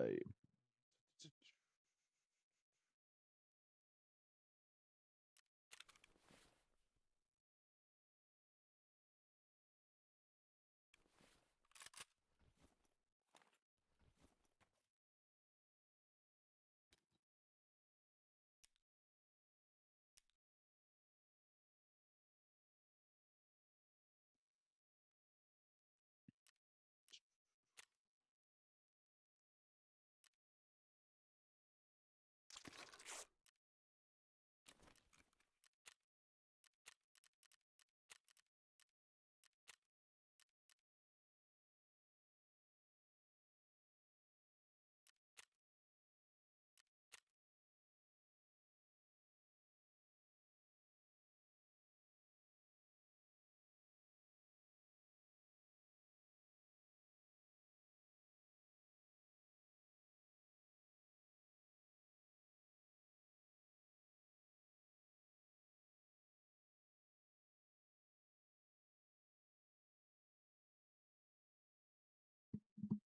right.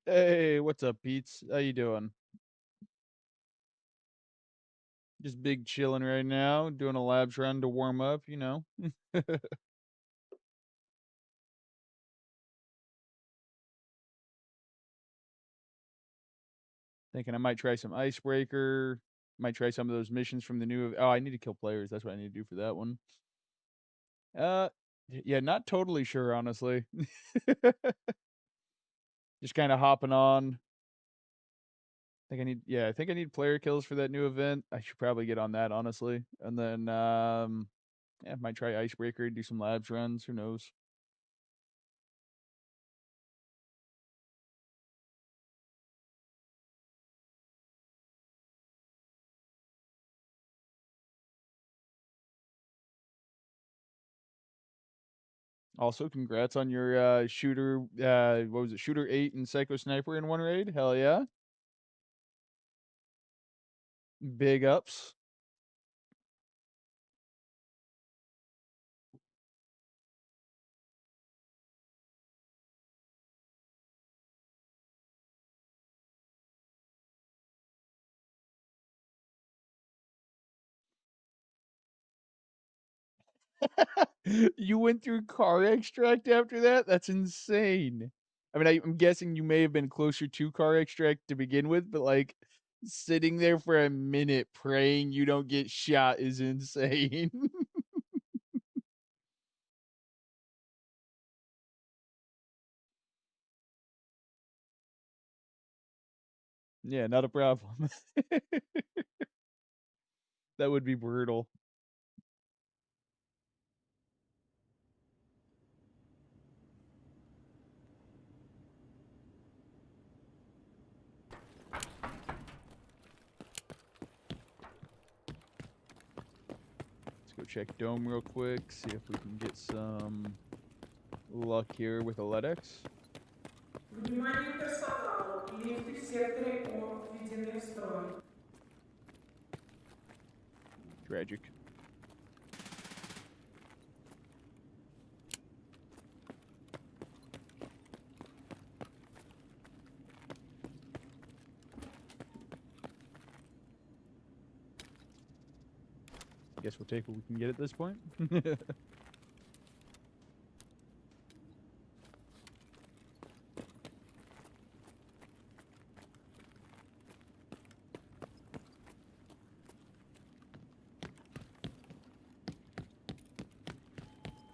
Hey, what's up, Pete's? How you doing? Just big chilling right now, doing a labs run to warm up, you know. Thinking I might try some icebreaker, might try some of those missions from the new. Oh, I need to kill players. That's what I need to do for that one. Uh, yeah, not totally sure, honestly. Just kind of hopping on. I think I need player kills for that new event. I should probably get on that, honestly. And then, yeah, might try icebreaker, do some labs runs. Who knows? Also, congrats on your shooter. What was it? Shooter 8 and Psycho Sniper in one raid. Hell yeah! Big ups. You went through car extract after that? That's insane. I mean, I'm guessing you may have been closer to car extract to begin with, but like sitting there for a minute praying you don't get shot is insane. Yeah, not a problem. That would be brutal. Let's go check Dome real quick, see if we can get some luck here with a LEDX. Внимание персоналу. Лифты в секторе О введены в строй. Tragic. Guess we'll take what we can get at this point.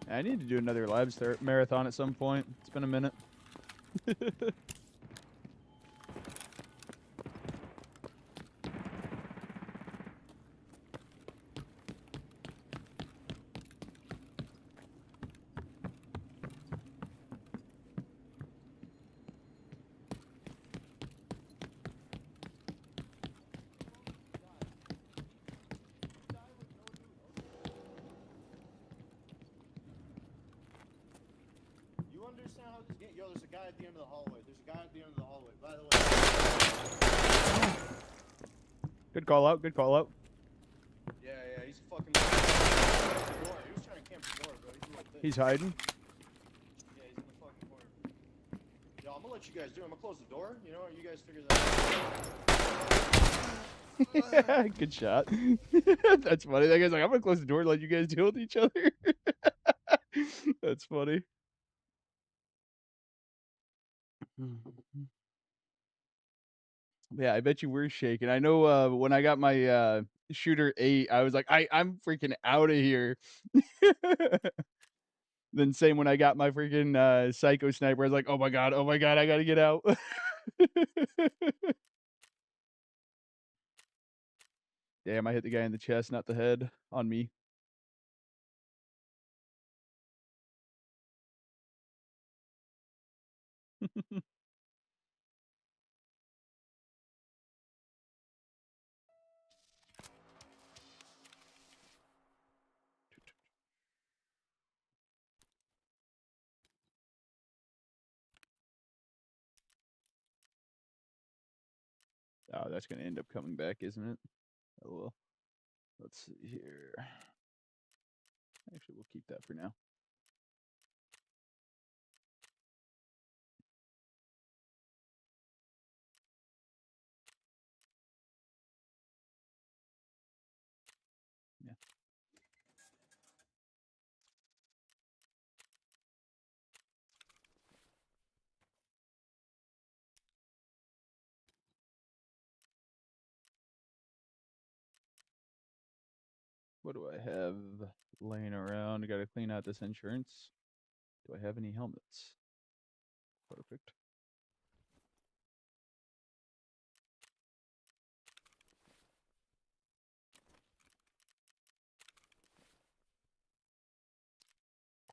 I need to do another labs marathon at some point. It's been a minute. You understand how this game? Yo, there's a guy at the end of the hallway. There's a guy at the end of the hallway. By the way. Good call out. Good call out. Yeah, he's fucking. He was trying to camp the door, bro. He's like this. He's hiding. Yeah, he's in the fucking corner. Yo, I'm gonna let you guys do it. I'm gonna close the door. You know, you guys figure that out. Good shot. That's funny. That guy's like, I'm gonna close the door and let you guys deal with each other. That's funny. Yeah, I bet you were shaking. I know when I got my shooter 8, I was like, I'm freaking out of here. Then same when I got my freaking psycho sniper, I was like, oh my god, I gotta get out. Damn, I hit the guy in the chest, not the head. On me. Oh, that's gonna end up coming back, isn't it? Oh well. Let's see here. Actually, we'll keep that for now. Yeah. What do I have laying around? I gotta clean out this insurance. Do I have any helmets? Perfect.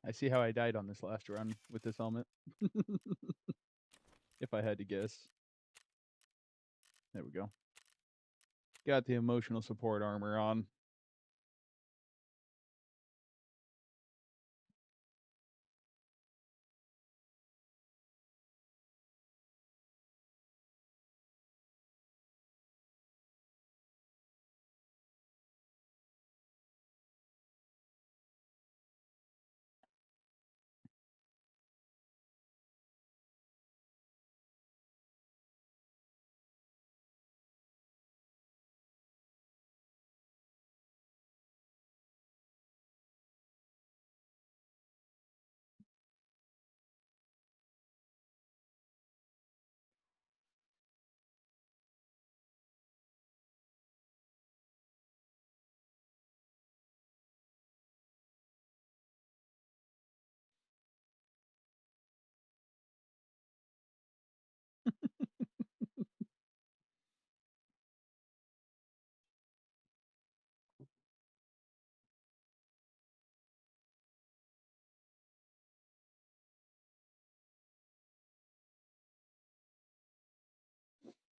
I see how I died on this last run with this helmet. If I had to guess. There we go. Got the emotional support armor on.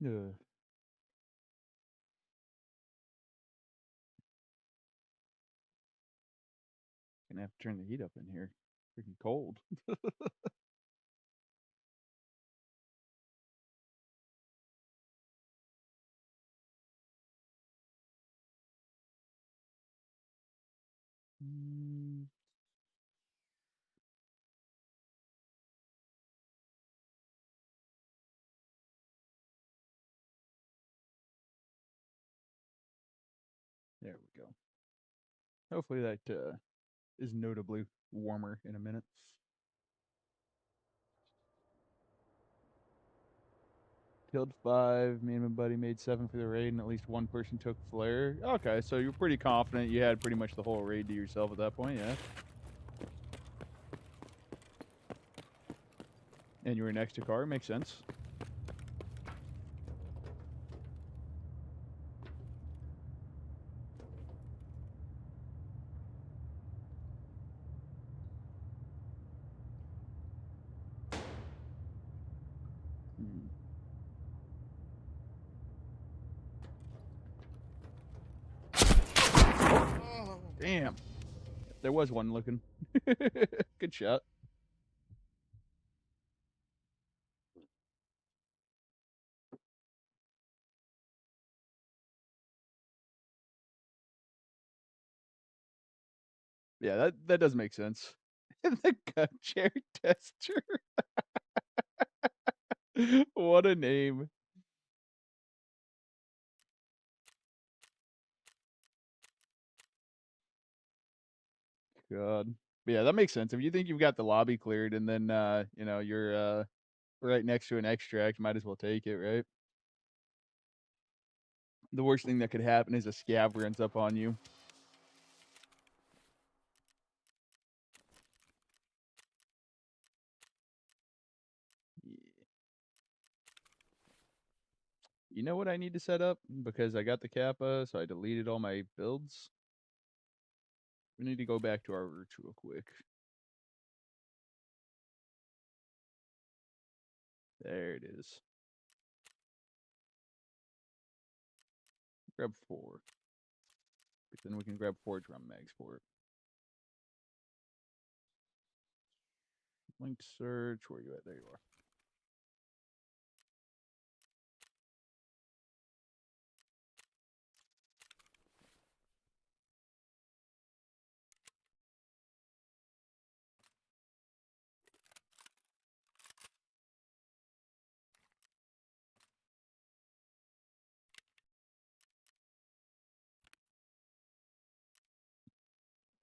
Ugh. Gonna have to turn the heat up in here. Freaking cold. Mm, there we go. Hopefully that is notably warmer in a minute. Killed 5. Me and my buddy made 7 for the raid, and at least one person took flare. Okay, so you're pretty confident you had pretty much the whole raid to yourself at that point, yeah? And you were next to car, makes sense. Hmm. Oh, damn. There was one looking. Good shot. Yeah, that does make sense. The gun chair tester. What a name. God. But yeah, that makes sense. If you think you've got the lobby cleared and then, you're, right next to an extract, might as well take it, right? The worst thing that could happen is a scav runs up on you. Ye You know what I need to set up? Because I got the kappa, so I deleted all my builds. We need to go back to our roots real quick. There it is. Grab 4. But then we can grab 4 drum mags for it. Linked search, where you at? There you are.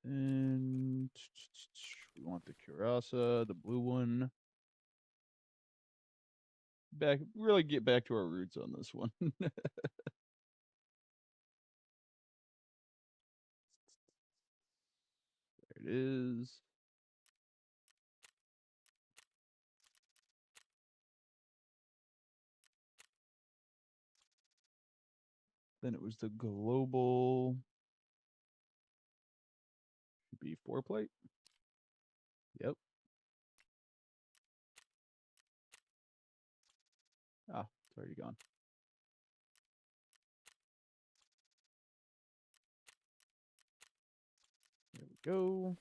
And we want the Curasa, the blue one. Really get back to our roots on this one. There it is. Then it was the global B4 plate. Yep. Ah, it's already gone. There we go.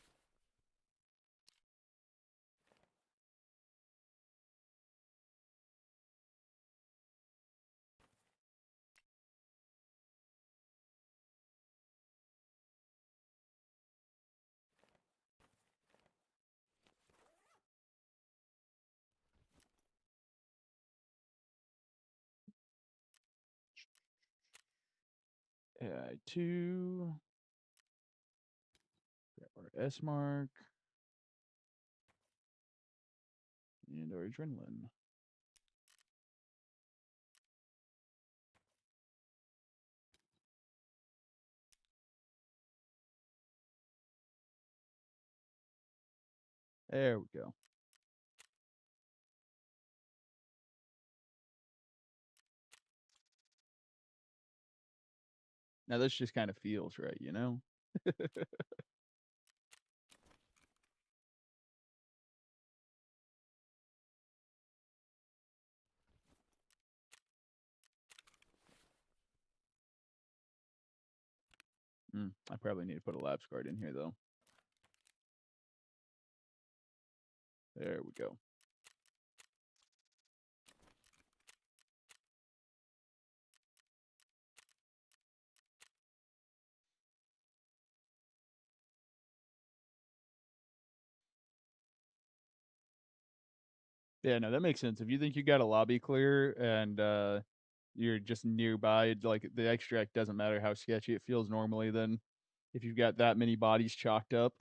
AI2. Grab our S mark. And our adrenaline. There we go. Now this just kind of feels right, you know? I probably need to put a lapse guard in here though. There we go. Yeah, no, that makes sense. If you think you got a lobby clear and you're just nearby, like the extract doesn't matter how sketchy it feels normally, then if you've got that many bodies chalked up.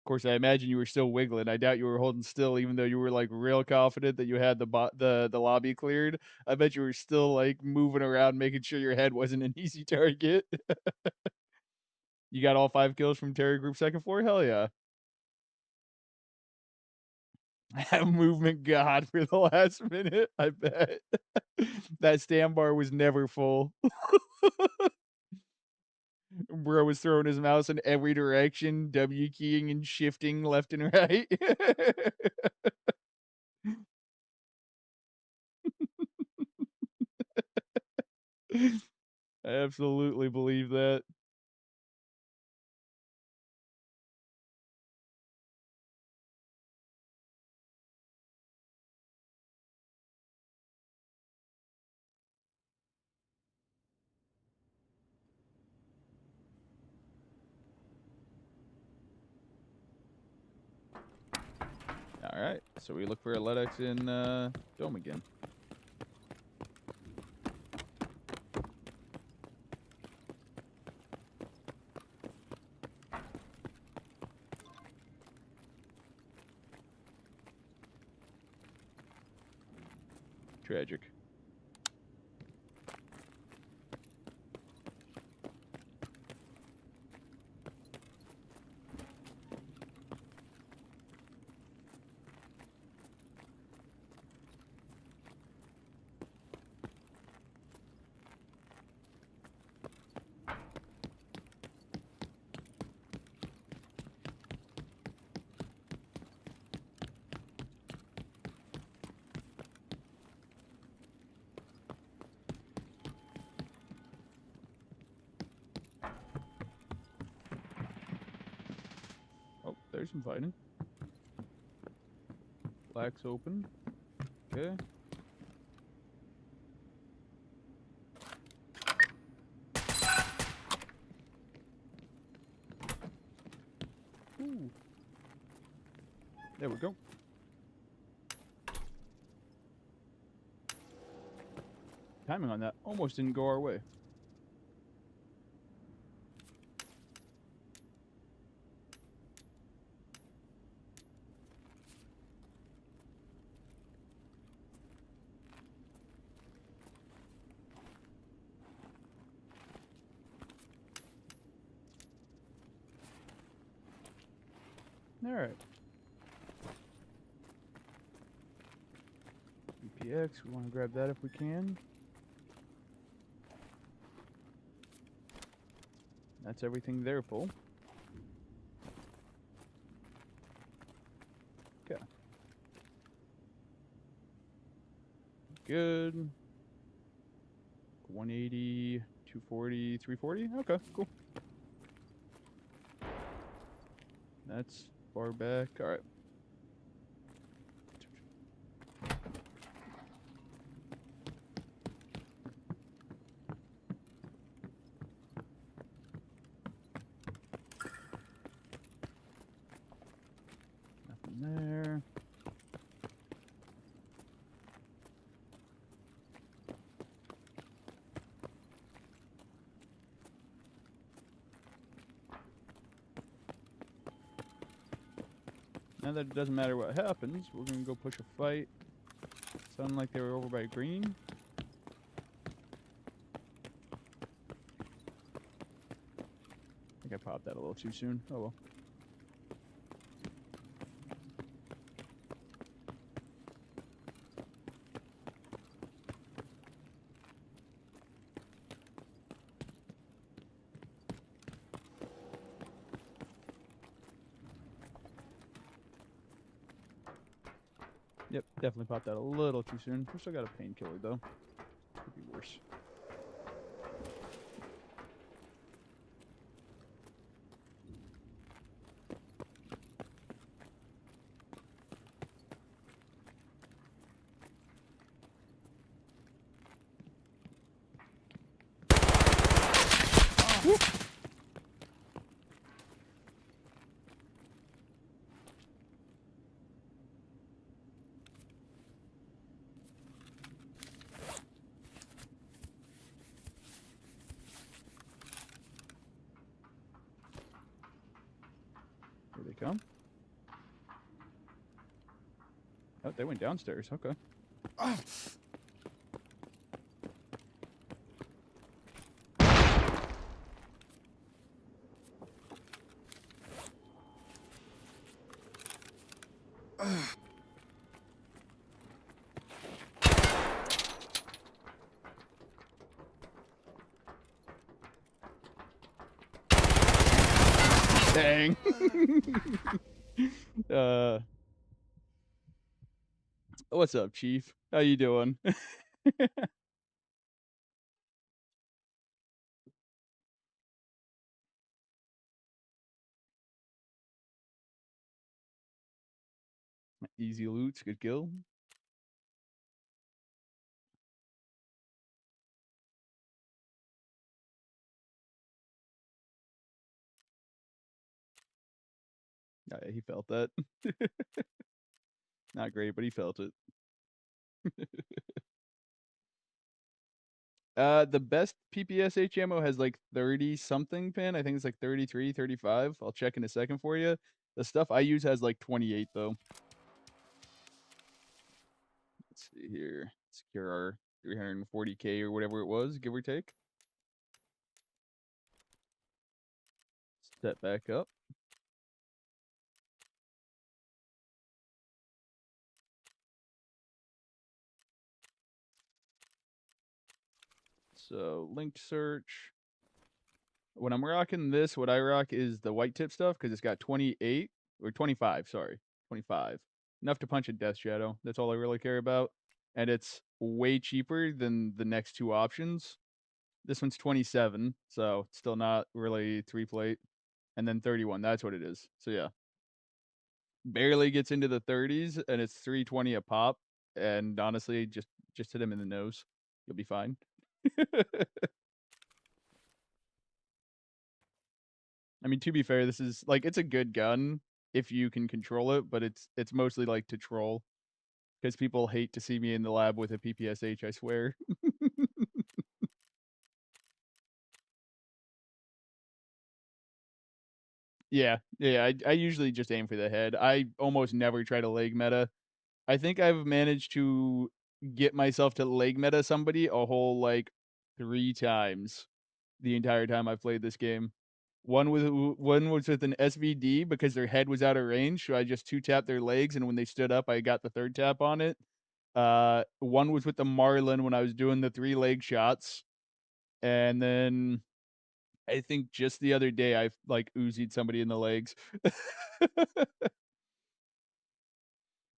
Of course, I imagine you were still wiggling. I doubt you were holding still, even though you were like real confident that you had the lobby cleared. I bet you were still like moving around, making sure your head wasn't an easy target. You got all 5 kills from Terry Group second floor? Hell yeah. That movement god for the last minute, I bet. That stand bar was never full. Bro was throwing his mouse in every direction, W keying and shifting left and right. I absolutely believe that. Alright, so we look for a LEDX in, Dome again. Tragic. Oh, there's some fighting. Black's open. Okay. Ooh. There we go. Timing on that almost didn't go our way. Alright. EPX, we want to grab that if we can. That's everything there, full. Okay. Good. 180, 240, 340. Okay, cool. That's far back. All right. Nothing there. Now that it doesn't matter what happens, we're gonna go push a fight. Sounded like they were over by green. I think I popped that a little too soon. Oh well. Yep, definitely popped that a little too soon. We still got a painkiller though. Could be worse. Whoop. Here they come. Oh, they went downstairs. Okay. Dang. uh, what's up, Chief? How you doing? Easy loots, good kill. Yeah, he felt that. Not great, but he felt it. The best PPSH ammo has like 30 something pin. I think it's like 33, 35. I'll check in a second for you. The stuff I use has like 28 though. Let's see here. Secure our 340K or whatever it was, give or take. Set back up. So linked search. When I'm rocking this, what I rock is the white tip stuff because it's got 28 or 25, sorry. 25. Enough to punch a Death Shadow. That's all I really care about. And it's way cheaper than the next two options. This one's 27, so it's still not really 3 plate. And then 31, that's what it is. So yeah. Barely gets into the 30s and it's 320 a pop. And honestly, just hit him in the nose. You'll be fine. I mean, to be fair, this is like it's a good gun if you can control it, but it's mostly like to troll because people hate to see me in the lab with a PPSH. I swear. Yeah. I usually just aim for the head. I almost never try to leg meta. I think I've managed to get myself to leg meta somebody a whole like 3 times the entire time I've played this game. One was with an SVD because their head was out of range, so I just two tapped their legs, and when they stood up, I got the third tap on it. One was with the Marlin when I was doing the 3 leg shots, and then I think just the other day I like Uzi'd somebody in the legs.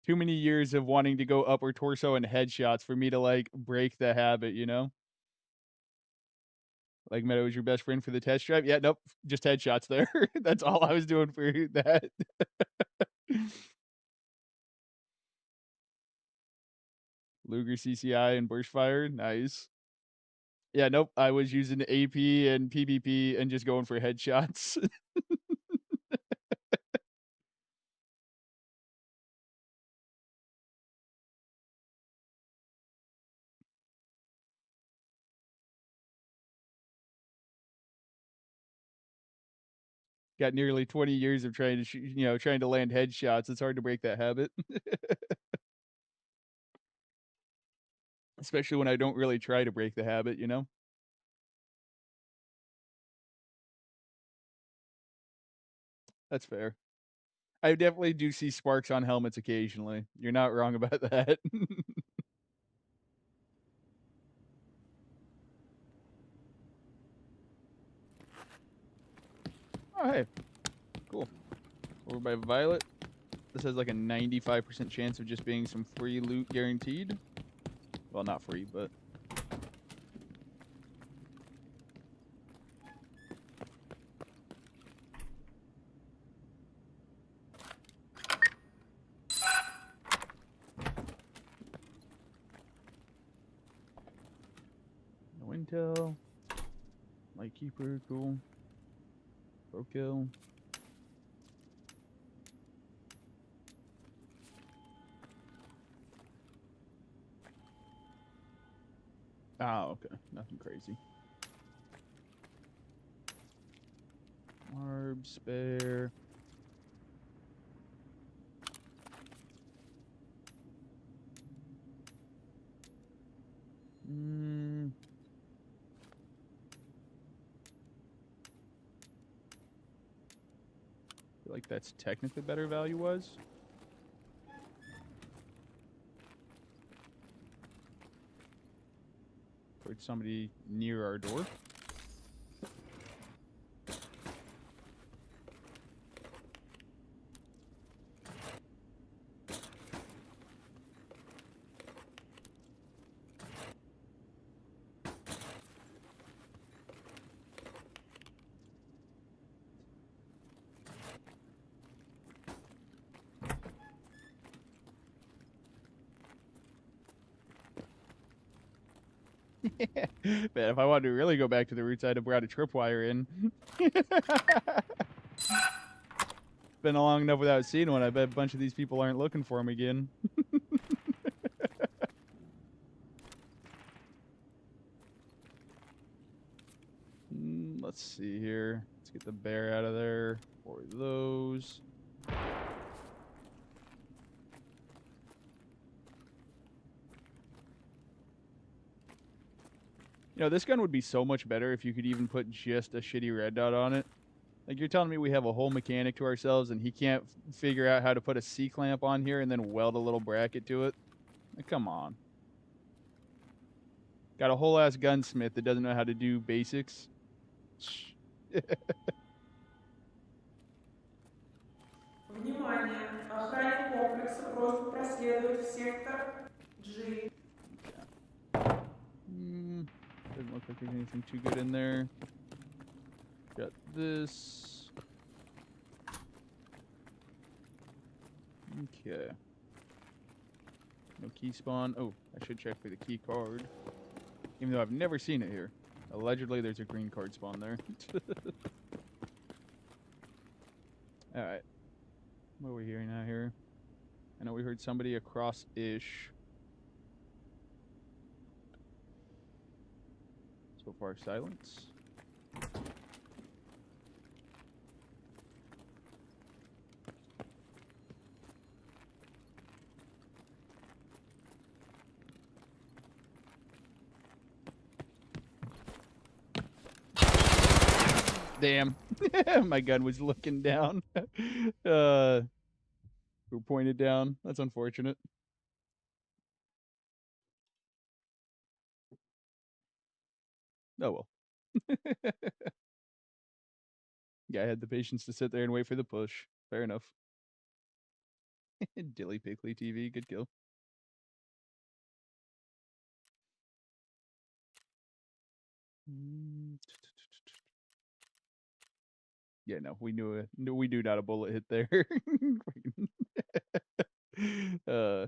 Too many years of wanting to go upper torso and headshots for me to like break the habit, you know? Like Meadow was your best friend for the test drive? Yeah, nope, just headshots there. That's all I was doing for that. Luger CCI and burst fire, nice. Yeah, nope, I was using AP and PvP and just going for headshots. Got nearly 20 years of trying to trying to land headshots. It's hard to break that habit. Especially when I don't really try to break the habit, you know? That's fair. I definitely do see sparks on helmets occasionally. You're not wrong about that. Oh, hey, cool. Over by Violet. This has like a 95% chance of just being some free loot guaranteed. Well, not free, but no intel. Light keeper, cool. Pro kill. Oh, okay. Nothing crazy. Arb, spare. Mm. Feel like that's technically better value was. Towards somebody near our door. Man, if I wanted to really go back to the roots, I'd have brought a tripwire in. been long enough without seeing one. I bet a bunch of these people aren't looking for him again. Let's see here. Let's get the bear out of there. Or those. You know, this gun would be so much better if you could even put just a shitty red dot on it. Like, you're telling me we have a whole mechanic to ourselves and he can't figure out how to put a C-clamp on here and then weld a little bracket to it? Like, come on. Got a whole ass gunsmith that doesn't know how to do basics. Внимание! Охране комплекса просьба проследовать в сектор G. Doesn't look like there's anything too good in there. Got this. Okay. No key spawn. Oh, I should check for the key card. Even though I've never seen it here. Allegedly, there's a green card spawn there. Alright. What are we hearing out here? I know we heard somebody across-ish. So far, silence. Damn. My gun was looking down. We're pointed down. That's unfortunate. Oh well. Guy had the patience to sit there and wait for the push. Fair enough. Dilly Pickly TV, good kill. Yeah, no, we knew we knew not a bullet hit there. uh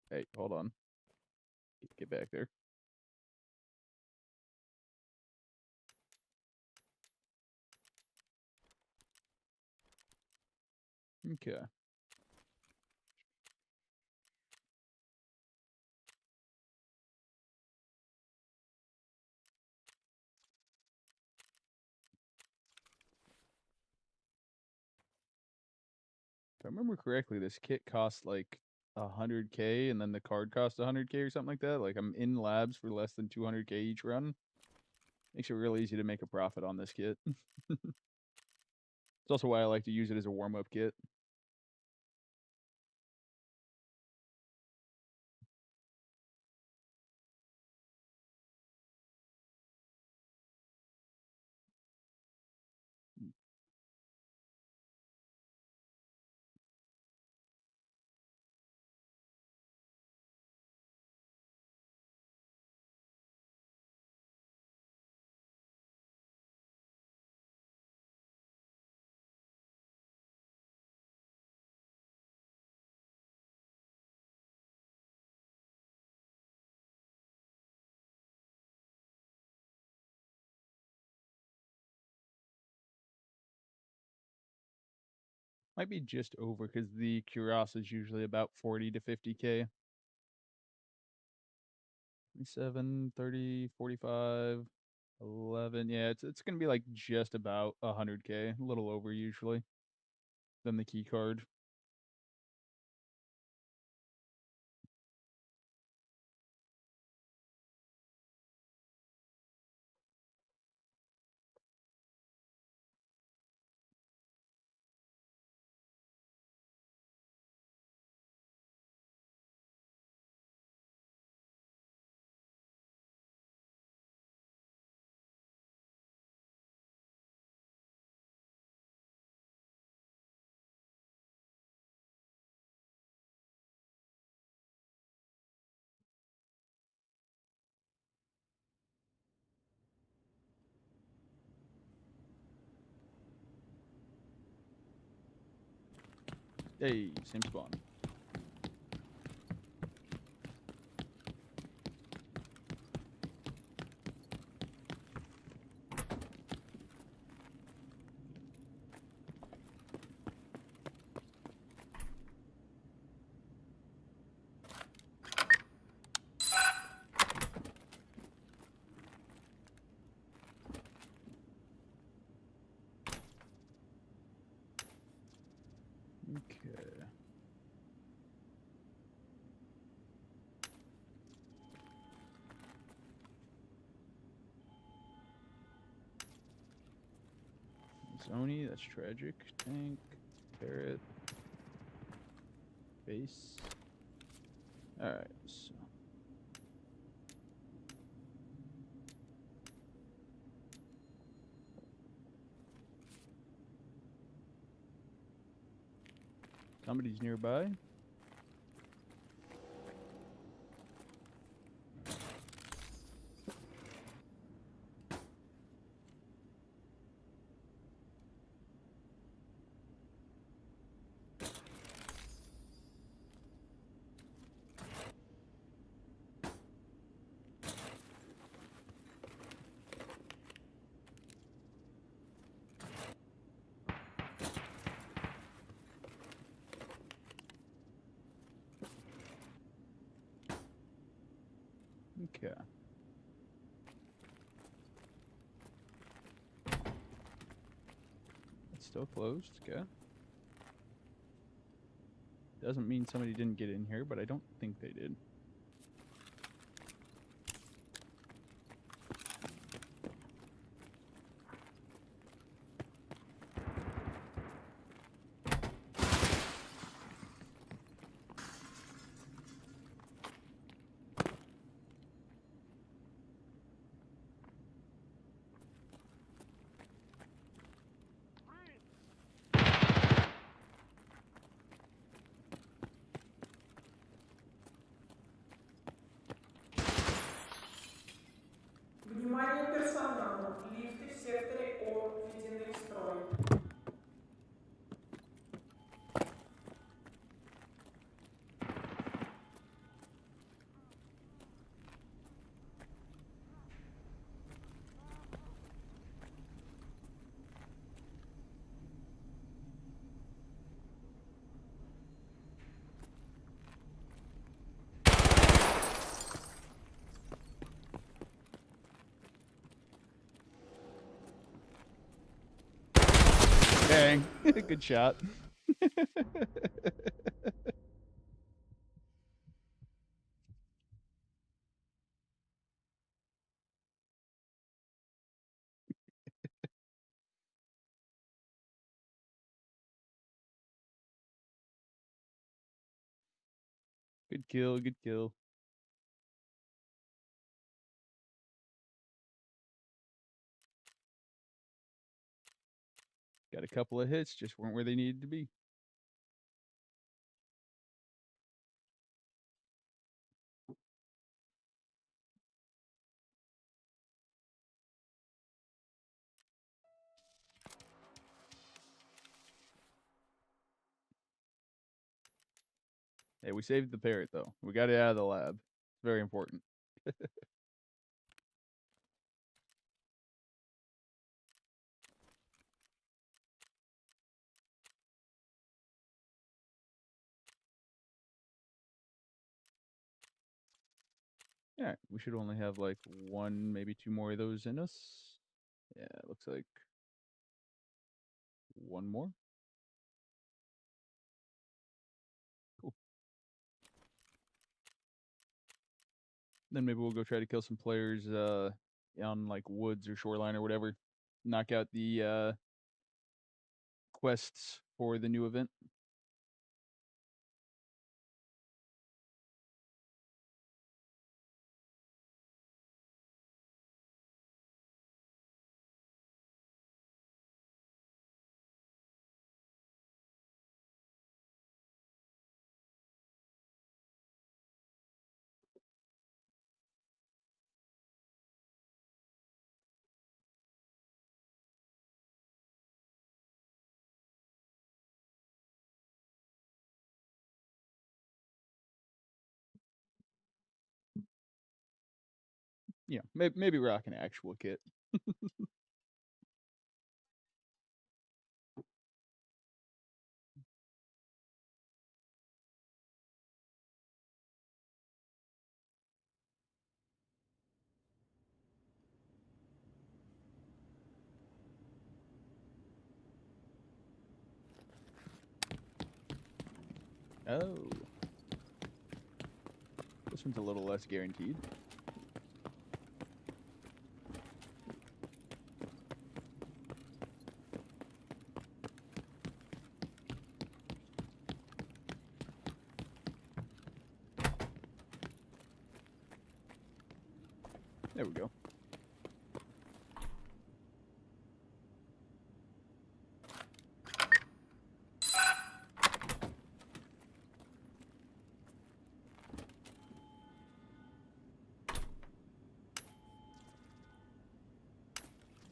hey, hold on. Get back there. Okay. If I remember correctly, this kit costs like 100K and then the card costs 100K or something like that. Like, I'm in labs for less than 200K each run. Makes it real easy to make a profit on this kit. It's also why I like to use it as a warm-up kit. Might be just over because the Cuirass is usually about 40 to 50K. 27, 30, 45, 11. Yeah, it's gonna be like just about 100K, a little over usually than the key card. Hey, same spawn. Zoni, that's tragic. Tank, parrot, base. Alright, so. Somebody's nearby. Okay. It's still closed, okay. Doesn't mean somebody didn't get in here, but I don't think they did. Внимание персоналу. Лифты в секторе О введены в строй. Dang. Good shot. Good kill, good kill. Got a couple of hits, just weren't where they needed to be. Hey, we saved the parrot, though. We got it out of the lab. It's very important. Yeah, we should only have like one, maybe two more of those in us. Yeah, it looks like one more. Cool. Then maybe we'll go try to kill some players on like woods or shoreline or whatever. Knock out the quests for the new event. Yeah, maybe rock an actual kit. Oh. This one's a little less guaranteed. There we go.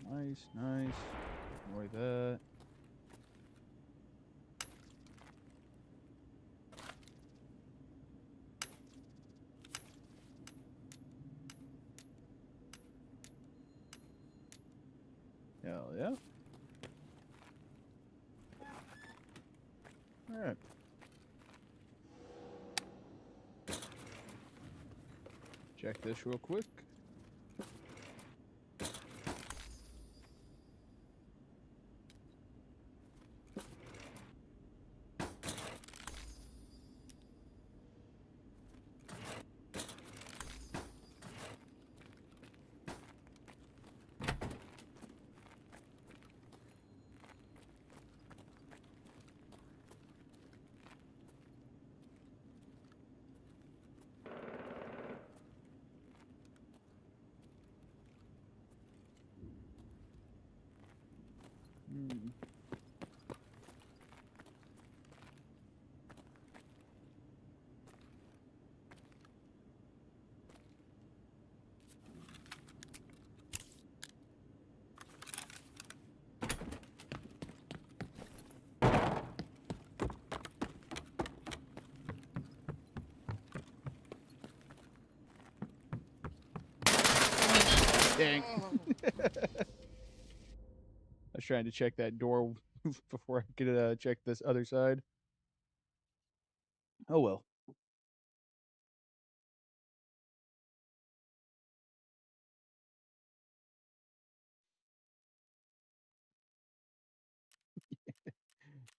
Nice, nice. Ignore that. Hell yeah. Alright. Check this real quick. Hmm. Dang. I was trying to check that door before I could check this other side. Oh well.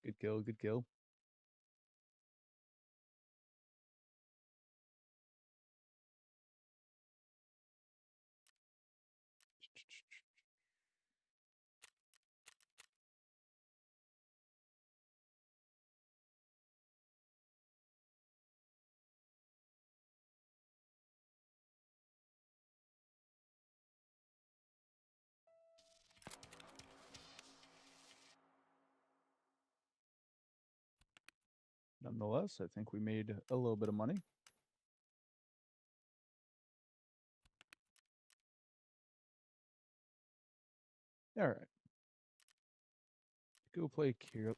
Good kill, good kill. Nonetheless, I think we made a little bit of money. All right. Go play kill.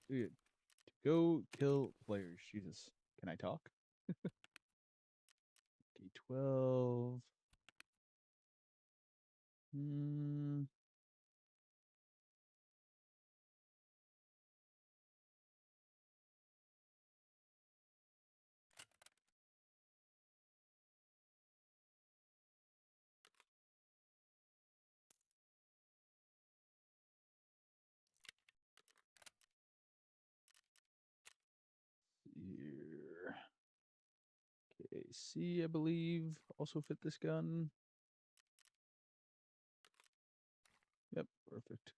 Go kill players. Jesus. Can I talk? D12. Hmm. Here. Okay, C, I believe, also fit this gun. Yep, perfect.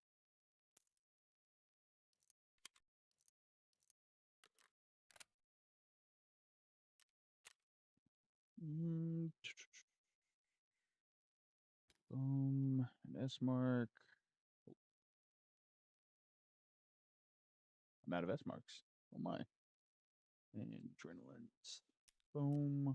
Mm, boom, an S mark. I'm out of S marks. Oh my. And adrenaline's. Boom.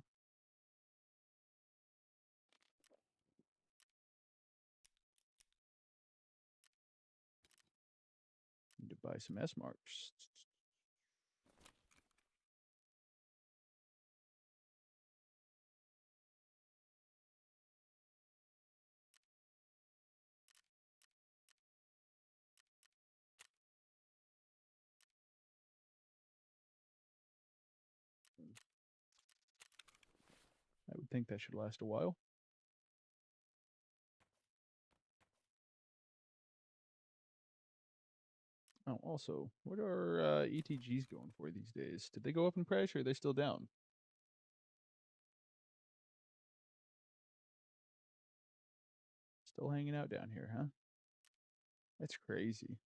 Need to buy some S marks. I would think that should last a while. Oh, also, what are ETGs going for these days? Did they go up in price or are they still down? Still hanging out down here, huh? That's crazy.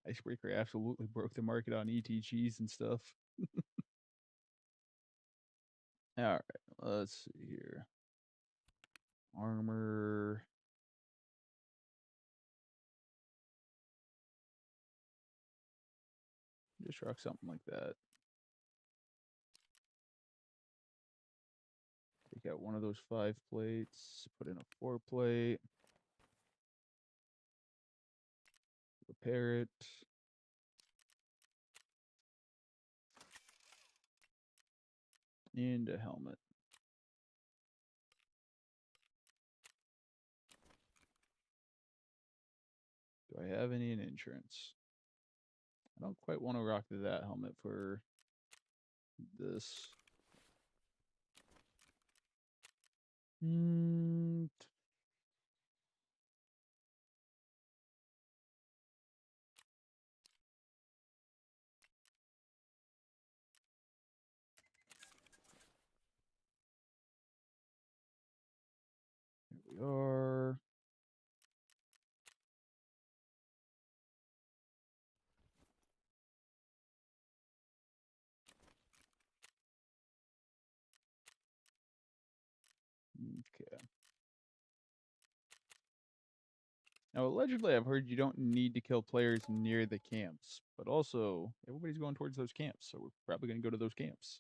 Icebreaker absolutely broke the market on ETGs and stuff. All right, let's see here. Armor. Just rock something like that. Take out one of those 5 plates. Put in a 4 plate. Repair it. And a helmet. Do I have any in insurance? I don't quite want to rock that helmet for this. There we are. Okay. Now, allegedly, I've heard you don't need to kill players near the camps, but also everybody's going towards those camps, so we're probably going to go to those camps.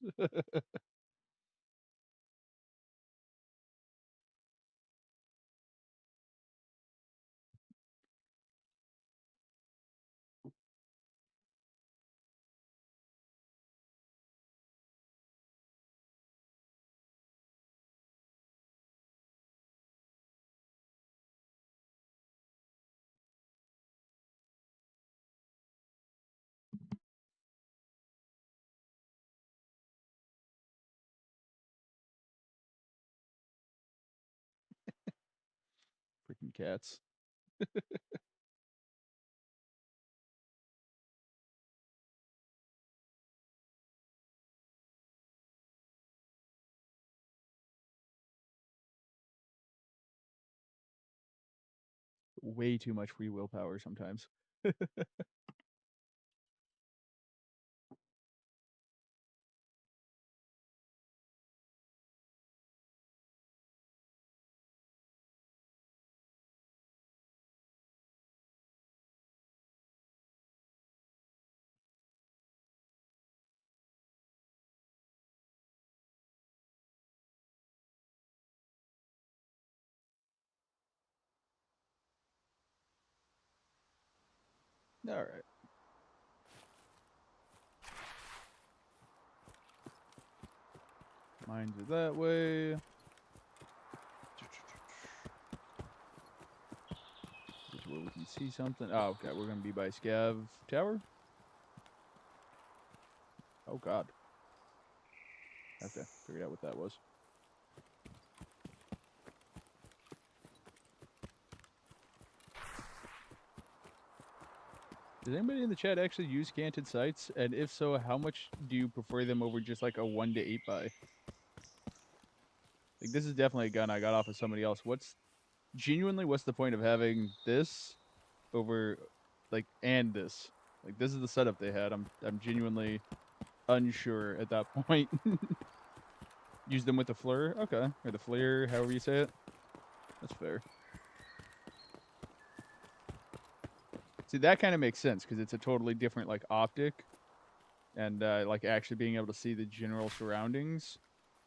Freaking cats. Way too much free willpower sometimes. All right. Mines are that way. This is where we can see something. Oh, okay. We're going to be by Scav Tower. Oh, God. Okay. Figured out what that was. Does anybody in the chat actually use canted sights? And if so, how much do you prefer them over just like a 1 to 8 by? Like, this is definitely a gun I got off of somebody else. What's the point of having this over, like, and this? Like, this is the setup they had. I'm genuinely unsure at that point. Use them with the flare? Okay. Or the flare, however you say it. That's fair. See, that kind of makes sense because it's a totally different, like, optic. And, like, actually being able to see the general surroundings.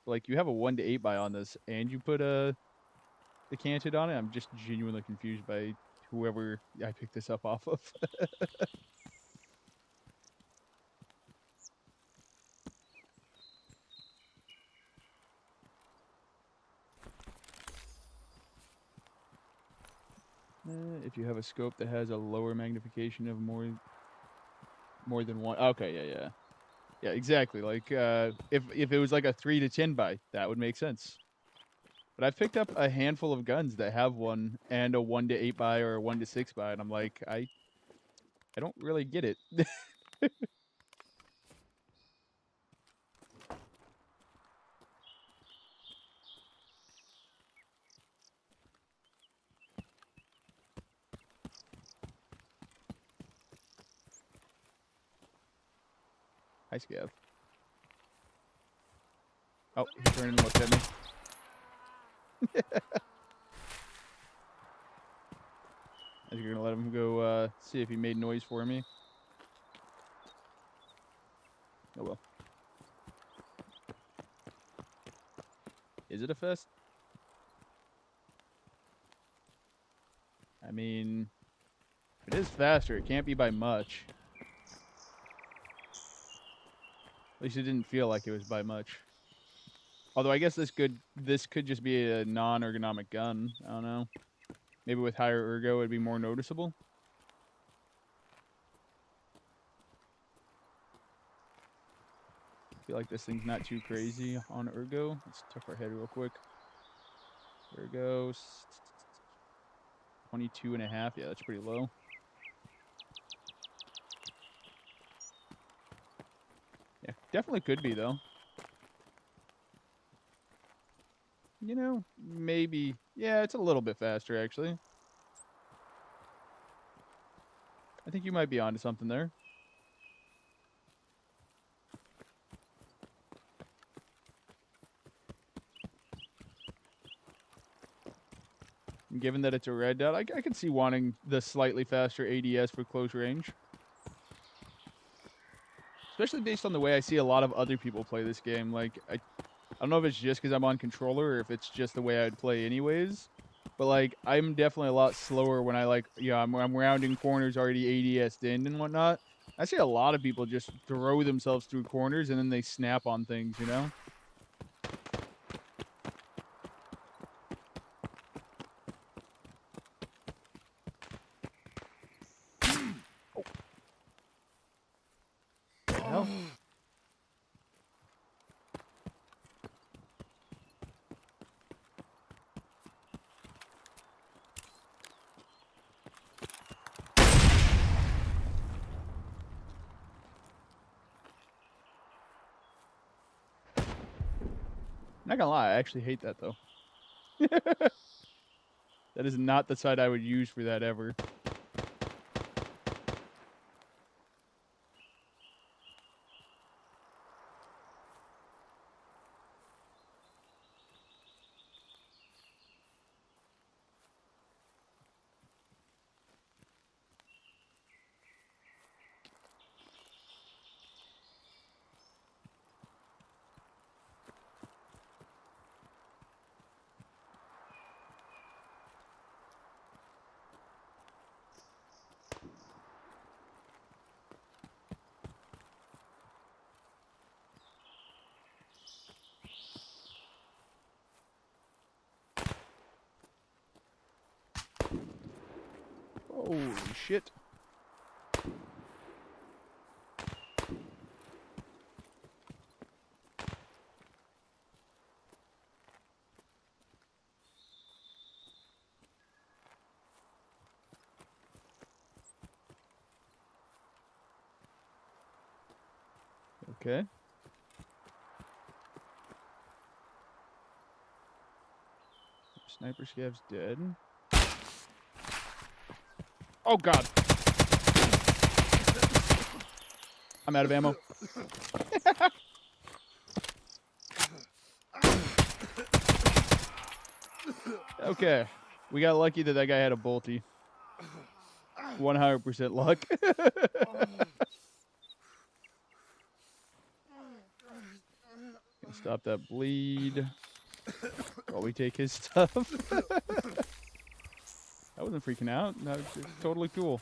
Like, you have a 1 to 8 by on this, and you put the canted on it. I'm just genuinely confused by whoever I picked this up off of. If you have a scope that has a lower magnification of more than one. Okay, yeah. Yeah, exactly. Like, if it was like a 3 to 10 by, that would make sense. But I've picked up a handful of guns that have one and a 1 to 8 by or a 1 to 6 by, and I'm like, I don't really get it. Hi, Scav. Oh, he turned and looked at me. I think you're gonna let him go see if he made noise for me. Oh well. Is it a fest? I mean, if it is faster, it can't be by much. At least it didn't feel like it was by much. Although I guess this could just be a non-ergonomic gun. I don't know. Maybe with higher ergo, it'd be more noticeable. I feel like this thing's not too crazy on ergo. Let's tuck our head real quick. Ergo, 22.5. Yeah, that's pretty low. Yeah, definitely could be, though. You know, maybe. Yeah, it's a little bit faster, actually. I think you might be onto something there. Given that it's a red dot, I can see wanting the slightly faster ADS for close range. Especially based on the way I see a lot of other people play this game. Like, I don't know if it's just because I'm on controller or if it's just the way I'd play anyways. But, like, I'm definitely a lot slower when I'm rounding corners already ADS'd in and whatnot. I see a lot of people just throw themselves through corners and then they snap on things, you know? Oh. What the hell? Not gonna lie, I actually hate that though. That is not the side I would use for that ever. Holy shit. Okay. Sniper scav's dead. Oh god. I'm out of ammo. Okay. We got lucky that guy had a bolty. 100% luck. Stop that bleed while we take his stuff. I wasn't freaking out. That was totally cool.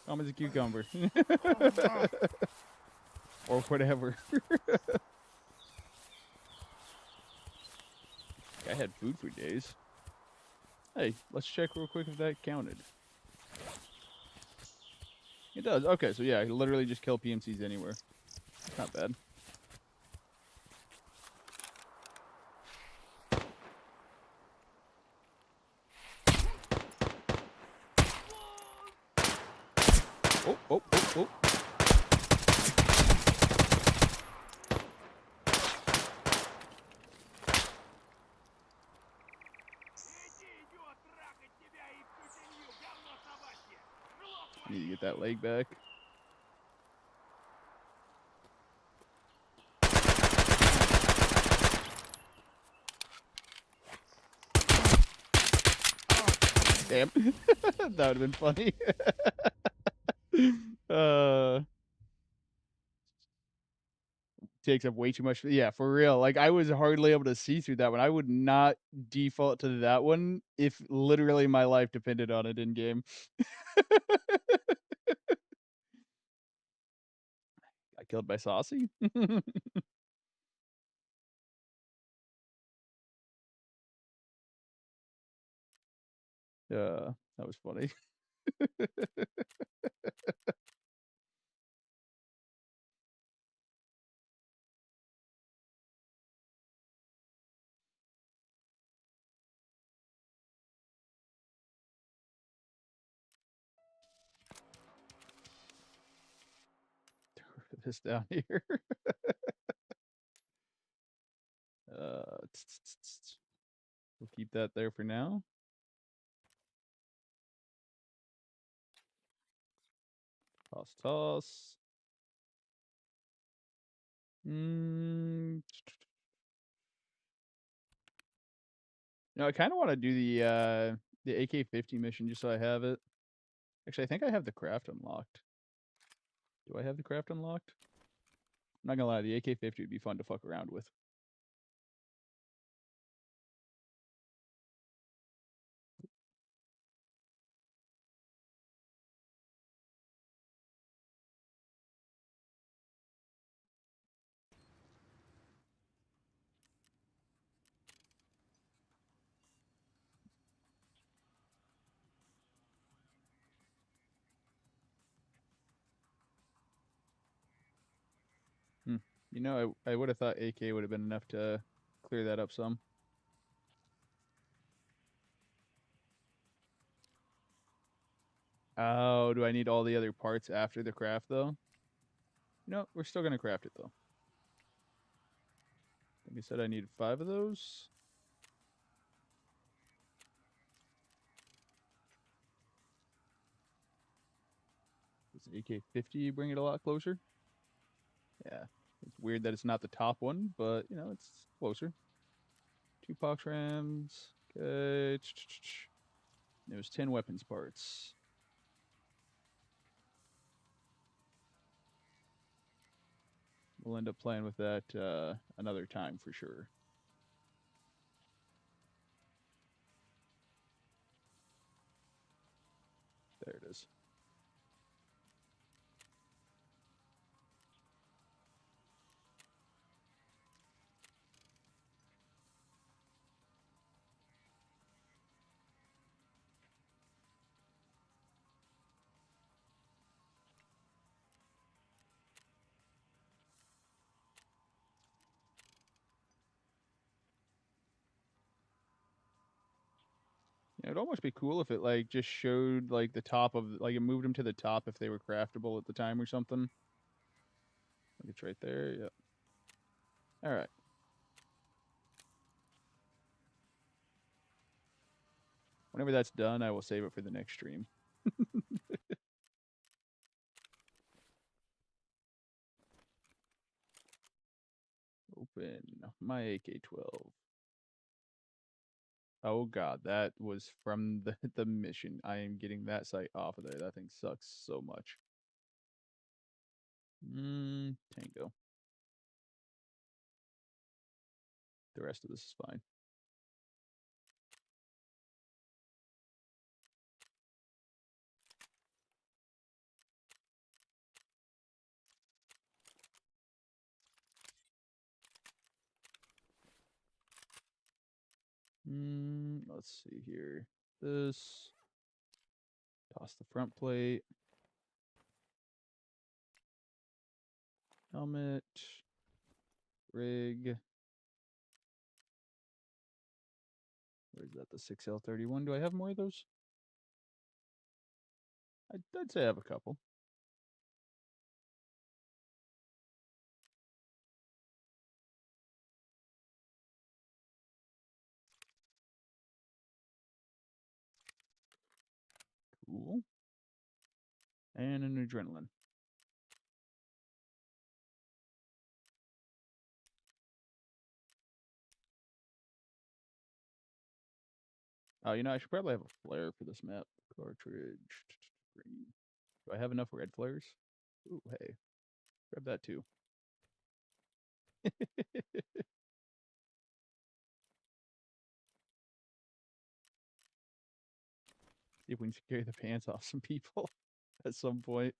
Calm as a cucumber. Or whatever. I had food for days. Hey, let's check real quick if that counted. It does. Okay, so yeah, I literally just kill PMCs anywhere. Not bad. Oh, oh, oh, oh. Need to get that leg back. Damn. That would've been funny. Uh, Takes up way too much, yeah, for real, like, I was hardly able to see through that one. I would not default to that one if literally my life depended on it in game. Got killed by Saucy? That was funny. This down here. We'll keep that there for now. Toss, toss. Mm. No, I kinda wanna do the AK-50 mission just so I have it. Actually, I think I have the craft unlocked. Do I have the craft unlocked? I'm not gonna lie, the AK-50 would be fun to fuck around with. Hmm. You know, I would've thought AK would've been enough to clear that up some. Oh, do I need all the other parts after the craft, though? No, we're still gonna craft it, though. I think I said I needed 5 of those. Does AK-50 bring it a lot closer? Yeah. It's weird that it's not the top one, but, you know, it's closer. 2 pox rams. Okay. There's 10 weapons parts. We'll end up playing with that another time for sure. There it is. Yeah, it'd almost be cool if it like just showed like the top of like it moved them to the top if they were craftable at the time or something. Like it's right there. Yep. All right. Whenever that's done, I will save it for the next stream. Open my AK-12. Oh god, that was from the the mission. I am getting that sight off of there. That thing sucks so much. Tango. The rest of this is fine. Let's see here. This. Toss the front plate. Helmet. Rig. Where's that? The 6L31. Do I have more of those? I'd say I have a couple. Cool. And an adrenaline. Oh, you know, I should probably have a flare for this map. Cartridge. Green. Do I have enough red flares? Ooh, hey. Grab that too. See if we can scare the pants off some people at some point.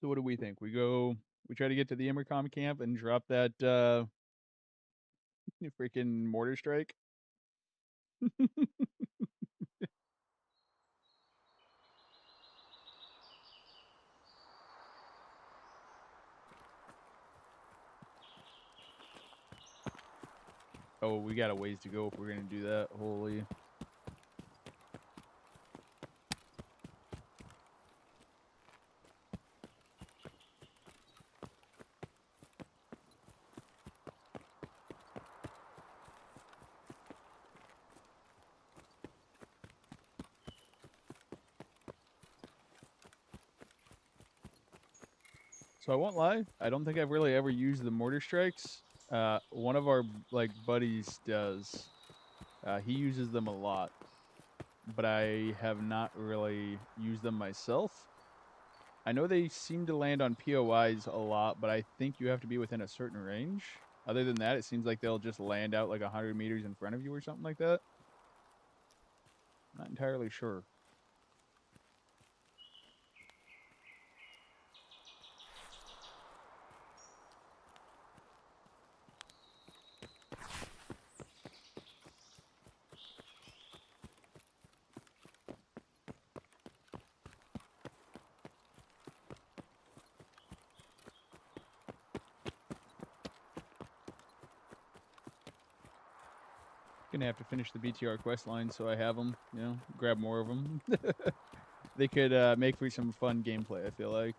So what do we think? We try to get to the Immercom camp and drop that freaking mortar strike. Oh, we got a ways to go if we're gonna do that. Holy. So I won't lie, I don't think I've really ever used the mortar strikes. One of our like buddies does. He uses them a lot, but I have not really used them myself. I know they seem to land on POIs a lot, but I think you have to be within a certain range. Other than that, it seems like they'll just land out like 100 meters in front of you or something like that. Not entirely sure. Gonna have to finish the BTR quest line so I have them. You know, grab more of them. They could make for some fun gameplay. I feel like.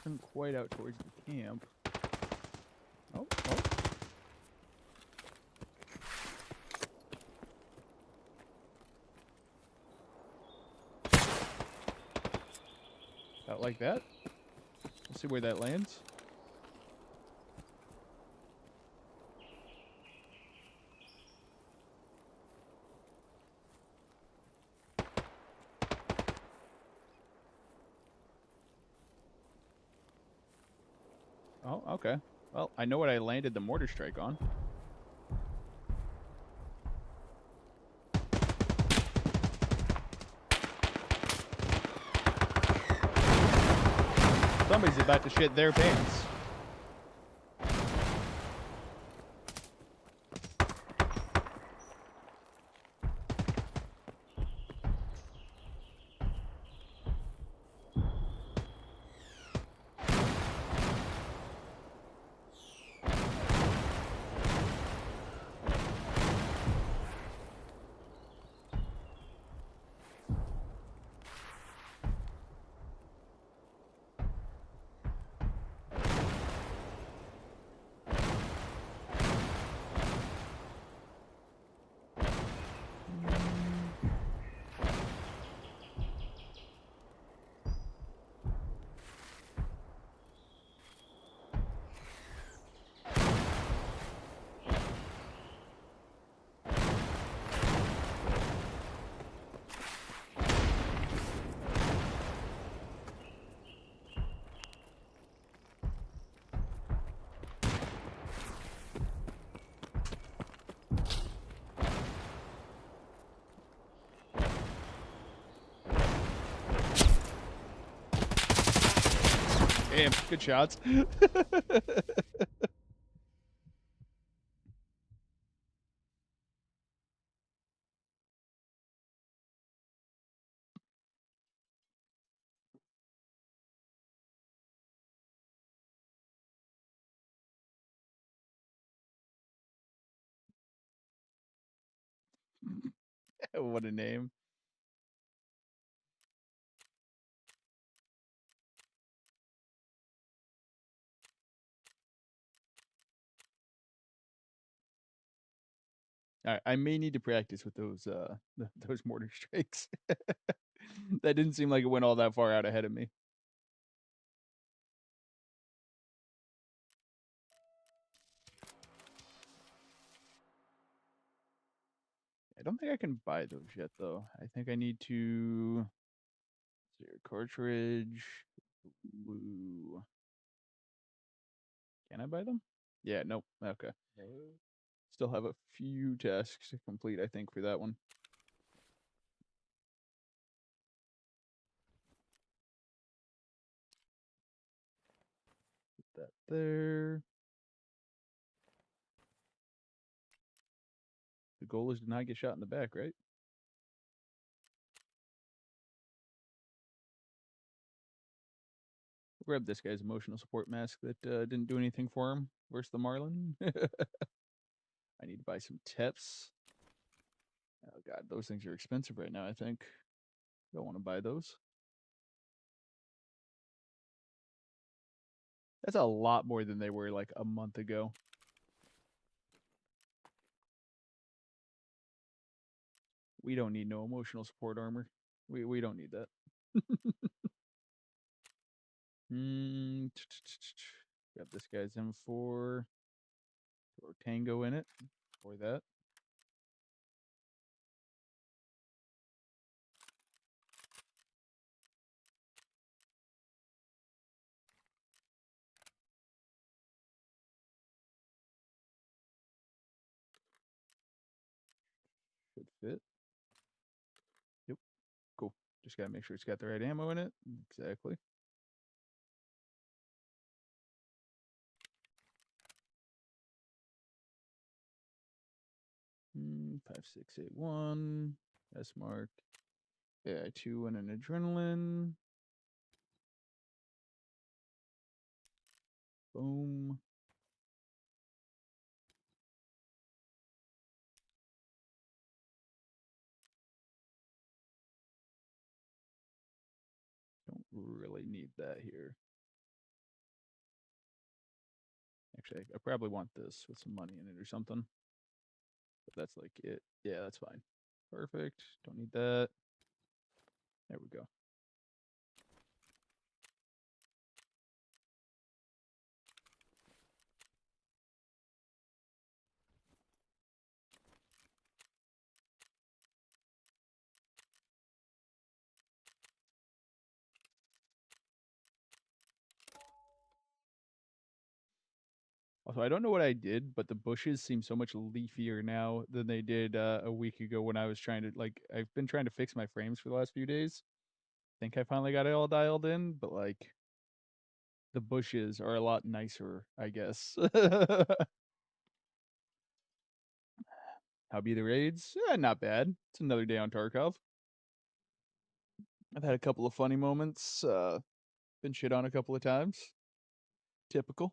Nothing quite out towards the camp. Oh, oh. Out like that. We'll see where that lands. Oh, okay. Well, I know what I landed the mortar strike on. Somebody's about to shit their pants. Damn, good shots. What a name. I may need to practice with those those mortar strikes. That didn't seem like it went all that far out ahead of me. I don't think I can buy those yet, though. I think I need to. Zero cartridge. Blue. Can I buy them? Yeah, nope. Okay. Still have a few tasks to complete, I think, for that one. Put that there. The goal is to not get shot in the back, right? Grab this guy's emotional support mask that didn't do anything for him versus the Marlin. I need to buy some tips. Oh god, those things are expensive right now, I think. Don't want to buy those. That's a lot more than they were like a month ago. We don't need no emotional support armor. We don't need that. Grab this guy's M4. Throw Tango in it. For that. Should fit. Yep. Cool. Just gotta make sure it's got the right ammo in it. Exactly. Mm, 5681. S mark. AI2 and an adrenaline. Boom. Don't really need that here. Actually, I probably want this with some money in it or something. But that's like it. Yeah, that's fine. Perfect. Don't need that. There we go. Also, I don't know what I did, but the bushes seem so much leafier now than they did a week ago when I was trying to like. I've been trying to fix my frames for the last few days. Think I finally got it all dialed in, but like the bushes are a lot nicer, I guess. How be the raids? Not bad. It's another day on Tarkov. I've had a couple of funny moments. Been shit on a couple of times. Typical.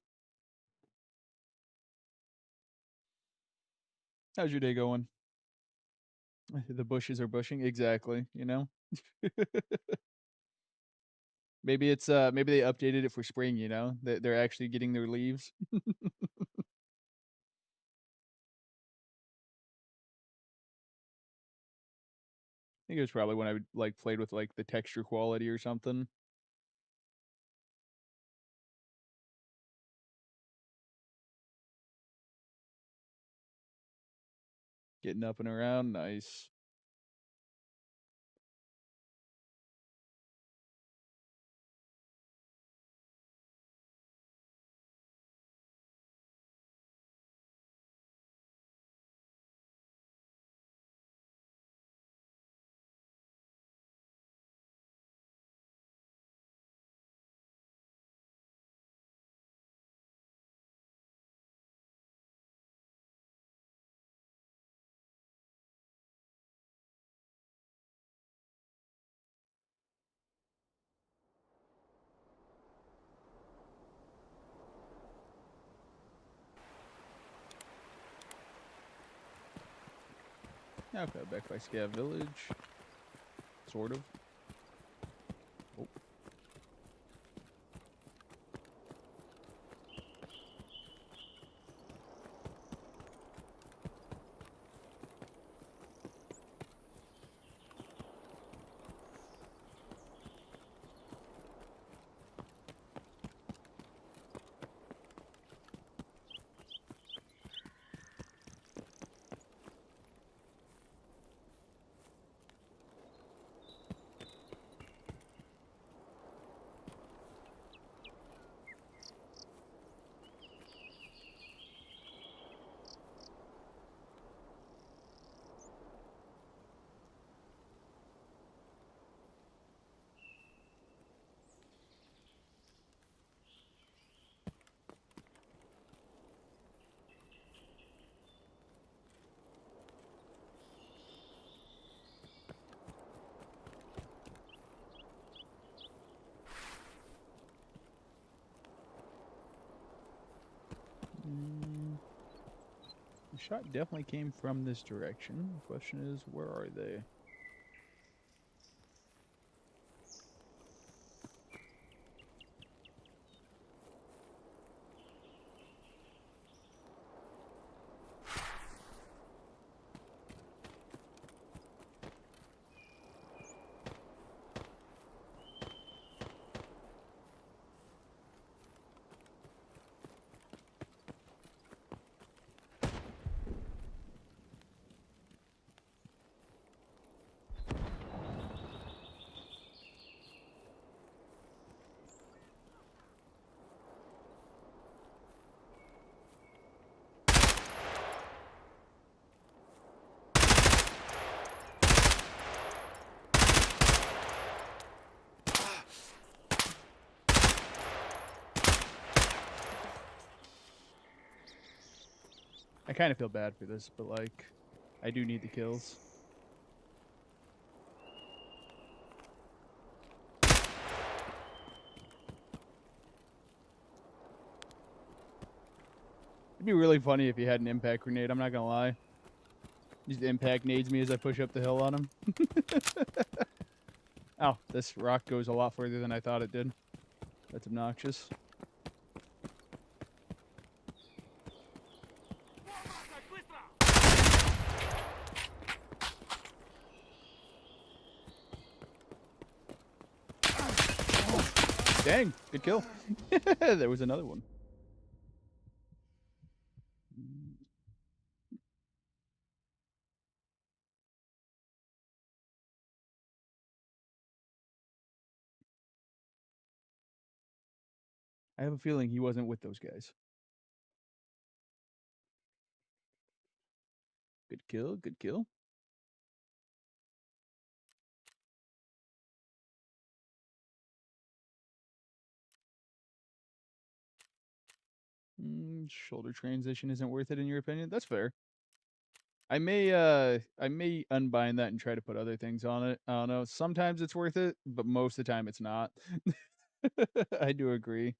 How's your day going? The bushes are bushing. Exactly, you know? Maybe it's maybe they updated it for spring, you know? They're actually getting their leaves. I think it was probably when I would like played with like the texture quality or something. Getting up and around, nice. Okay, back by Scav Village. Sort of. Oh. The shot definitely came from this direction. The question is, where are they? I kind of feel bad for this, but like, I do need the kills. It'd be really funny if he had an impact grenade, I'm not gonna lie. Just impact nades me as I push up the hill on him. Oh, this rock goes a lot further than I thought it did. That's obnoxious. Dang, good kill. There was another one. I have a feeling he wasn't with those guys. Good kill, good kill. Shoulder transition isn't worth it in your opinion? That's fair. I may unbind that and try to put other things on it. I don't know. Sometimes it's worth it, but most of the time it's not. I do agree.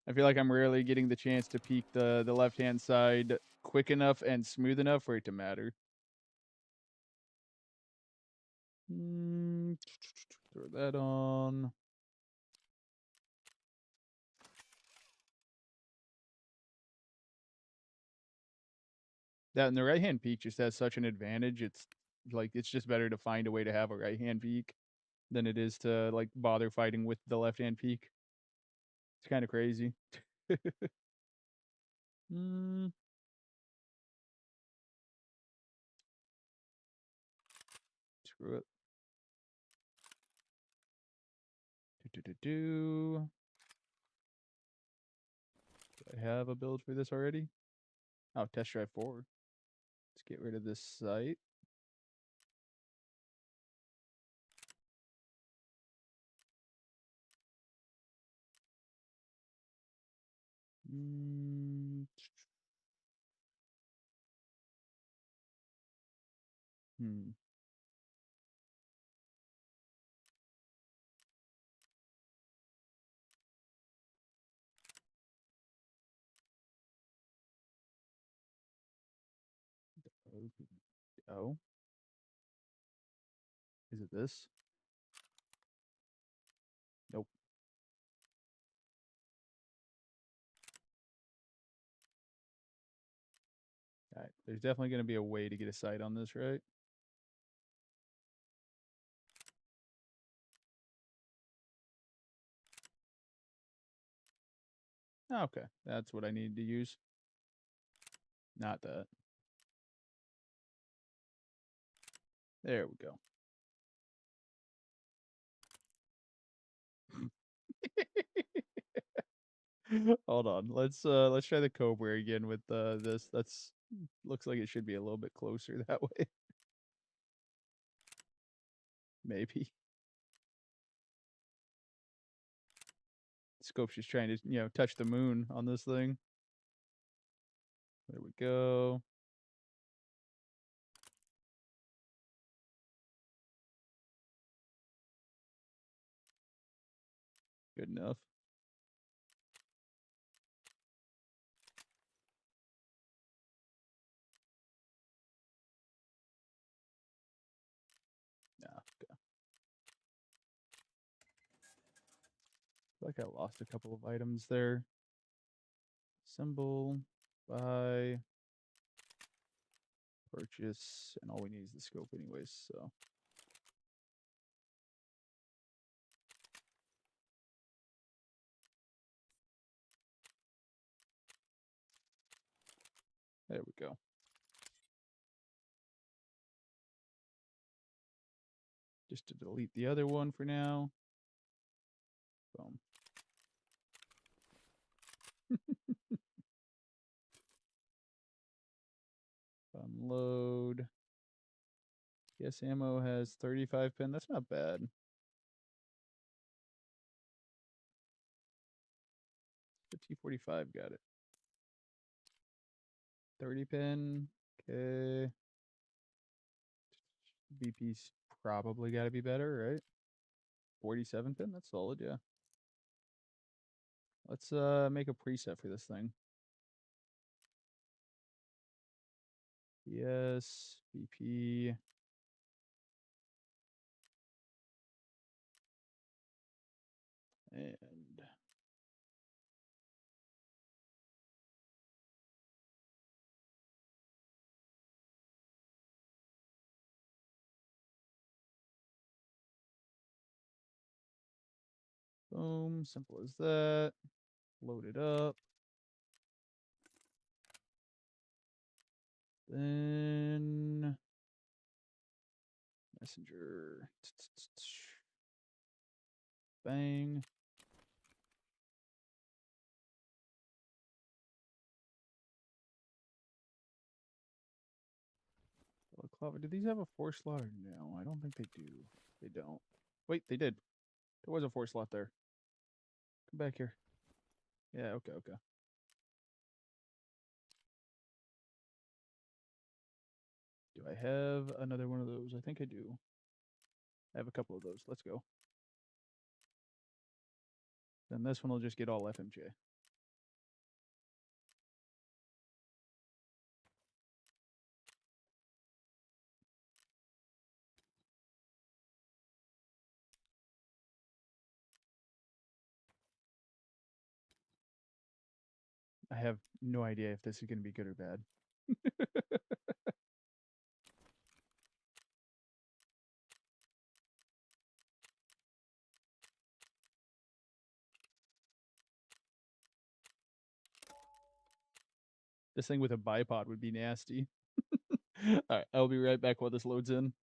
I feel like I'm rarely getting the chance to peek the left hand side quick enough and smooth enough for it to matter. Throw that on. That and the right hand peek just has such an advantage. It's like it's just better to find a way to have a right hand peek than it is to like bother fighting with the left hand peek. It's kind of crazy. mm, Screw it. Do. I have a build for this already? Oh, test drive 4. Let's get rid of this site. Mm, hmm. Oh, is it this? Nope. All right. There's definitely going to be a way to get a sight on this, right? Oh, okay. That's what I needed to use. Not that. There we go. Hold on. Let's try the Cobra again with this. That's looks like it should be a little bit closer that way. Maybe. Scope's just trying to, touch the moon on this thing. There we go. Good enough. Nah, okay. Feel like I lost a couple of items there. Symbol, buy, purchase, and all we need is the scope anyways, so. There we go. Just to delete the other one for now. Boom. Unload. Yes, ammo has 35 pin. That's not bad. 5045 got it. 30 pin. Okay. BP's probably got to be better, right? 47 pin. That's solid. Yeah. Let's make a preset for this thing. Yes. BP. And Boom. Simple as that. Load it up. Then messenger. Bang. Clover. Do these have a 4 slot or no? I don't think they do. They don't. Wait, they did. There was a 4 slot there. Come back here. Yeah, okay, okay. Do I have another one of those? I think I do. I have a couple of those. Let's go. Then this one will just get all FMJ. I have no idea if this is going to be good or bad. This thing with a bipod would be nasty. All right, I'll be right back while this loads in.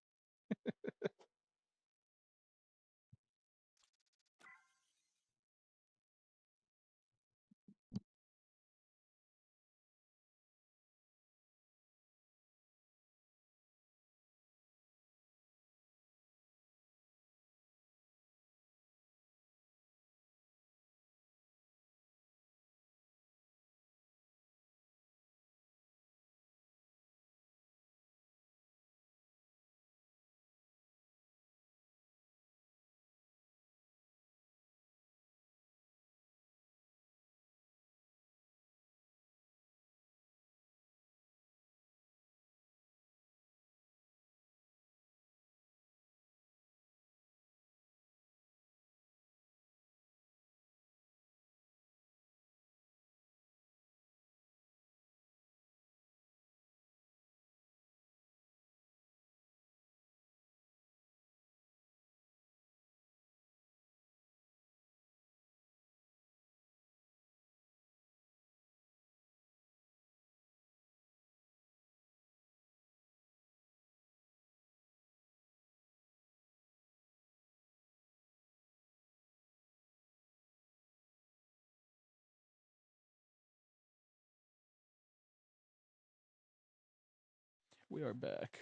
We are back.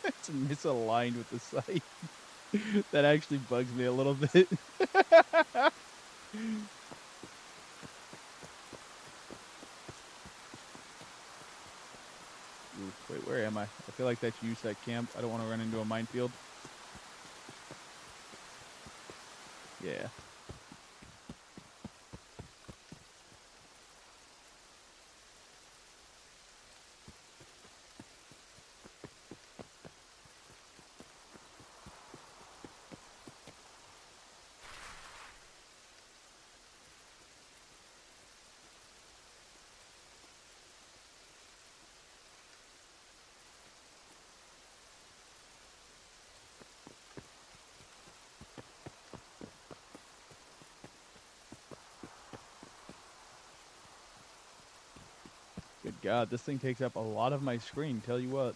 It's misaligned with the site. That actually bugs me a little bit. Ooh, wait, where am I? I feel like that's USEC camp. I don't want to run into a minefield. Yeah. Good God, this thing takes up a lot of my screen. Tell you what.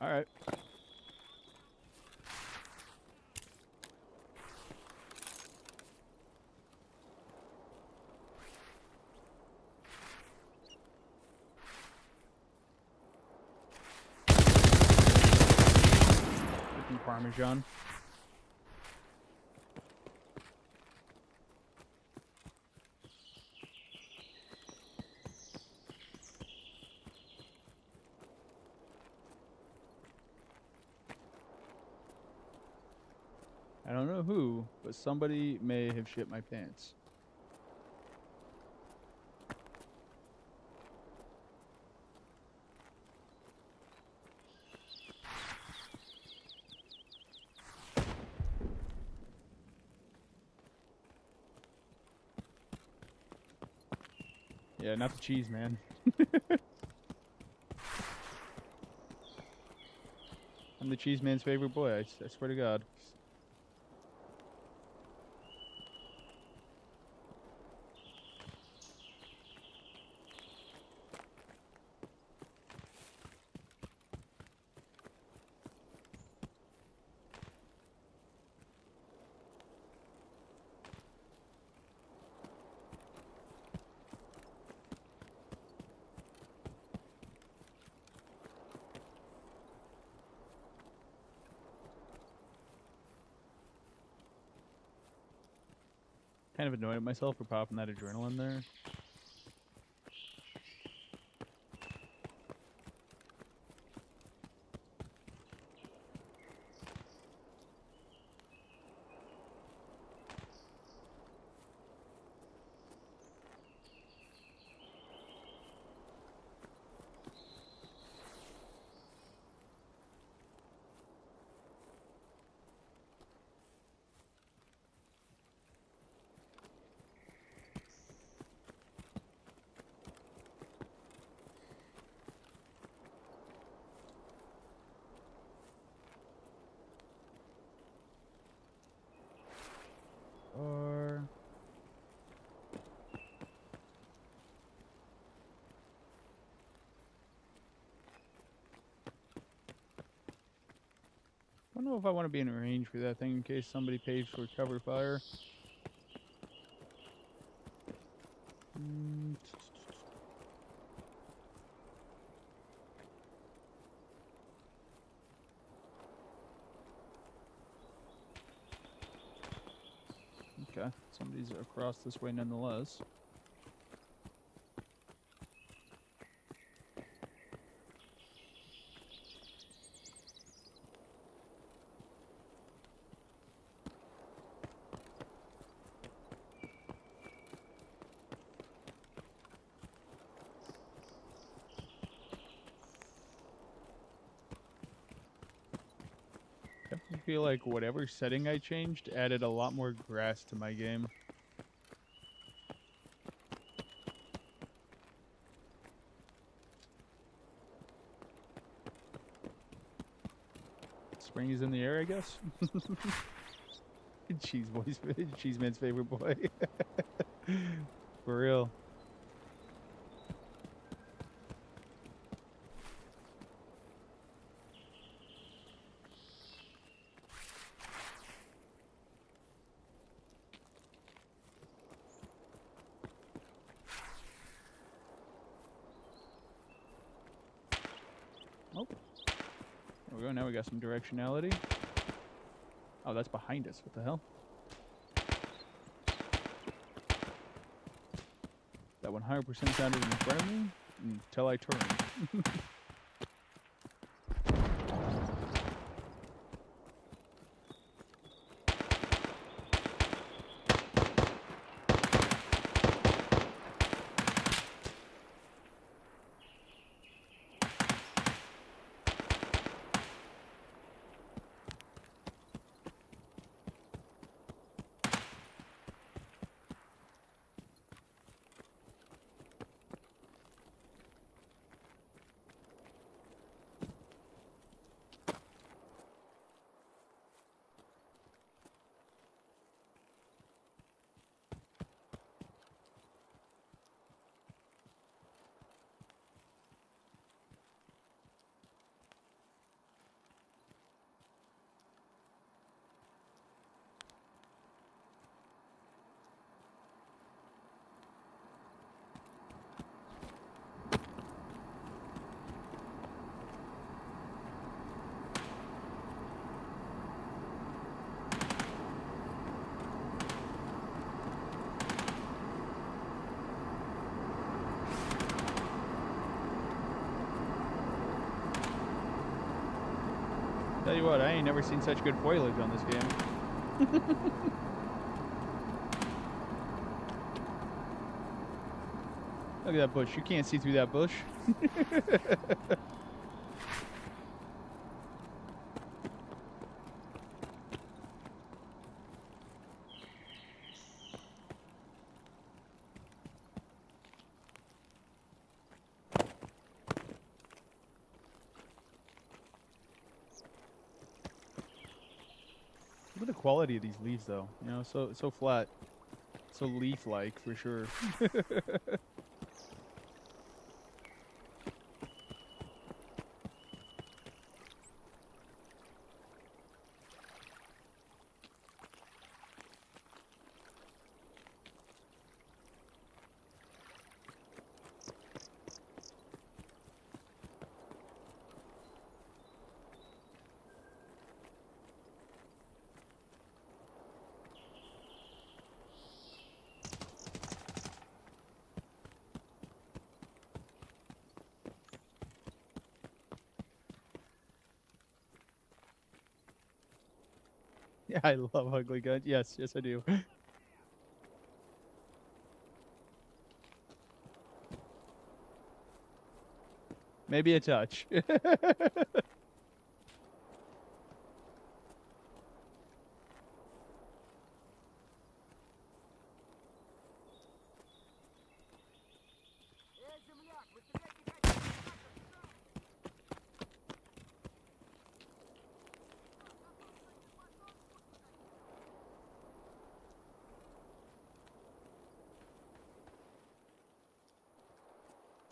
Alright. Freaking Parmesan. I don't know who, but somebody may have shit my pants. Yeah, not the cheese, man. I'm the cheese man's favorite boy, I swear to God. Kind of annoyed at myself for popping that adrenaline there. Or I don't know if I want to be in range for that thing in case somebody pays for cover fire. Okay, somebody's across this way nonetheless. I feel like whatever setting I changed added a lot more grass to my game. Spring is in the air, I guess. Cheese man's favorite boy. For real. Oh, there we go. Now we got some directionality. Oh, that's behind us. What the hell? That 100% sounded in front of me until I turned. Tell you what, I ain't never seen such good foliage on this game. Look at that bush. You can't see through that bush. Look at the quality of these leaves, though. You know, so flat, so leaf-like for sure. Yeah, I love ugly guns. Yes, yes, I do. Maybe a touch.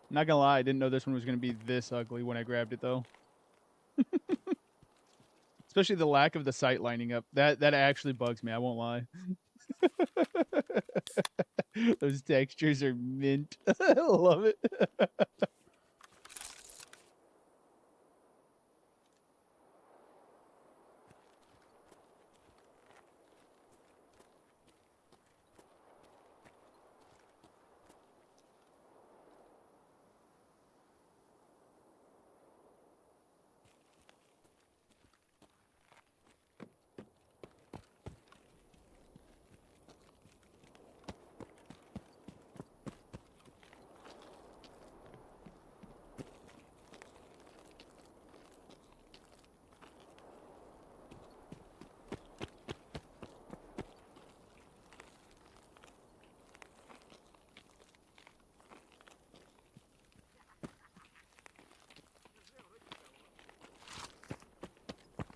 Not gonna lie, I didn't know this one was gonna be this ugly when I grabbed it, though. Especially the lack of the sight lining up. That actually bugs me. I won't lie. Those textures are mint. I love it.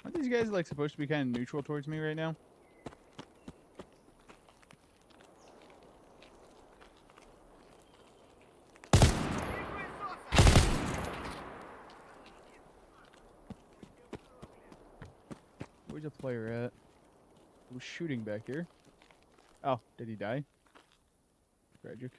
Aren't these guys like supposed to be kind of neutral towards me right now? Where's a player at? He was shooting back here. Oh, did he die? Tragic.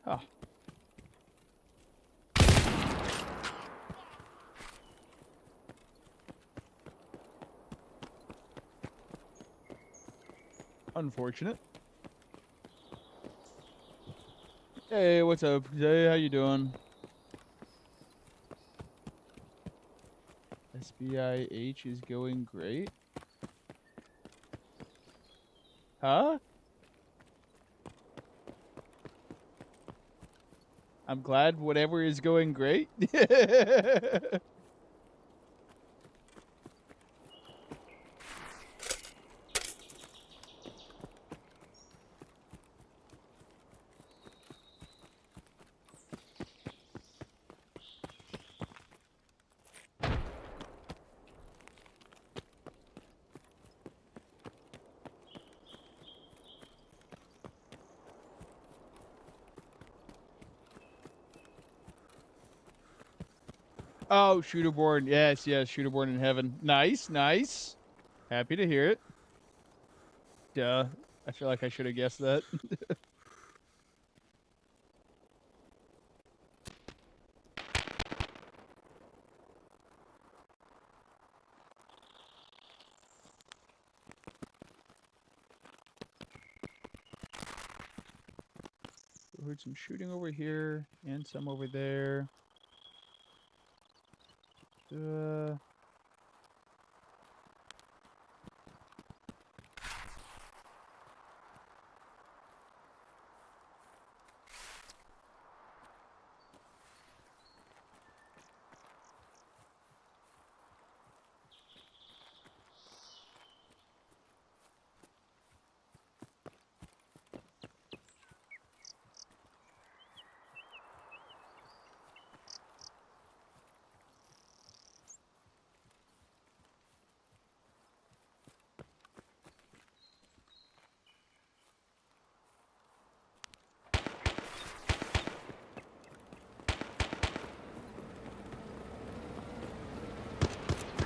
Ah, unfortunate. Hey, what's up? Hey, how you doing? SBIH is going great. Huh? I'm glad whatever is going great. Oh, shooterborn. Yes, yes, shooterborn in heaven. Nice, nice. Happy to hear it. Duh. I feel like I should have guessed that. We heard some shooting over here and some over there. Uh,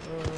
uh,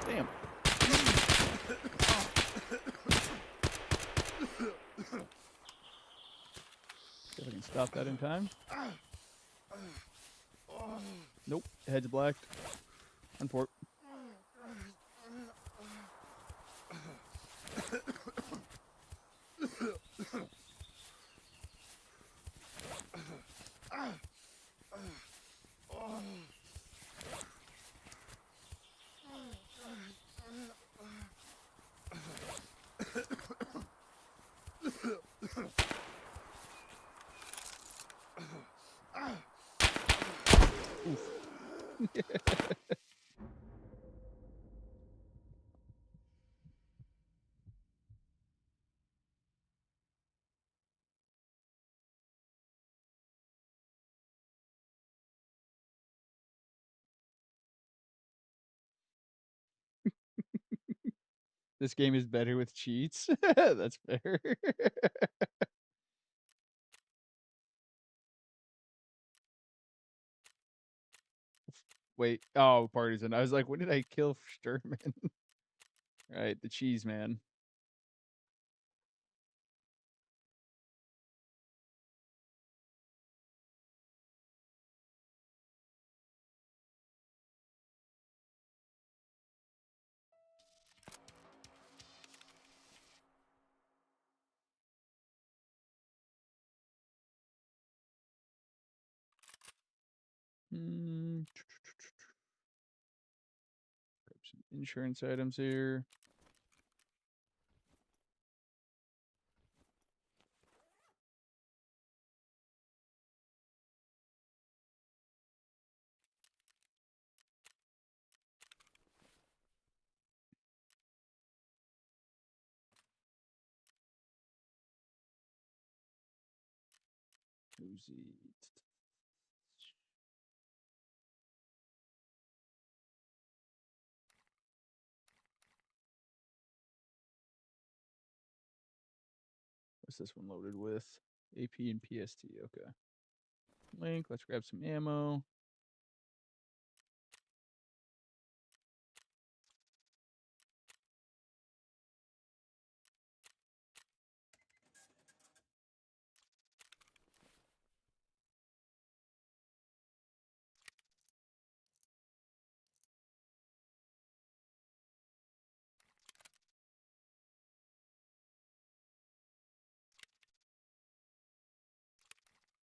damn. See if I can stop that in time. Nope. Head's blacked. Unport. Oof. This game is better with cheats. That's fair. Wait. Oh, partisan. I was like, when did I kill Sturman? Right, the cheese man. Hmm. Grab some insurance items here. Uzi. What's this one loaded with? AP and PST. Okay. Link. Let's grab some ammo.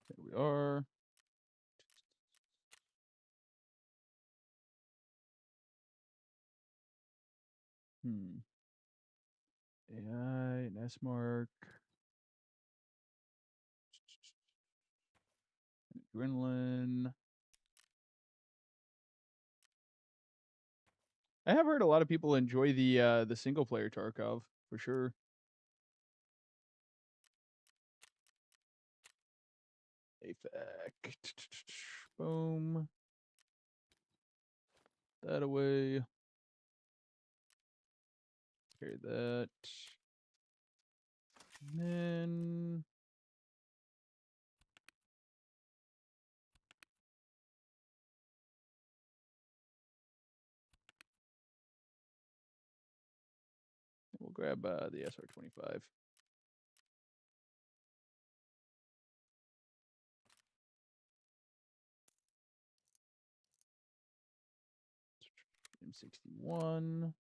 There we are. Hmm. AI, an S mark, adrenaline. I have heard a lot of people enjoy the single player Tarkov for sure. AFAC. Boom. That away. Carry that. And then we'll grab the SR-25. M61.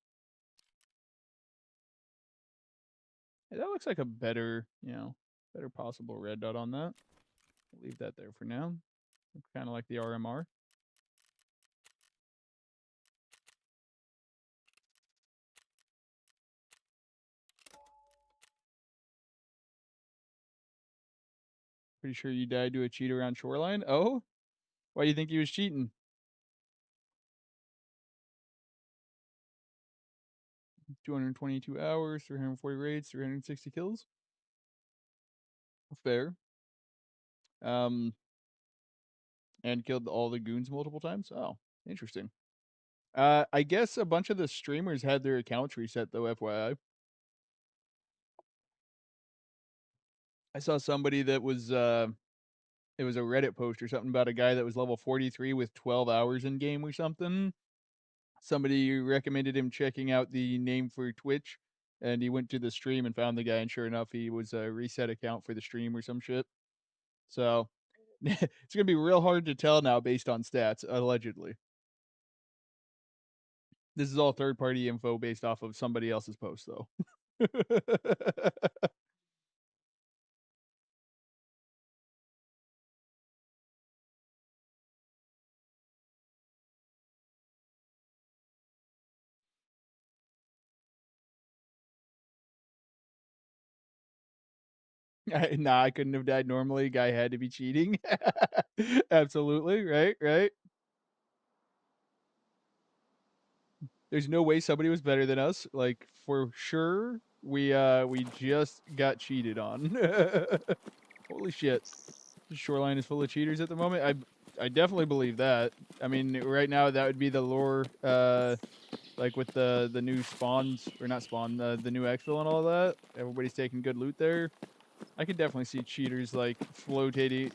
Hey, that looks like a better, better possible red dot on that. I'll leave that there for now. Kind of like the RMR. Pretty sure you died to a cheat around shoreline. Oh, why do you think he was cheating? 222 hours, 340 raids, 360 kills. Fair. And killed all the goons multiple times. Oh, interesting. I guess a bunch of the streamers had their accounts reset though. FYI, I saw somebody that was it was a Reddit post or something about a guy that was level 43 with 12 hours in game or something. Somebody recommended him checking out the name for Twitch, and he went to the stream and found the guy, and sure enough, he was a reset account for the stream or some shit. So it's gonna be real hard to tell now based on stats, allegedly. This is all third party info based off of somebody else's post, though. Nah, I couldn't have died normally. Guy had to be cheating. Absolutely. Right. Right. There's no way somebody was better than us. Like for sure, we just got cheated on. Holy shit. The shoreline is full of cheaters at the moment. I definitely believe that. I mean, right now that would be the lore like with the new spawns or not spawn, the new exfil and all that. Everybody's taking good loot there. I could definitely see cheaters like floating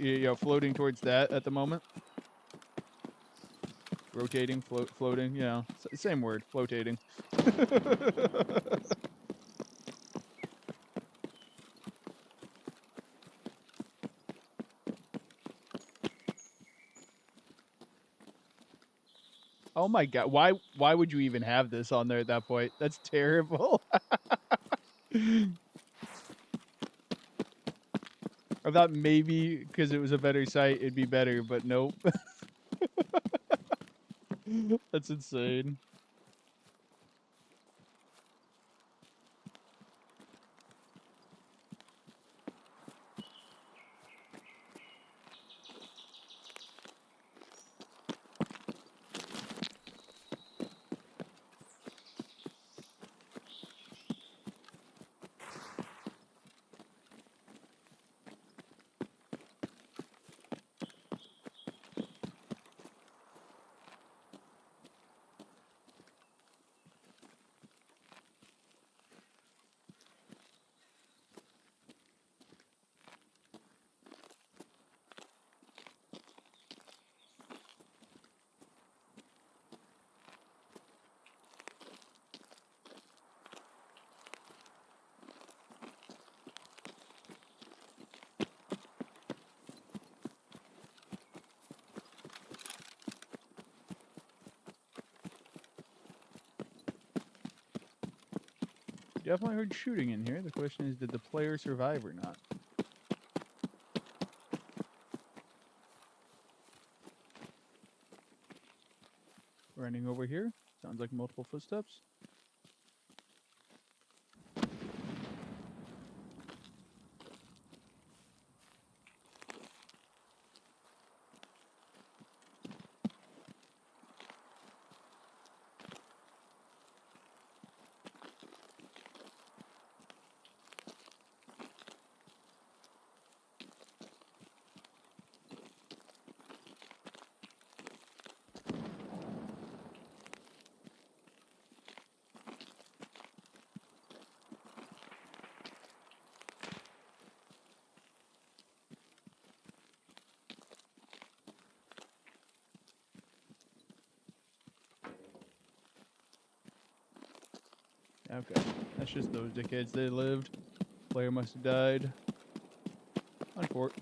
towards that at the moment. Rotating, floating, same word, flotating. Oh my god, why would you even have this on there at that point? That's terrible. I thought maybe because it was a better site, it'd be better, but nope. That's insane. Definitely heard shooting in here. The question is, did the player survive or not? Running over here. Sounds like multiple footsteps. Okay. That's just those dickheads. They lived. Player must have died. Unfort.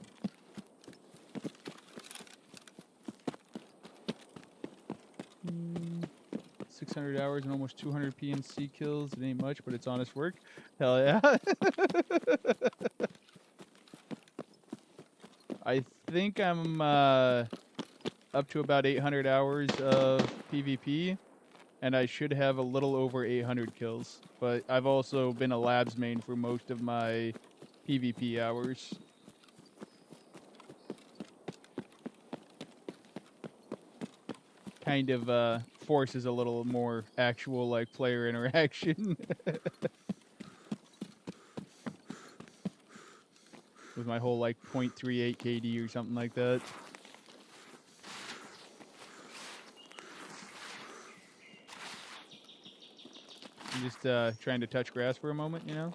600 hours and almost 200 PNC kills. It ain't much, but it's honest work. Hell yeah. I think I'm up to about 800 hours of PvP, and I should have a little over 800 kills. But I've also been a labs main for most of my PvP hours. Kind of forces a little more actual like player interaction with my whole like 0.38 KD or something like that. I'm just trying to touch grass for a moment, you know?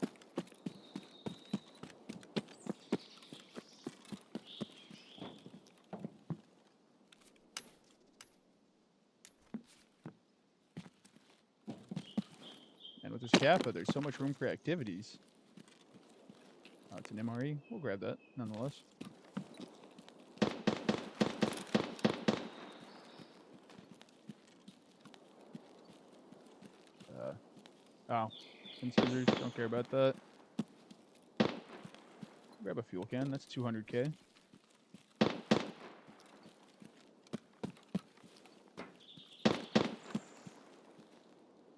And with this Kappa, there's so much room for activities. Oh, it's an MRE. We'll grab that, nonetheless. Oh, some scissors. Don't care about that. Grab a fuel can. That's 200k.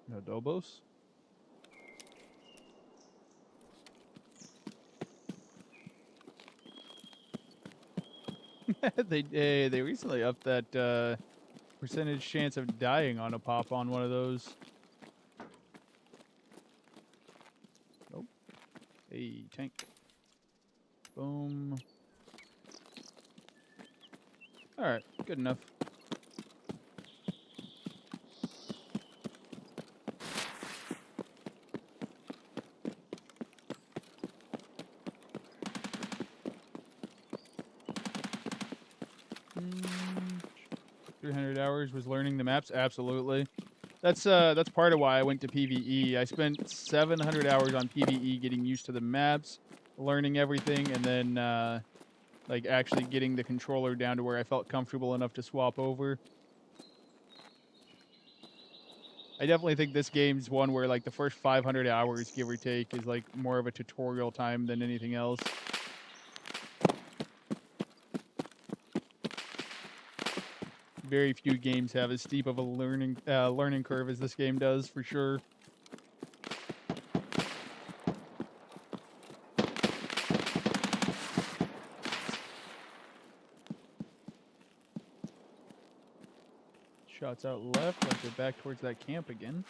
No Dobos. they recently upped that percentage chance of dying on a pop on one of those. Nope. Hey, tank. Boom. All right, good enough. Mm, 300 hours was learning the maps. Absolutely. That's part of why I went to PvE. I spent 700 hours on PvE getting used to the maps, learning everything, and then like actually getting the controller down to where I felt comfortable enough to swap over. I definitely think this game's one where like the first 500 hours, give or take, is like more of a tutorial time than anything else. Very few games have as steep of a learning curve as this game does, for sure. Shots out left, like they're back towards that camp again.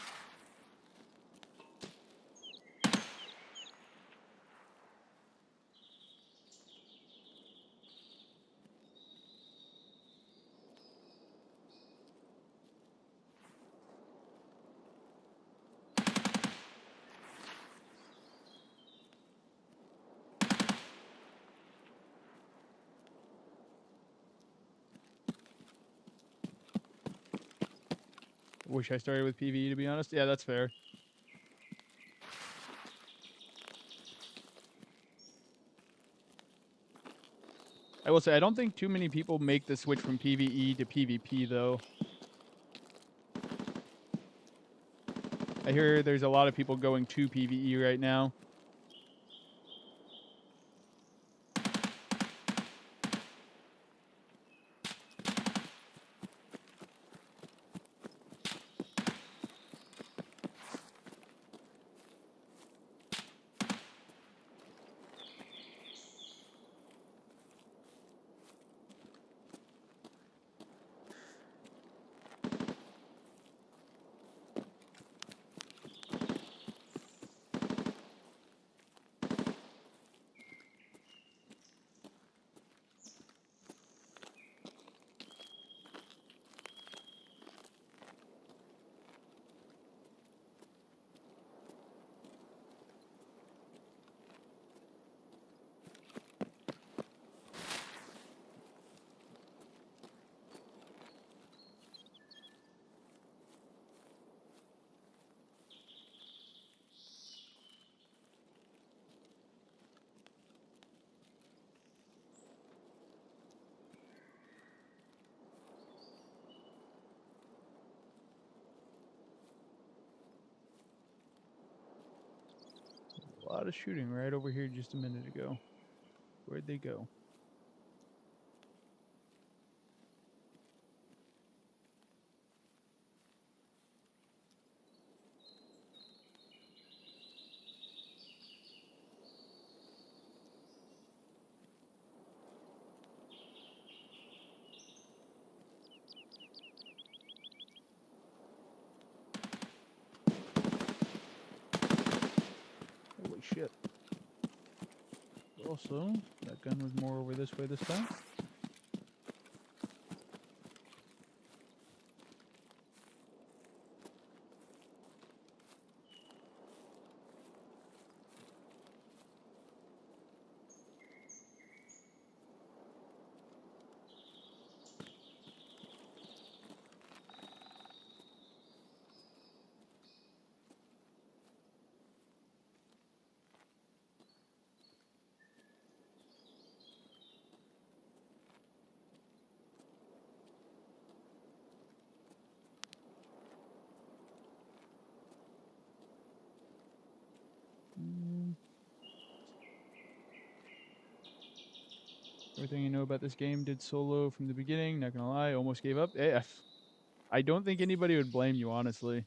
Wish I started with PvE, to be honest. Yeah, that's fair. I will say, I don't think too many people make the switch from PvE to PvP, though. I hear there's a lot of people going to PvE right now. lot of shooting right over here just a minute ago. Where'd they go? Holy shit. Also, that gun was more over this way this time. Everything you know about this game, did solo from the beginning, not gonna lie, almost gave up. I don't think anybody would blame you, honestly.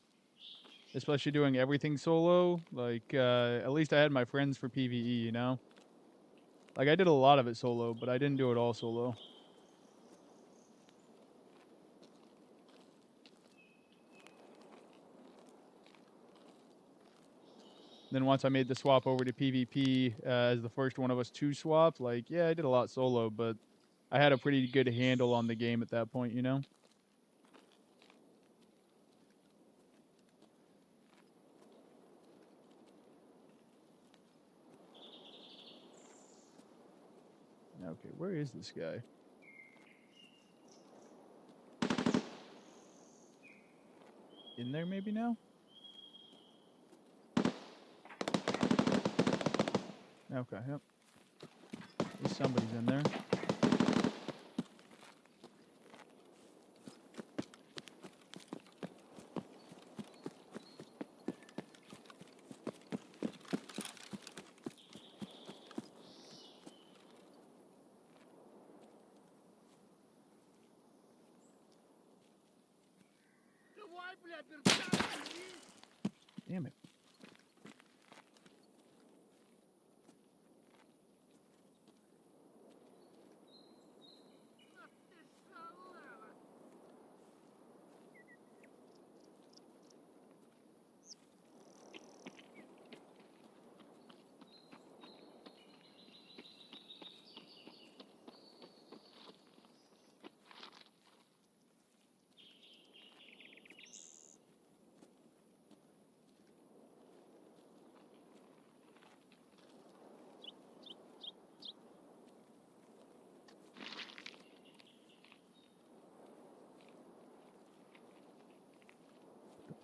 Especially doing everything solo. Like, at least I had my friends for PvE, you know? Like, I did a lot of it solo, but I didn't do it all solo. Then once I made the swap over to PvP as the first one of us to swap, like, yeah, I did a lot solo, but I had a pretty good handle on the game at that point, you know? Okay, where is this guy? In there maybe now? Okay, yep. At least somebody's in there. Damn it.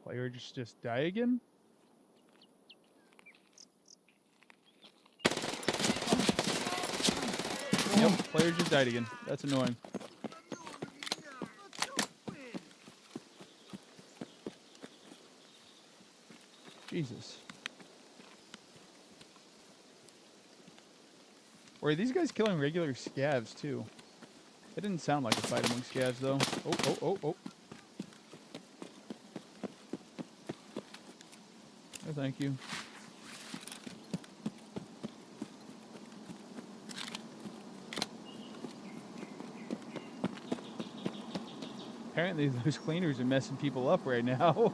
The player just die again? Yep, player just died again. That's annoying. Jesus. Or are these guys killing regular scavs too? It didn't sound like a fight among scavs though. Oh. Oh, thank you. Apparently those cleaners are messing people up right now.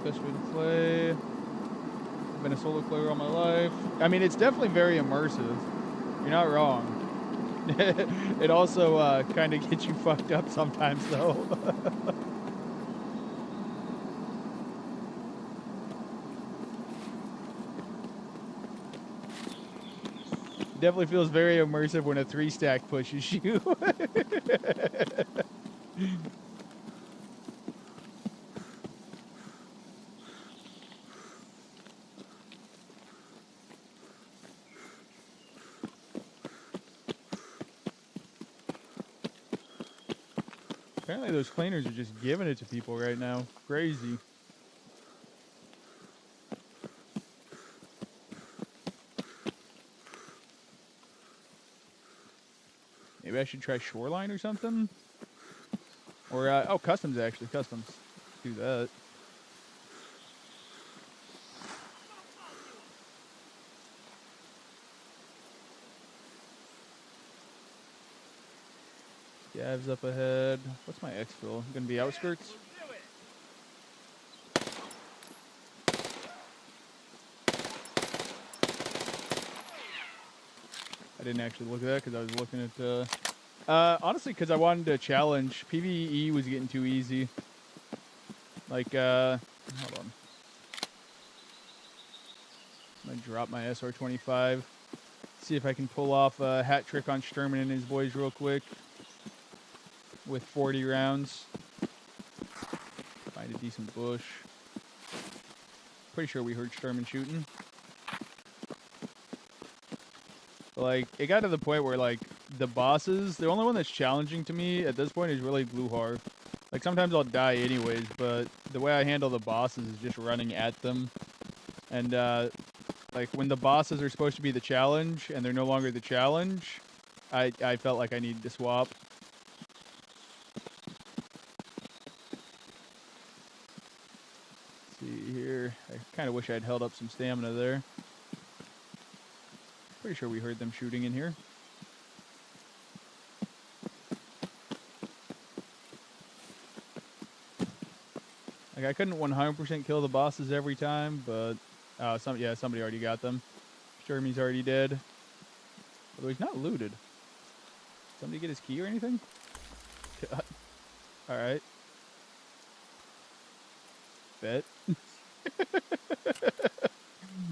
Best way to play. I've been a solo player all my life. I mean, it's definitely very immersive. You're not wrong. It also kind of gets you fucked up sometimes, though. Definitely feels very immersive when a 3-stack pushes you. Apparently those cleaners are just giving it to people right now. Crazy. Maybe I should try Shoreline or something? Or, oh, Customs, actually. Customs. Do that. Scavs up ahead. What's my exfil? Gonna be outskirts? I didn't actually look at that because I was looking at, honestly, because I wanted to challenge. PvE was getting too easy. Like, hold on. I'm gonna drop my SR-25. See if I can pull off a hat trick on Sturman and his boys real quick. With 40 rounds. Find a decent bush. Pretty sure we heard Sturman shooting. But, like, it got to the point where, like, the bosses, the only one that's challenging to me at this point is really Gluhar. Like, sometimes I'll die anyways, but the way I handle the bosses is just running at them. And, like, when the bosses are supposed to be the challenge and they're no longer the challenge, I felt like I needed to swap. Let's see here. I kind of wish I'd held up some stamina there. Pretty sure we heard them shooting in here. Like, I couldn't 100% kill the bosses every time, but somebody already got them. Jeremy's already dead. Although he's not looted. Somebody get his key or anything? Alright. Bet.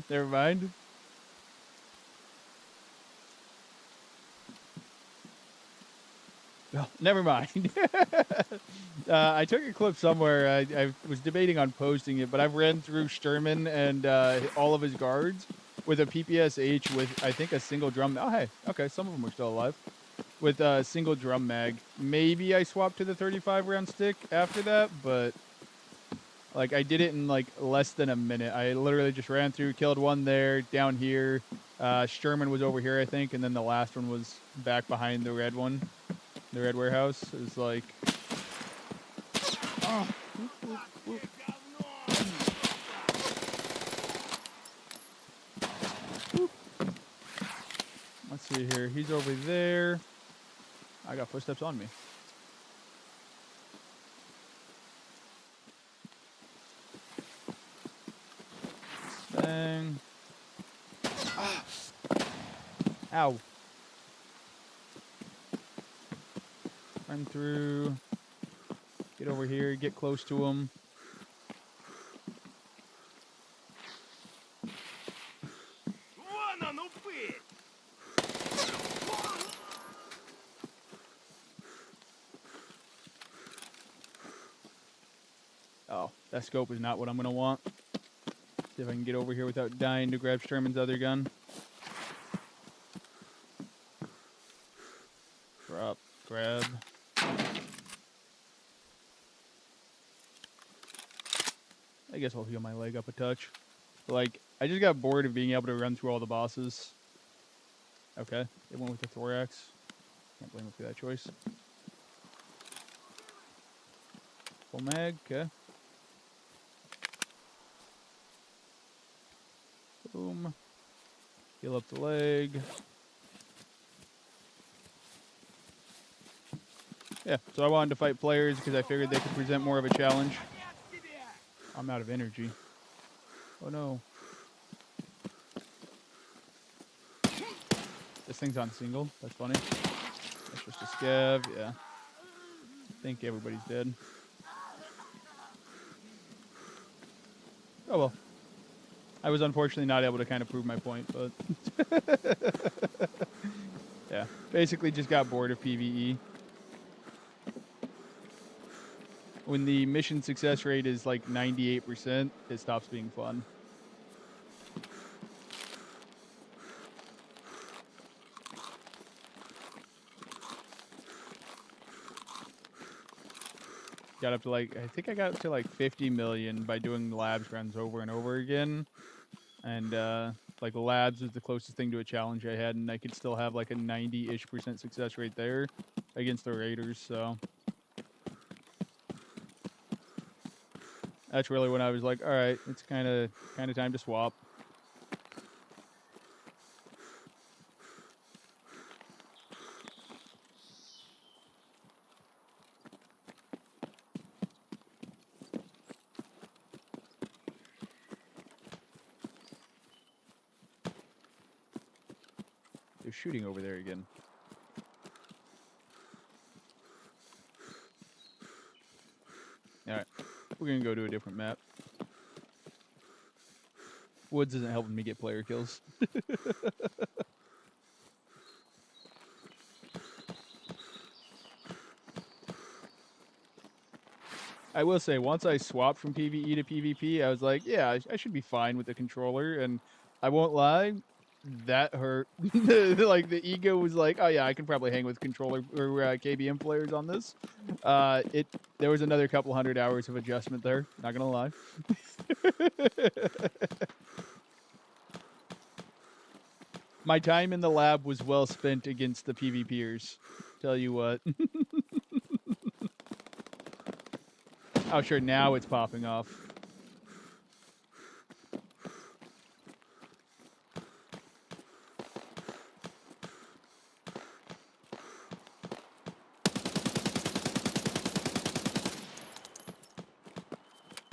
Never mind. No, never mind. I took a clip somewhere. I was debating on posting it, but I've ran through Sturman and all of his guards with a PPSH with, I think, a single drum. Oh, hey. Okay, some of them are still alive. With a single drum mag. Maybe I swapped to the 35 round stick after that, but like I did it in like less than a minute. I literally just ran through, killed one there, down here. Sturman was over here, I think, and then the last one was back behind the red one. The red warehouse is like. Oh. Whoop, whoop, whoop. Let's see here. He's over there. I got footsteps on me. Bang. Ah. Ow. Run through. Get over here. Get close to him. Oh, that scope is not what I'm going to want. See if I can get over here without dying to grab Sturman's other gun. Drop, grab. I guess I'll heal my leg up a touch. But, like, I just got bored of being able to run through all the bosses. Okay, they went with the thorax. Can't blame them for that choice. Full mag, okay. Boom. Heal up the leg. Yeah, so I wanted to fight players because I figured they could present more of a challenge. I'm out of energy. Oh no. This thing's on single. That's funny. That's just a scav, yeah. I think everybody's dead. Oh well. I was unfortunately not able to kind of prove my point, but yeah. Basically just got bored of PvE. When the mission success rate is like 98%, it stops being fun. got up to like I think I got up to like 50 million by doing labs runs over and over again. And like labs was the closest thing to a challenge I had, and I could still have like a 90-ish% success rate there against the Raiders. So that's really when I was like, all right, it's kind of time to swap. They're shooting over there again. All right, we're gonna go to a different map. Woods isn't helping me get player kills. I will say, once I swapped from PvE to PvP, I was like, yeah, I should be fine with the controller. And I won't lie, that hurt. Like the ego was like, oh yeah, I can probably hang with controller or KBM players on this. It There was another couple 100 hours of adjustment there. Not gonna lie. My time in the lab was well spent against the PvPers. Tell you what. Oh sure, now it's popping off.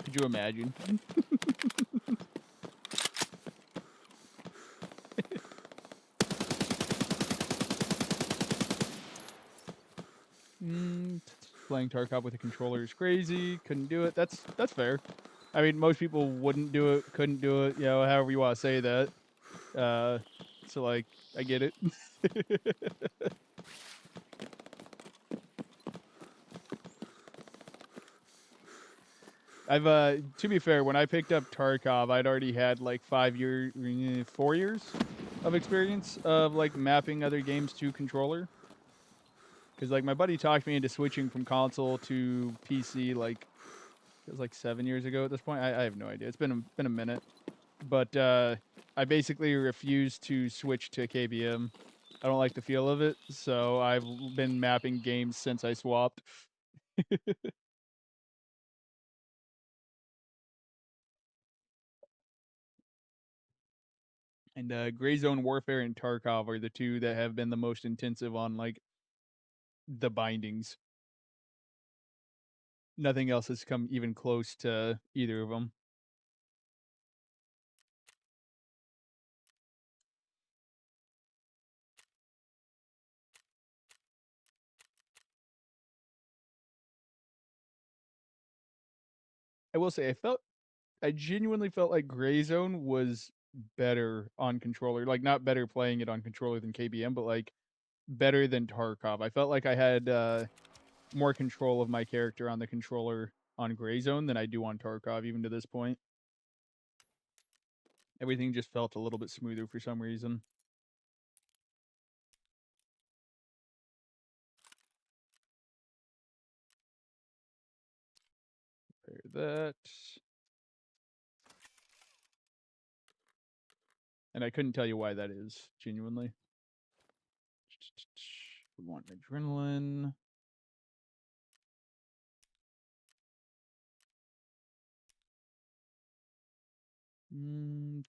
Could you imagine? Mm, Playing Tarkov with a controller is crazy. Couldn't do it. That's fair. I mean, most people wouldn't do it, couldn't do it. You know, however you want to say that. Uh, so like, I get it. I've To be fair, when I picked up Tarkov, I'd already had like 4 years of experience of like mapping other games to controller. Because like my buddy talked me into switching from console to PC like it was like 7 years ago at this point. I have no idea. It's been a minute, but I basically refuse to switch to KBM. I don't like the feel of it, so I've been mapping games since I swapped. And Gray Zone Warfare and Tarkov are the two that have been the most intensive on like the bindings. Nothing else has come even close to either of them. I will say I genuinely felt like Gray Zone was better on controller. Like not better playing it on controller than KBM, but like better than Tarkov. I felt like I had more control of my character on the controller on Gray Zone than I do on Tarkov, even to this point. Everything just felt a little bit smoother for some reason. Repair that. And I couldn't tell you why that is, genuinely. We want adrenaline. Mm,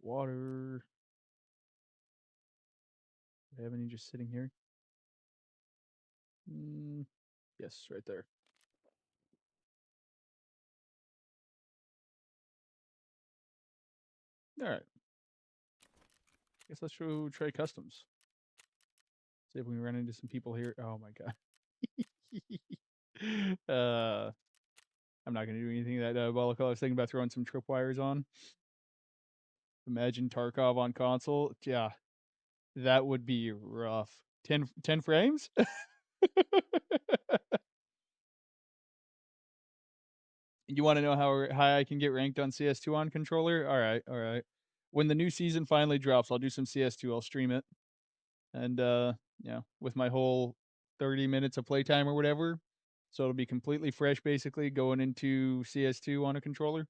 Water. Do I have any just sitting here? Yes, right there. All right. Guess let's try customs. See if we can run into some people here. Oh my god. I'm not gonna do anything that diabolical. I was thinking about throwing some tripwires on. Imagine Tarkov on console. Yeah, that would be rough. 10 frames? You wanna know how high I can get ranked on CS2 on controller? Alright, alright. When the new season finally drops, I'll do some CS2, I'll stream it, and, with my whole 30 minutes of playtime or whatever, so it'll be completely fresh basically going into CS2 on a controller.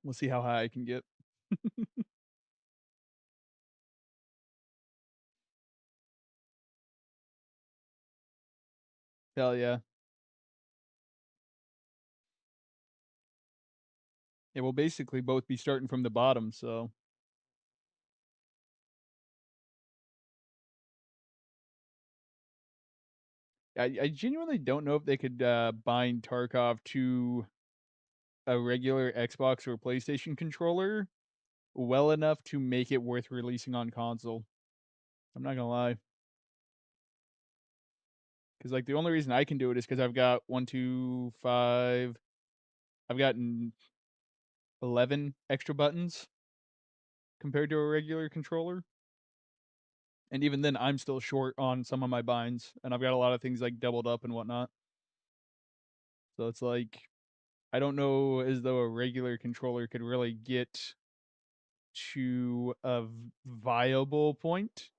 We'll see how high I can get. Hell yeah. Yeah, we'll basically both be starting from the bottom, so I genuinely don't know if they could, bind Tarkov to a regular Xbox or PlayStation controller well enough to make it worth releasing on console. I'm not gonna lie, because like, the only reason I can do it is because 'cause I've got 1, 2, 5 I've gotten 11 extra buttons compared to a regular controller, and even then, I'm still short on some of my binds, and I've got a lot of things, like, doubled up and whatnot. So it's like, I don't know as though a regular controller could really get to a viable point.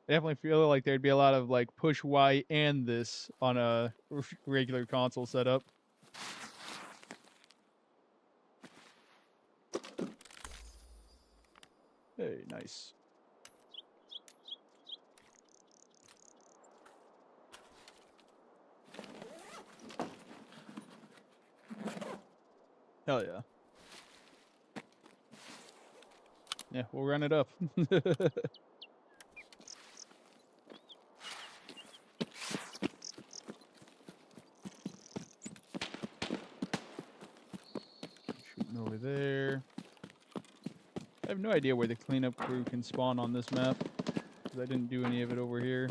I definitely feel like there'd be a lot of, like, push Y and this on a regular console setup. Hey, nice. Hell yeah. Yeah, we'll run it up. Shooting over there. I have no idea where the cleanup crew can spawn on this map, because I didn't do any of it over here.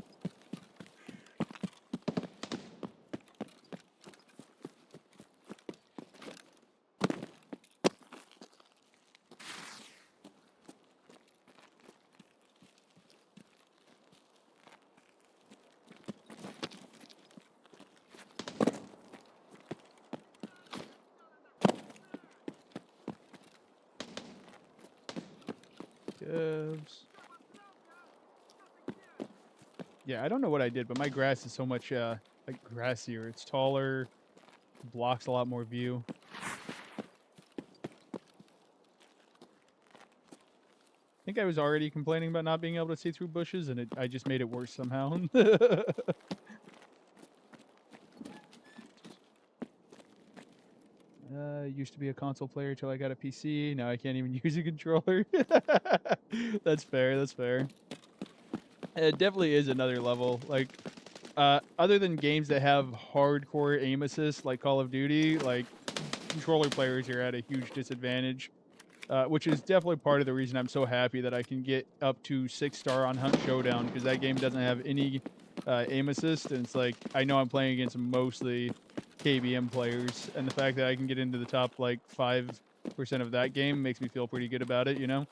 Gives. Yeah, I don't know what I did, but my grass is so much, like, grassier. It's taller, blocks a lot more view. I think I was already complaining about not being able to see through bushes, and I just made it worse somehow. Used to be a console player till I got a PC. Now I can't even use a controller. That's fair. That's fair. It definitely is another level. Like, other than games that have hardcore aim assist, like Call of Duty, like controller players are at a huge disadvantage. Which is definitely part of the reason I'm so happy that I can get up to 6-star on Hunt Showdown, because that game doesn't have any aim assist, and it's like I know I'm playing against mostly KBM players, and the fact that I can get into the top like 5% of that game makes me feel pretty good about it, you know?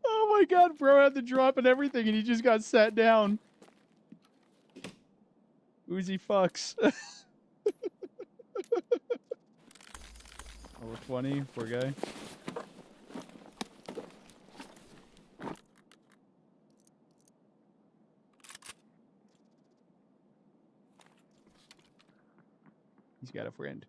Oh my god, bro had the drop and everything, and he just got sat down. Uzi fucks. Oh, 20, poor guy. He's got a friend.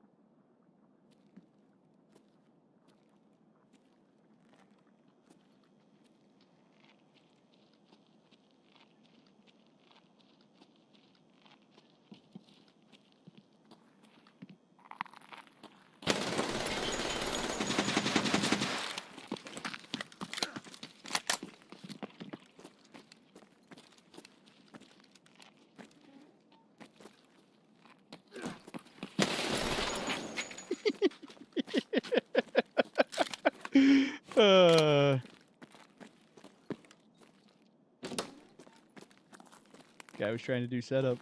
Guy was trying to do setup.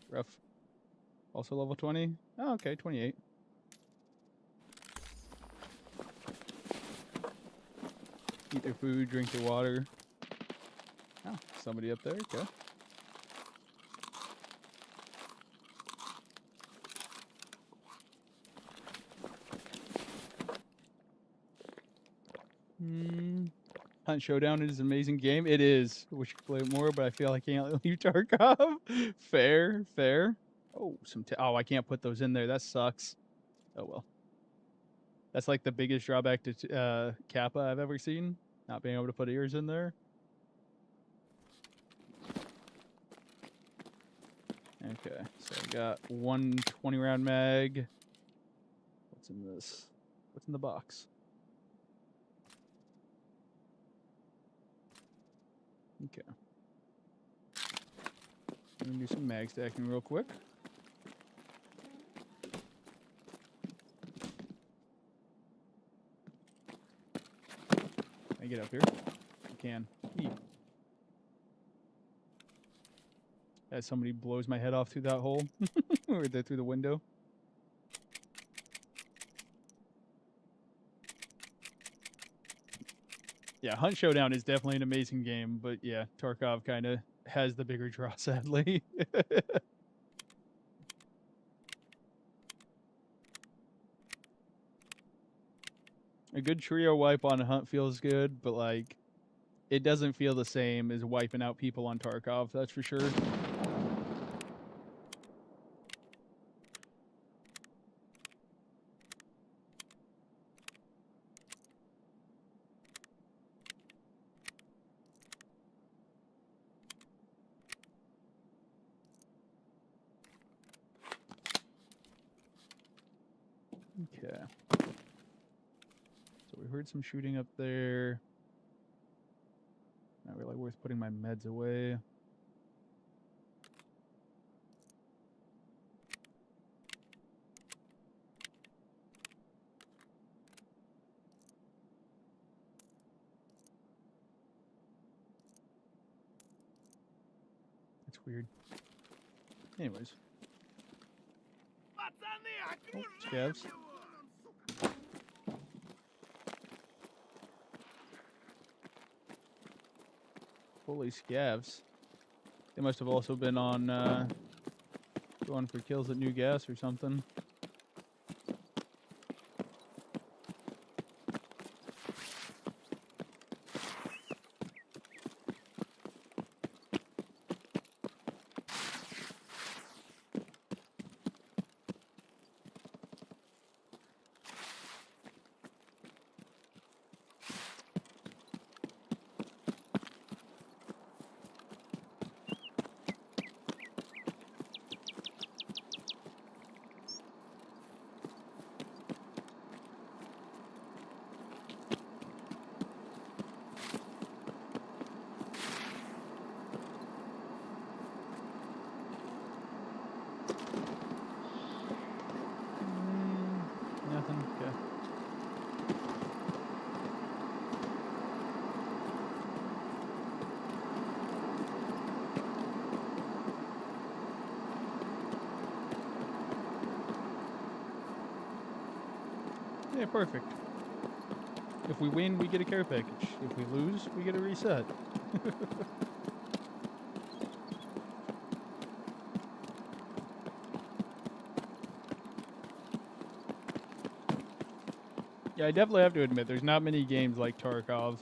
Rough. Also level 20. Oh, okay, 28. Eat their food, drink their water. Oh, somebody up there. Okay. Hunt Showdown is an amazing game. It is. I wish I could play it more, but I feel I can't leave Tarkov. Fair, fair. Oh, oh, I can't put those in there. That sucks. Oh well. That's like the biggest drawback to Kappa I've ever seen. Not being able to put ears in there. Okay, so I got one 20-round mag. What's in this? What's in the box? Okay. I'm gonna do some mag stacking real quick. Can I get up here? I can. Neat. As somebody blows my head off through that hole. Or through the window. Yeah, Hunt Showdown is definitely an amazing game, but yeah, Tarkov kind of has the bigger draw, sadly. A good trio wipe on a hunt feels good, but like, it doesn't feel the same as wiping out people on Tarkov, that's for sure. Okay. So we heard some shooting up there. Not really worth putting my meds away. It's weird. Anyways. Oh, scavs. Holy scavs. They must have also been on going for kills at New Gas or something. Nothing. Okay. Yeah, perfect. If we win, we get a care package. If we lose, we get a reset. Yeah, I definitely have to admit, there's not many games like Tarkov.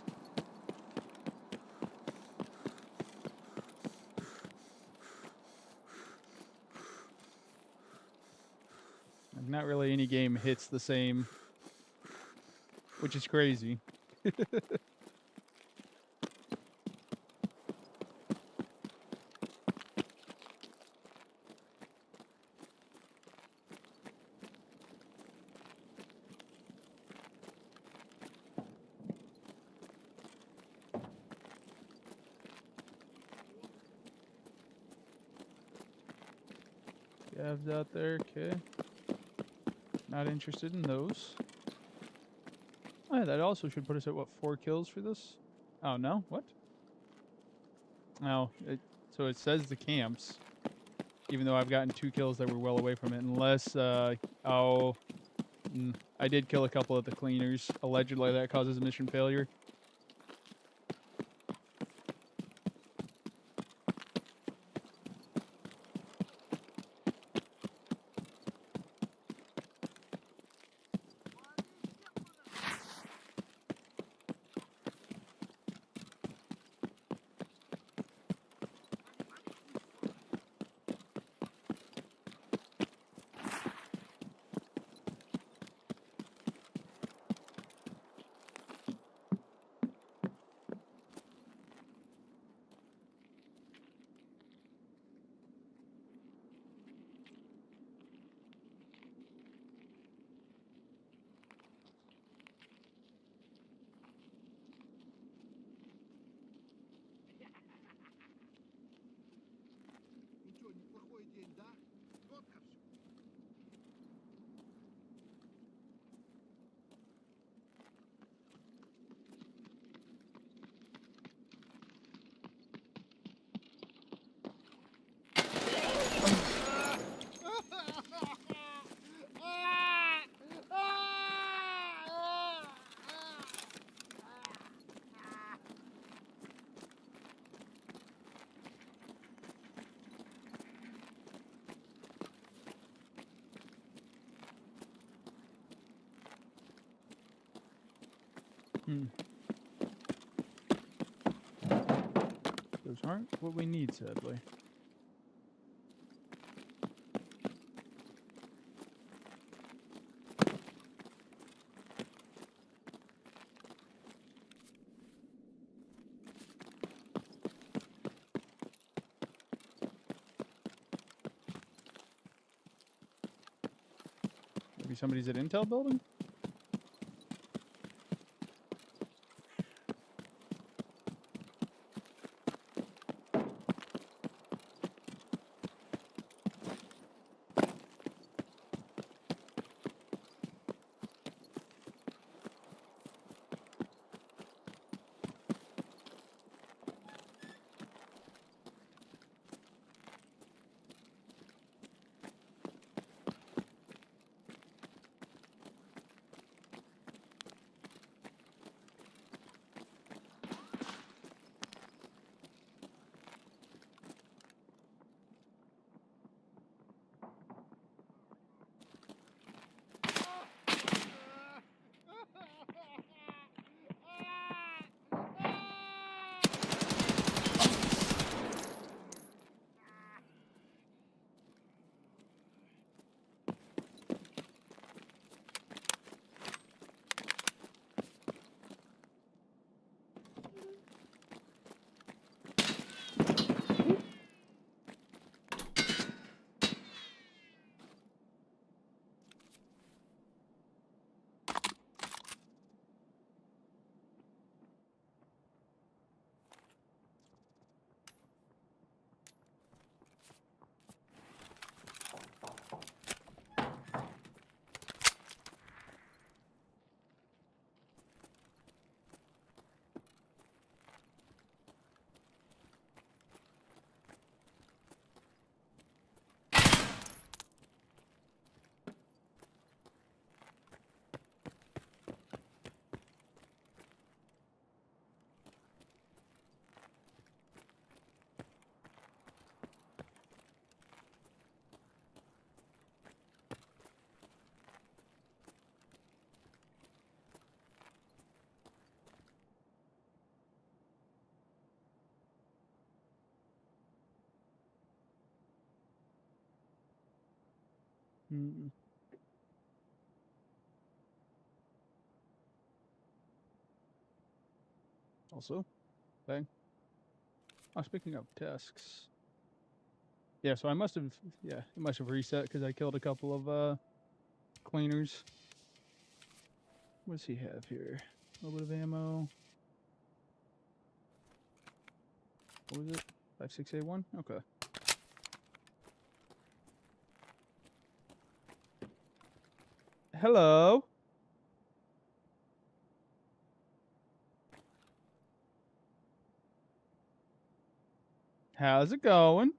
not really any game hits the same, which is crazy. Gavs out there, okay. Not interested in those. Oh, yeah, that also should put us at, what, 4 kills for this? Oh, no? What? Oh, so it says the camps, even though I've gotten 2 kills that were well away from it, unless, I did kill a couple of the cleaners. Allegedly, that causes a mission failure. Ну что, неплохой день, да? Четко все. Hmm. Those aren't what we need, sadly. Maybe somebody's at Intel building? Mm. Also, bang. Oh, speaking of tasks. Yeah, so I must have, yeah, it must have reset because I killed a couple of cleaners. What does he have here? A little bit of ammo. What was it? 5681? Okay. Hello. How's it going?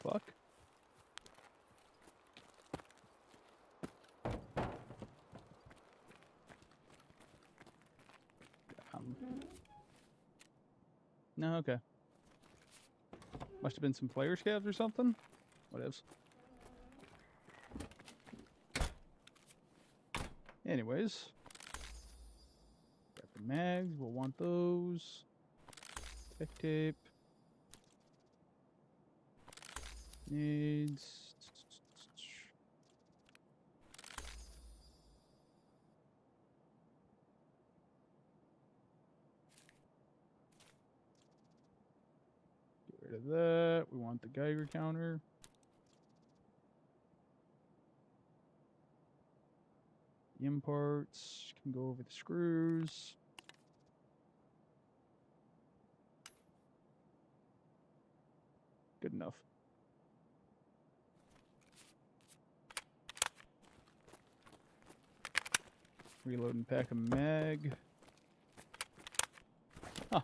Fuck. No, okay. Must have been some player scavs or something. Whatevs. Anyways. Got the mags. We'll want those. Tech tape. Needs. Get rid of that. We want the Geiger counter. Imports. Can go over the screws. Good enough. Reload and pack a mag. Huh.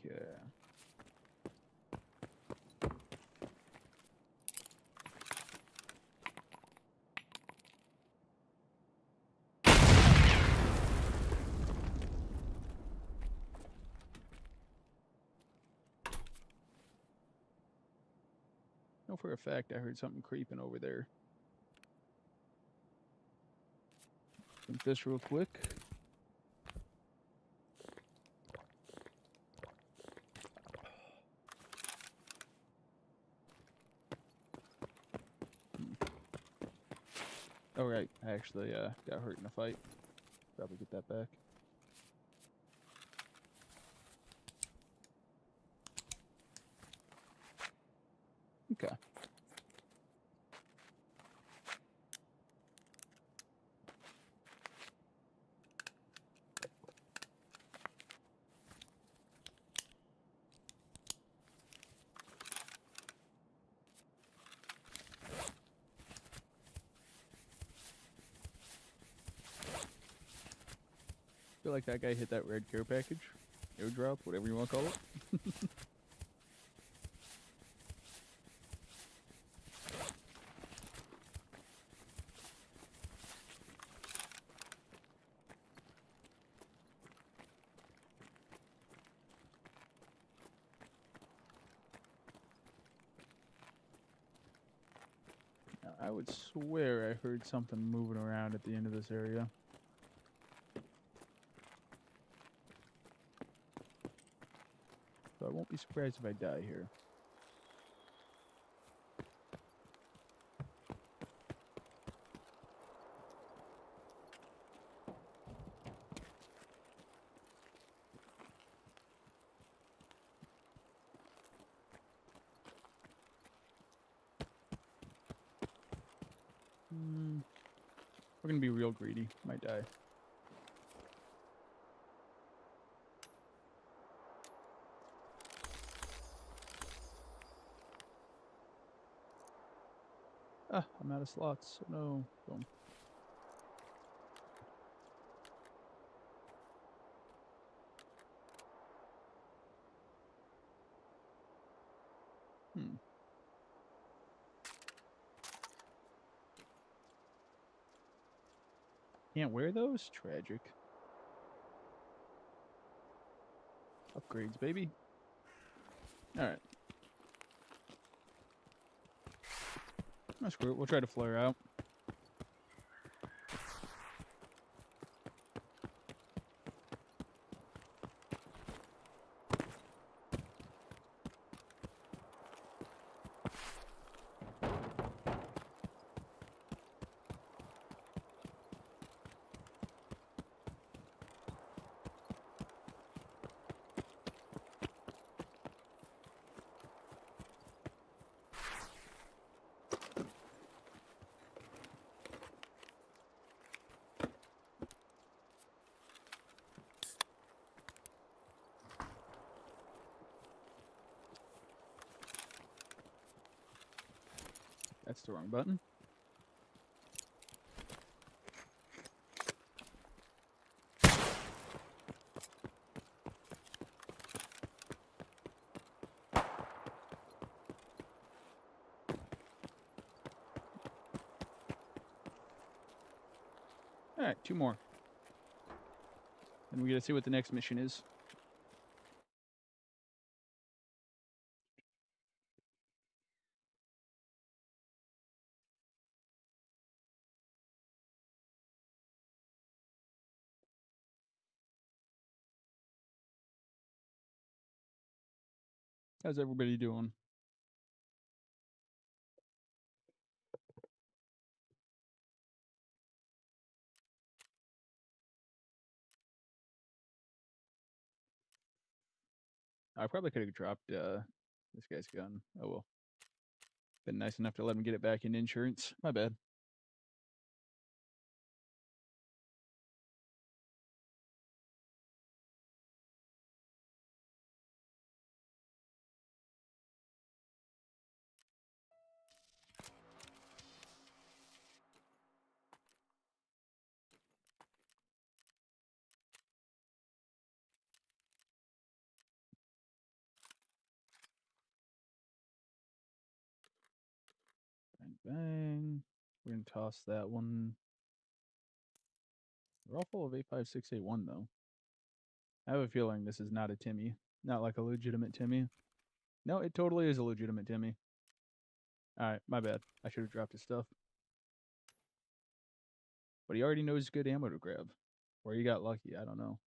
Okay. I know for a fact I heard something creeping over there. Think this real quick. Oh right, I actually got hurt in a fight. Probably get that back. Okay. feel like that guy hit that red care package. Airdrop, whatever you want to call it. Now, I would swear I heard something moving around at the end of this area. So I won't be surprised if I die here. We're gonna be real greedy. Might die. Ah, I'm out of slots. No. Boom. Can't wear those? Tragic. Upgrades, baby. Alright. Oh, screw it. We'll try to flare out. That's the wrong button. Alright, 2 more. And we gotta see what the next mission is. How's everybody doing? I probably could have dropped this guy's gun. Oh well. Been nice enough to let him get it back in insurance. My bad. Bang, bang. We're gonna toss that one. We're all full of 85681 though. I have a feeling this is not a Timmy. Not like a legitimate Timmy. No, it totally is a legitimate Timmy. Alright, my bad. I should have dropped his stuff. But he already knows good ammo to grab. Or he got lucky, I don't know.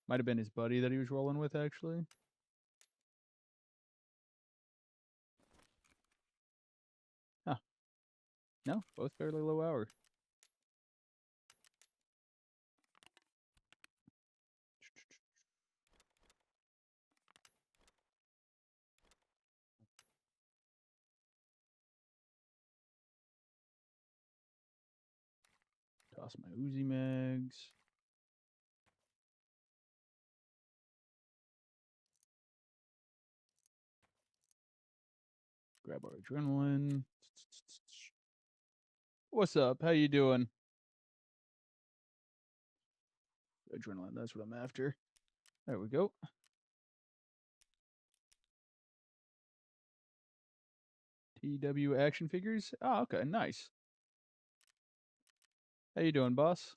Might have been his buddy that he was rolling with, actually. Huh. No, both fairly low hour. Toss my Uzi mags. Grab our adrenaline. What's up? How you doing? Adrenaline, that's what I'm after. There we go. TW action figures. Oh, okay, nice. How you doing, boss?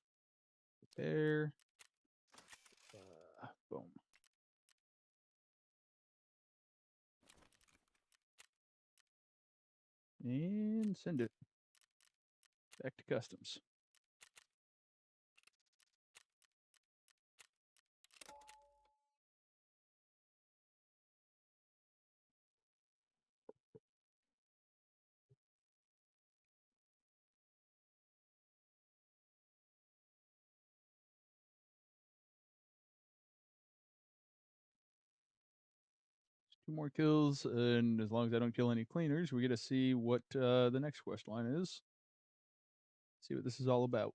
There. Boom. And send it back to customs. 2 more kills, and as long as I don't kill any cleaners, we get to see what the next quest line is. See what this is all about.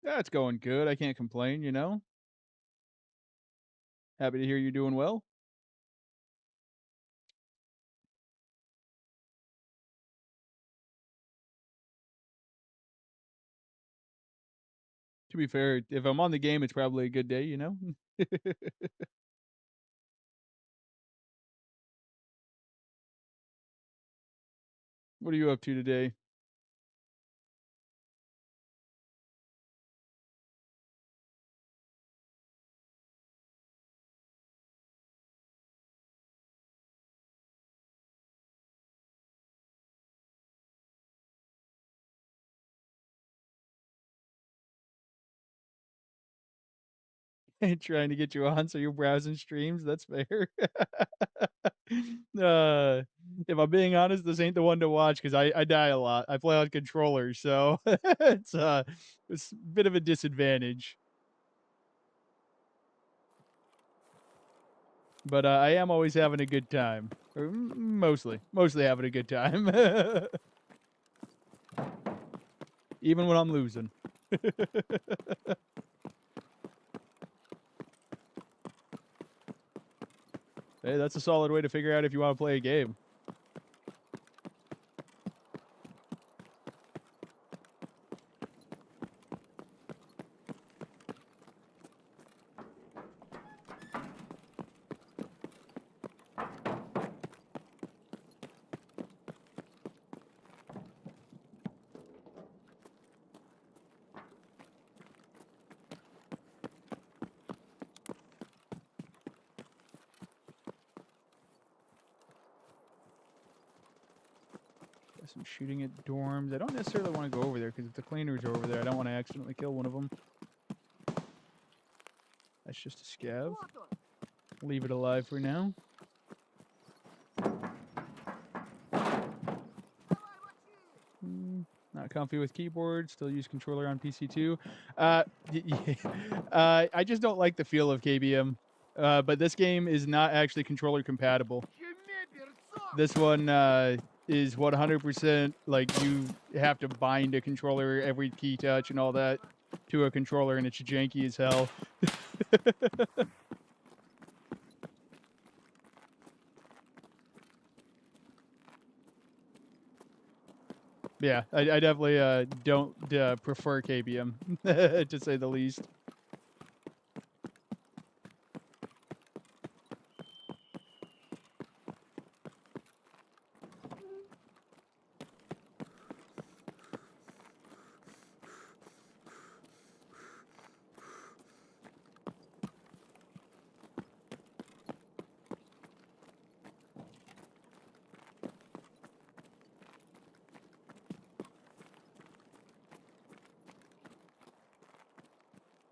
Yeah, it's going good. I can't complain, you know? Happy to hear you're doing well. To be fair, if I'm on the game, it's probably a good day, you know? What are you up to today? Trying to get you on so you're browsing streams, that's fair. Uh, if I'm being honest, this ain't the one to watch because I die a lot. I play on controller, so it's a bit of a disadvantage. But I am always having a good time. Or mostly having a good time. Even when I'm losing. Hey, that's a solid way to figure out if you want to play a game. Some shooting at dorms. I don't necessarily want to go over there because if the cleaners are over there, I don't want to accidentally kill one of them. That's just a scav. Leave it alive for now. Not comfy with keyboard. Still use controller on PC too. I just don't like the feel of KBM. But this game is not actually controller compatible. This one is 100% like you have to bind a controller every key touch and all that to a controller, and it's janky as hell. Yeah, I definitely don't prefer KBM, to say the least.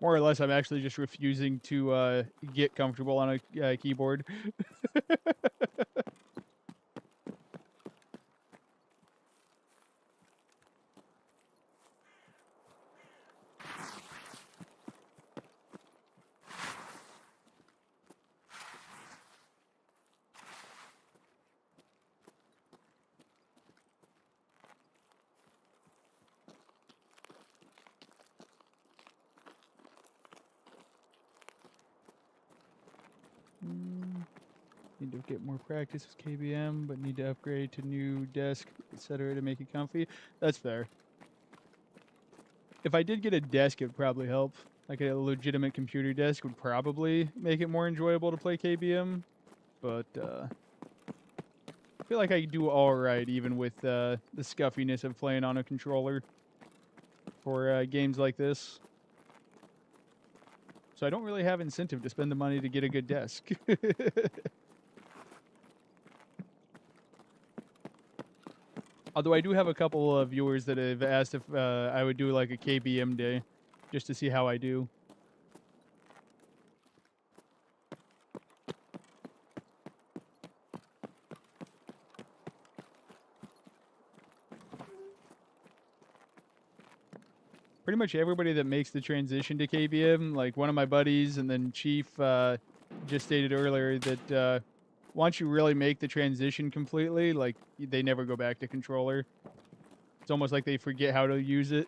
More or less, I'm actually just refusing to get comfortable on a keyboard. Need to get more practice with KBM, but need to upgrade to new desk, etc. to make it comfy. That's fair. If I did get a desk, it would probably help. Like a legitimate computer desk would probably make it more enjoyable to play KBM. But I feel like I do all right even with the scuffiness of playing on a controller for games like this. So I don't really have incentive to spend the money to get a good desk. Although I do have a couple of viewers that have asked if I would do like a KBM day, just to see how I do. Pretty much everybody that makes the transition to KBM, like one of my buddies and then Chief just stated earlier that once you really make the transition completely, like they never go back to controller. It's almost like they forget how to use it.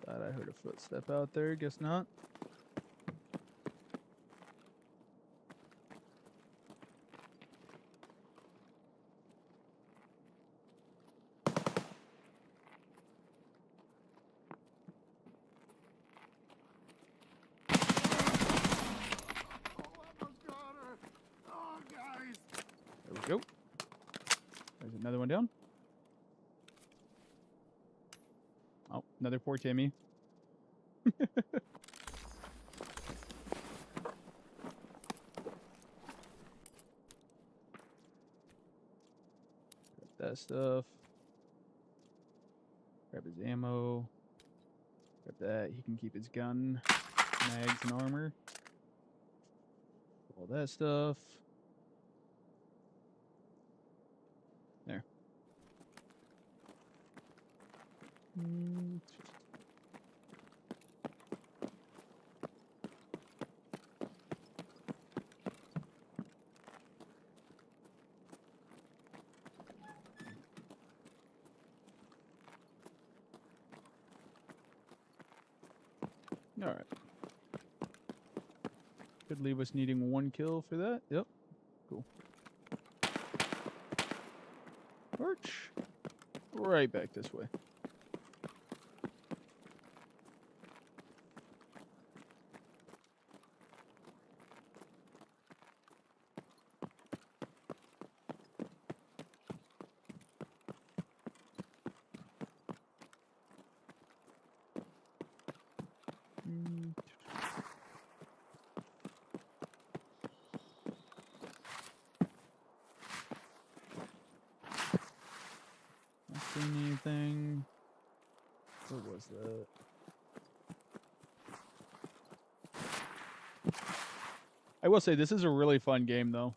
Thought I heard a footstep out there. Guess not. There we go. There's another one down. Oh, another poor Timmy. Grab that stuff. Grab his ammo. Grab that. He can keep his gun, mags, and armor. All that stuff. There. All right. Could leave us needing 1 kill for that. Yep. Cool. March. Right back this way. Not seeing anything. What was that? I will say this is a really fun game though.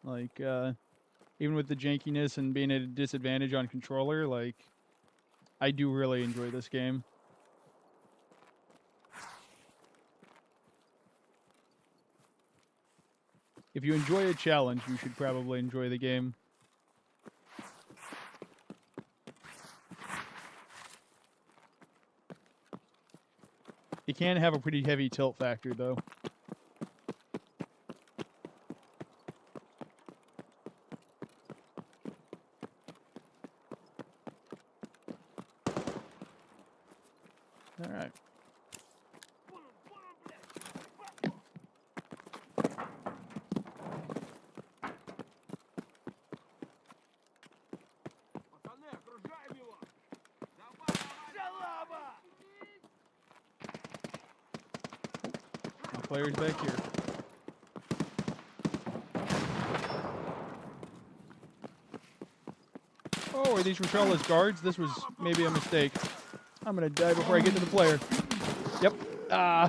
Like even with the jankiness and being at a disadvantage on controller, like I do really enjoy this game. If you enjoy a challenge, you should probably enjoy the game. It can have a pretty heavy tilt factor though. All right. My player's back here. Oh, are these Roshalla's guards? This was maybe a mistake. I'm gonna die before I get to the player. Yep. Ah.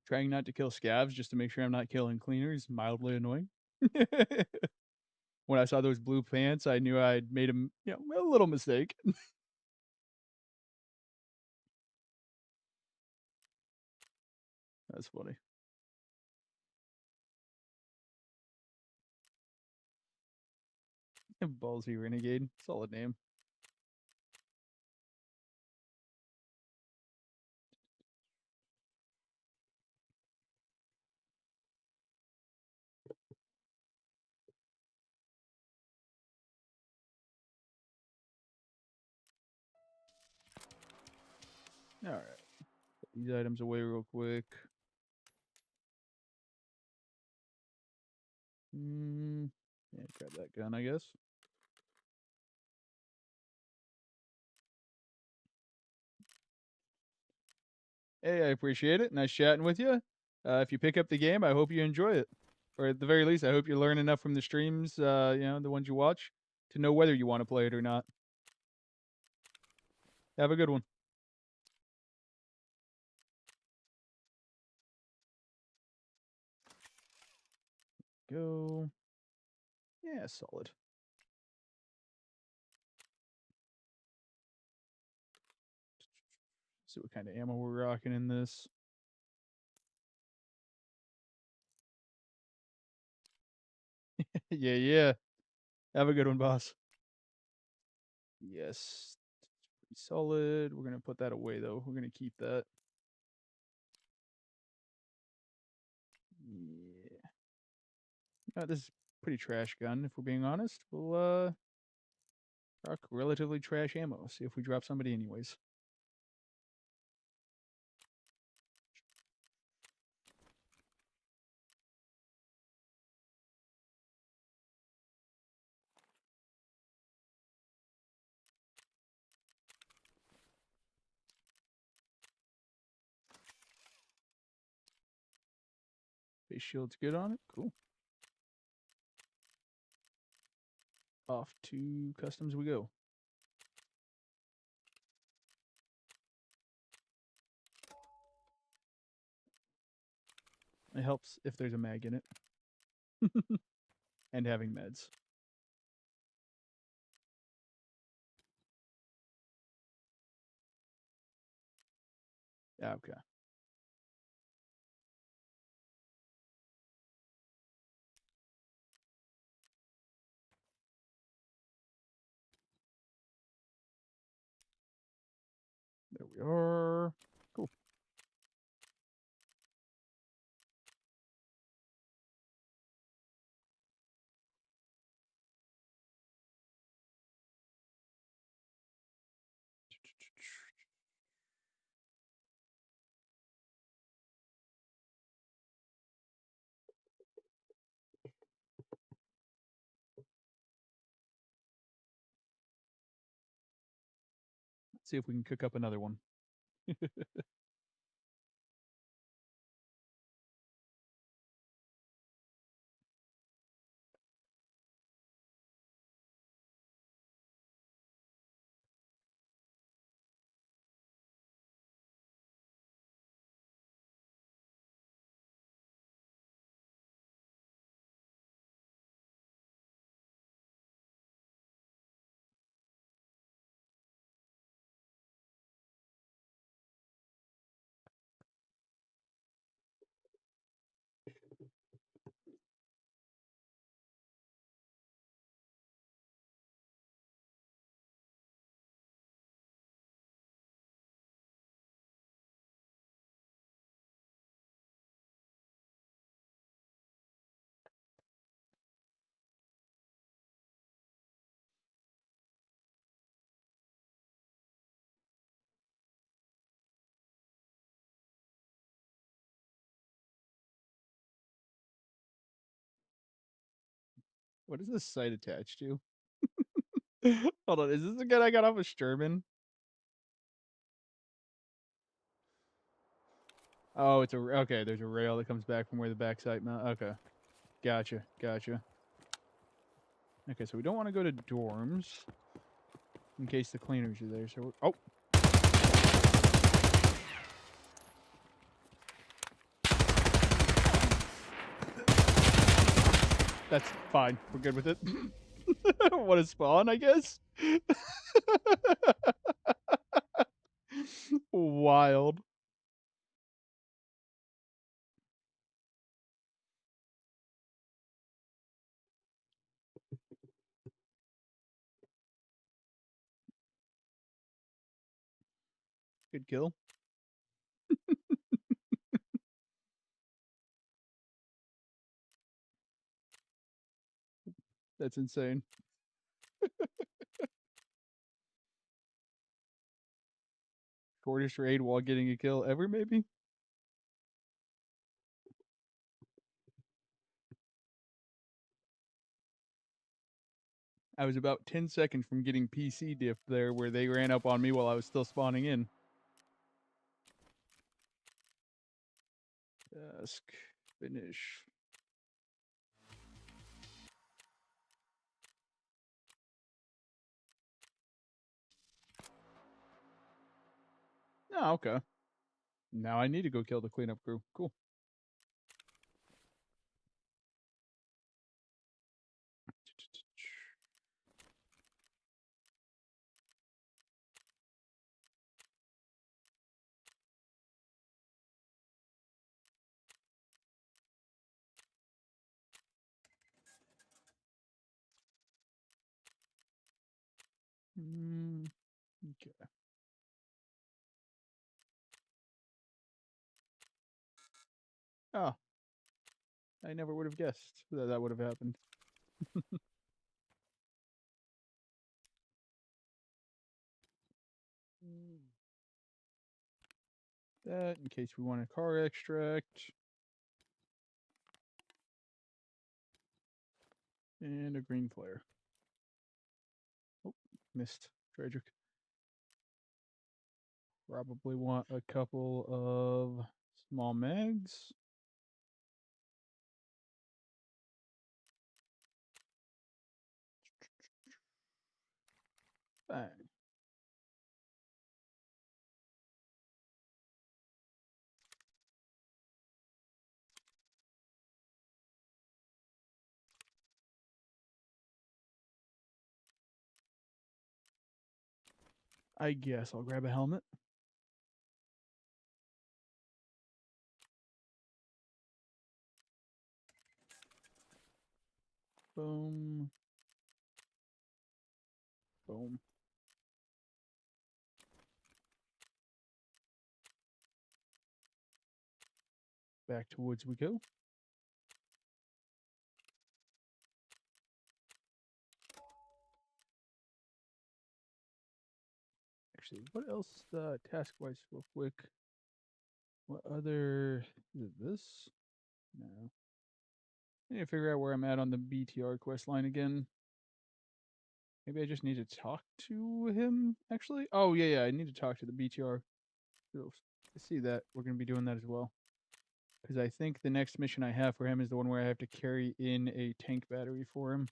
Trying not to kill scavs just to make sure I'm not killing cleaners. Mildly annoying. When I saw those blue pants, I knew I'd made a little mistake. That's funny. Ballsy Renegade. Solid name. All right. Put these items away real quick. Yeah, grab that gun, I guess. Hey, I appreciate it. Nice chatting with you. If you pick up the game, I hope you enjoy it. Or at the very least, I hope you learn enough from the streams, the ones you watch, to know whether you want to play it or not. Have a good one. Go. Yeah, solid. See what kind of ammo we're rocking in this. Yeah, yeah. Have a good one, boss. Yes. Pretty solid. We're going to put that away, though. We're going to keep that. Yeah. This is pretty trash gun, if we're being honest. We'll rock relatively trash ammo. See if we drop somebody anyways. Face shield's good on it. Cool. Off to customs we go. It helps if there's a mag in it. And having meds. Okay. There we are. Cool. Let's see if we can cook up another one. What is this site attached to? Hold on, is this the gun I got off of Sturman? Oh, it's a okay. There's a rail that comes back from where the backside mount. Okay, gotcha, gotcha. Okay, so we don't want to go to dorms in case the cleaners are there. So oh, that's fine. We're good with it. What a spawn, I guess. Wild. Good kill. That's insane. Shortest raid while getting a kill ever, maybe? I was about 10 seconds from getting PC diff there where they ran up on me while I was still spawning in. Task. Finish. Oh, okay. Now I need to go kill the cleanup crew. Cool. Okay. Oh, I never would have guessed that that would have happened. That in case we want a car extract. And a green flare. Oh, missed. Tragic. Probably want a couple of small mags. Bang. I guess I'll grab a helmet. Boom. Boom. Back to woods we go. Actually, what else task-wise real quick? What other... Is it this? No. I need to figure out where I'm at on the BTR quest line again. Maybe I just need to talk to him, actually? Oh, yeah, I need to talk to the BTR. I see that. We're going to be doing that as well. Because I think the next mission I have for him is the one where I have to carry in a tank battery for him.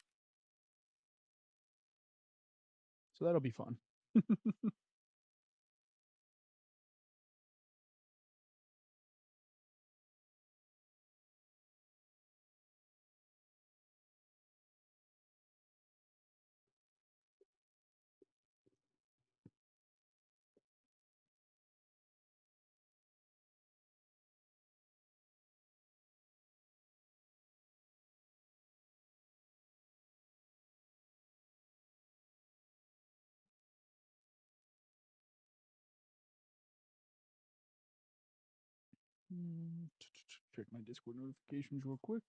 So that'll be fun. Check my Discord notifications real quick.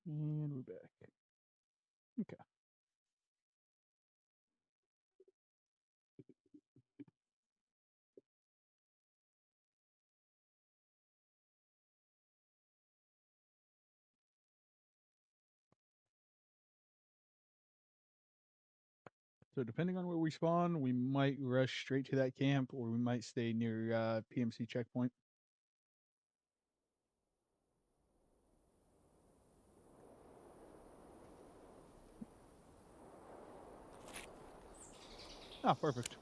And we're back. Okay. So depending on where we spawn, we might rush straight to that camp, or we might stay near PMC checkpoint. Ah, perfect.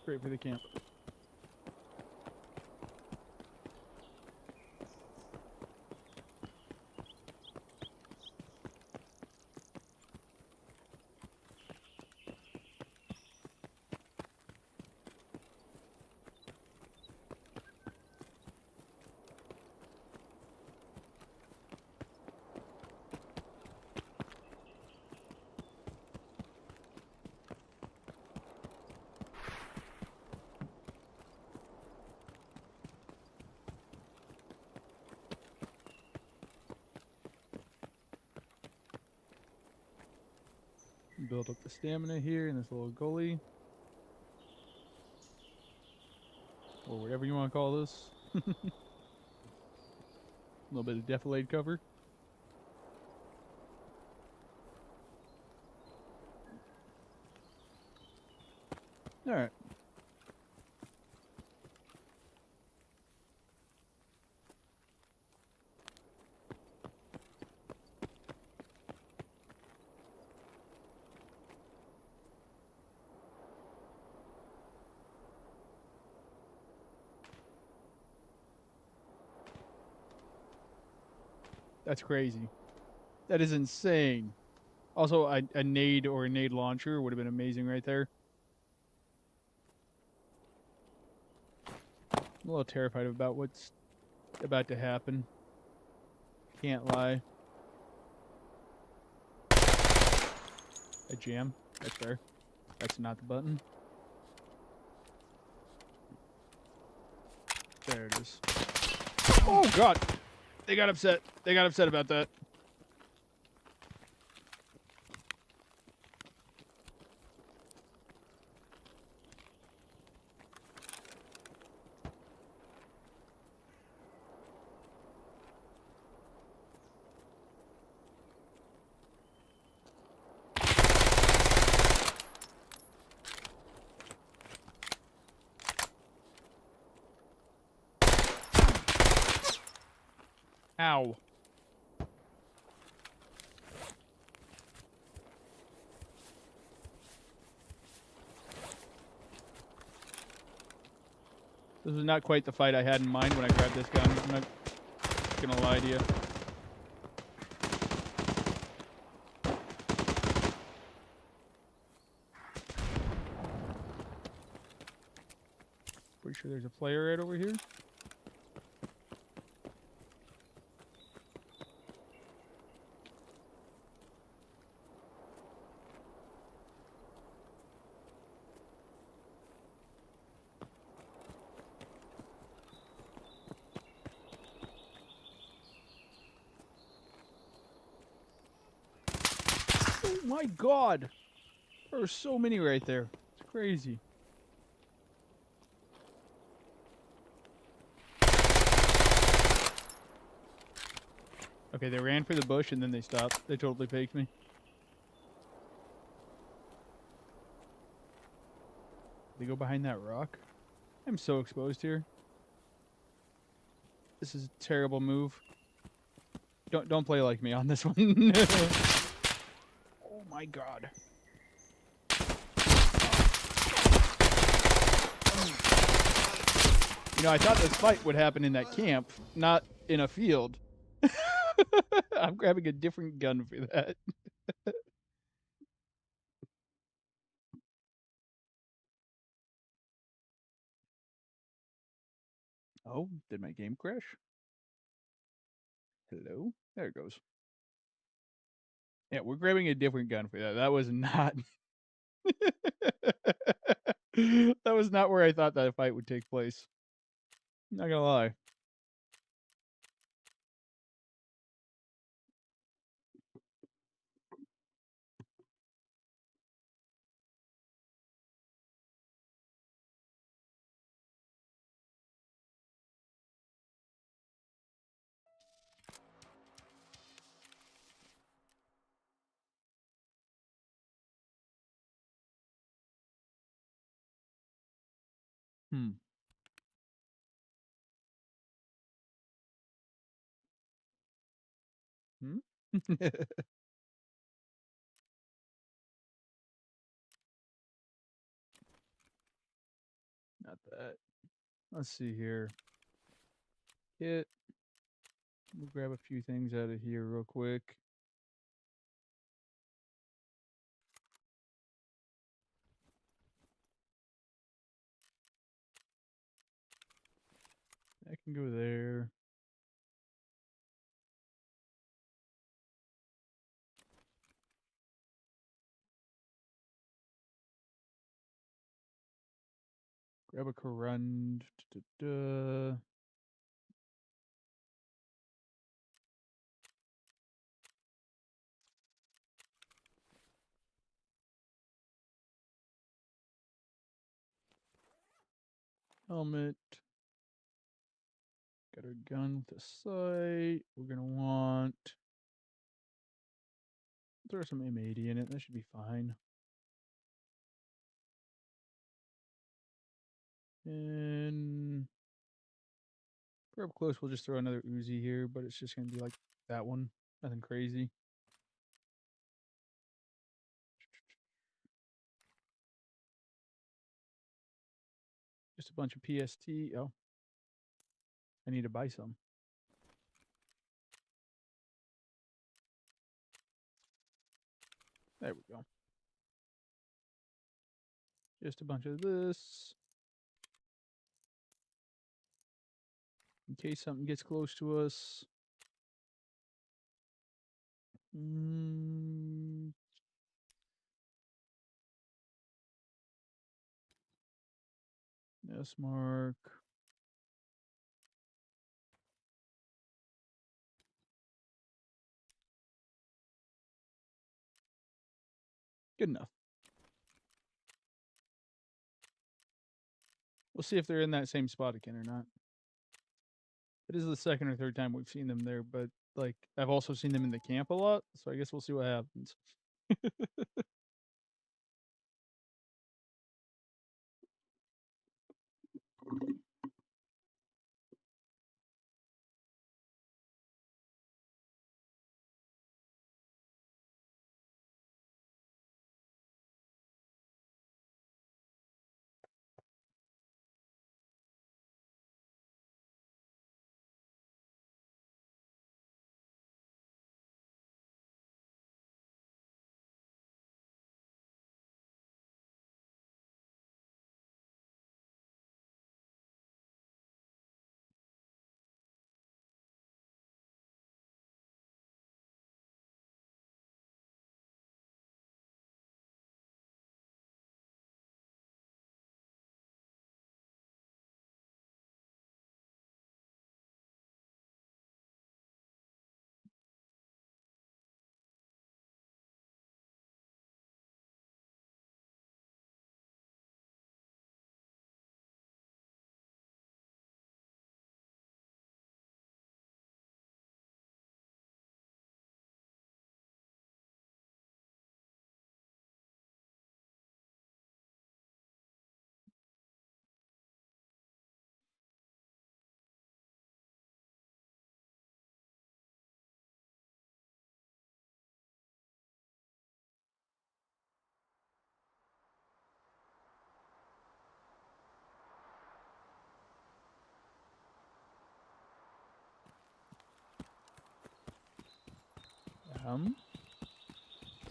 Great for the camp. build up the stamina here in this little gully. Or whatever you want to call this. A little bit of defilade cover. Alright. That's crazy. That is insane. Also, a nade or a nade launcher would have been amazing right there. I'm a little terrified about what's about to happen. Can't lie. A jam. That's fair. That's not the button. There it is. Oh, God. They got upset. They got upset about that. Ow. This is not quite the fight I had in mind when I grabbed this gun. I'm not gonna lie to you. Pretty sure there's a player right over here. Oh my God. There are so many right there. It's crazy. Okay, they ran for the bush and then they stopped. They totally faked me. They go behind that rock. I'm so exposed here. This is a terrible move. Don't play like me on this one. Oh my God. You know, I thought this fight would happen in that camp, not in a field. I'm grabbing a different gun for that. Oh, did my game crash? Hello? There it goes. Yeah, we're grabbing a different gun for that. That was not that was not where I thought that fight would take place. Not gonna lie. Hmm. Hmm? Not that. Let's see here. Hit. We'll grab a few things out of here real quick. I can go there. Grab a corund. Da-da-da. Helmet. Got our gun with the sight. We're gonna want throw some M80 in it. That should be fine. And for up close, we'll just throw another Uzi here, but it's just gonna be like that one. Nothing crazy. Just a bunch of PST. Oh, I need to buy some. There we go. Just a bunch of this. In case something gets close to us. S mark. Good enough. We'll see if they're in that same spot again or not. It is the second or third time we've seen them there, but like I've also seen them in the camp a lot, so I guess we'll see what happens.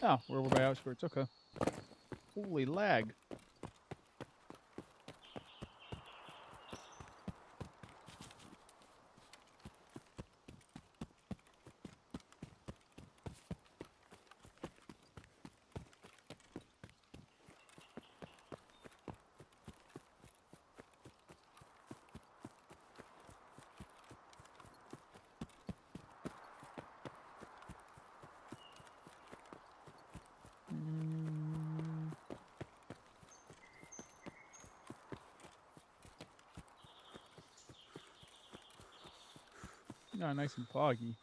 Oh, we're over by outskirts. Okay. Holy lag. No, nice and foggy.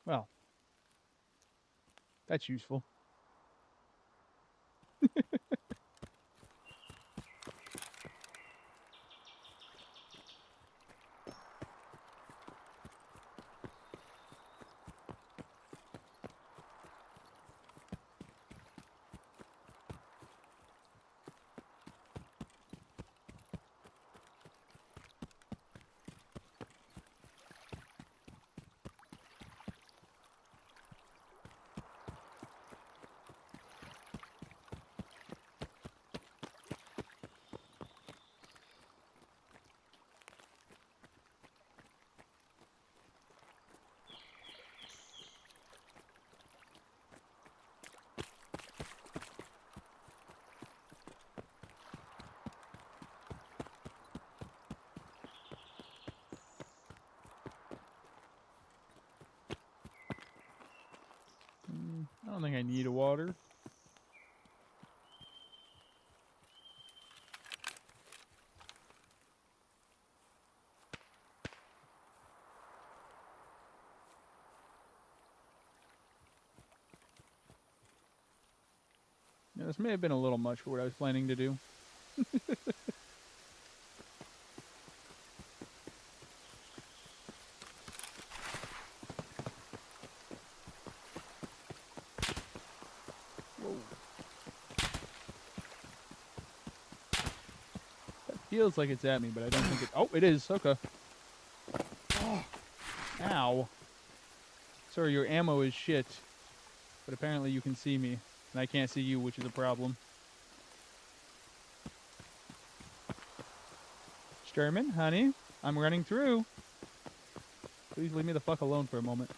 Well, that's useful. I need a water. Yeah, this may have been a little much for what I was planning to do. Whoa. That feels like it's at me, but I don't think it... Oh, it is. Okay. Ow. Sorry, your ammo is shit. But apparently you can see me. And I can't see you, which is a problem. Sturman, honey, I'm running through. Please leave me the fuck alone for a moment.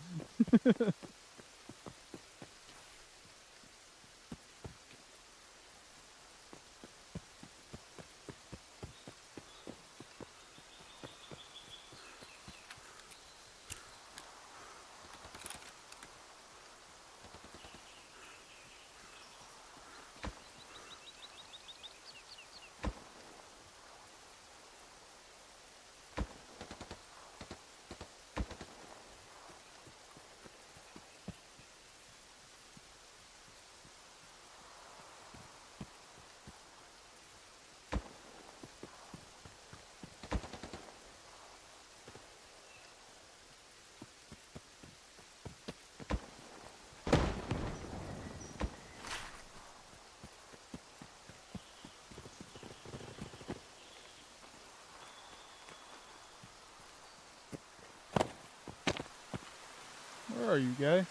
Where are you, guy?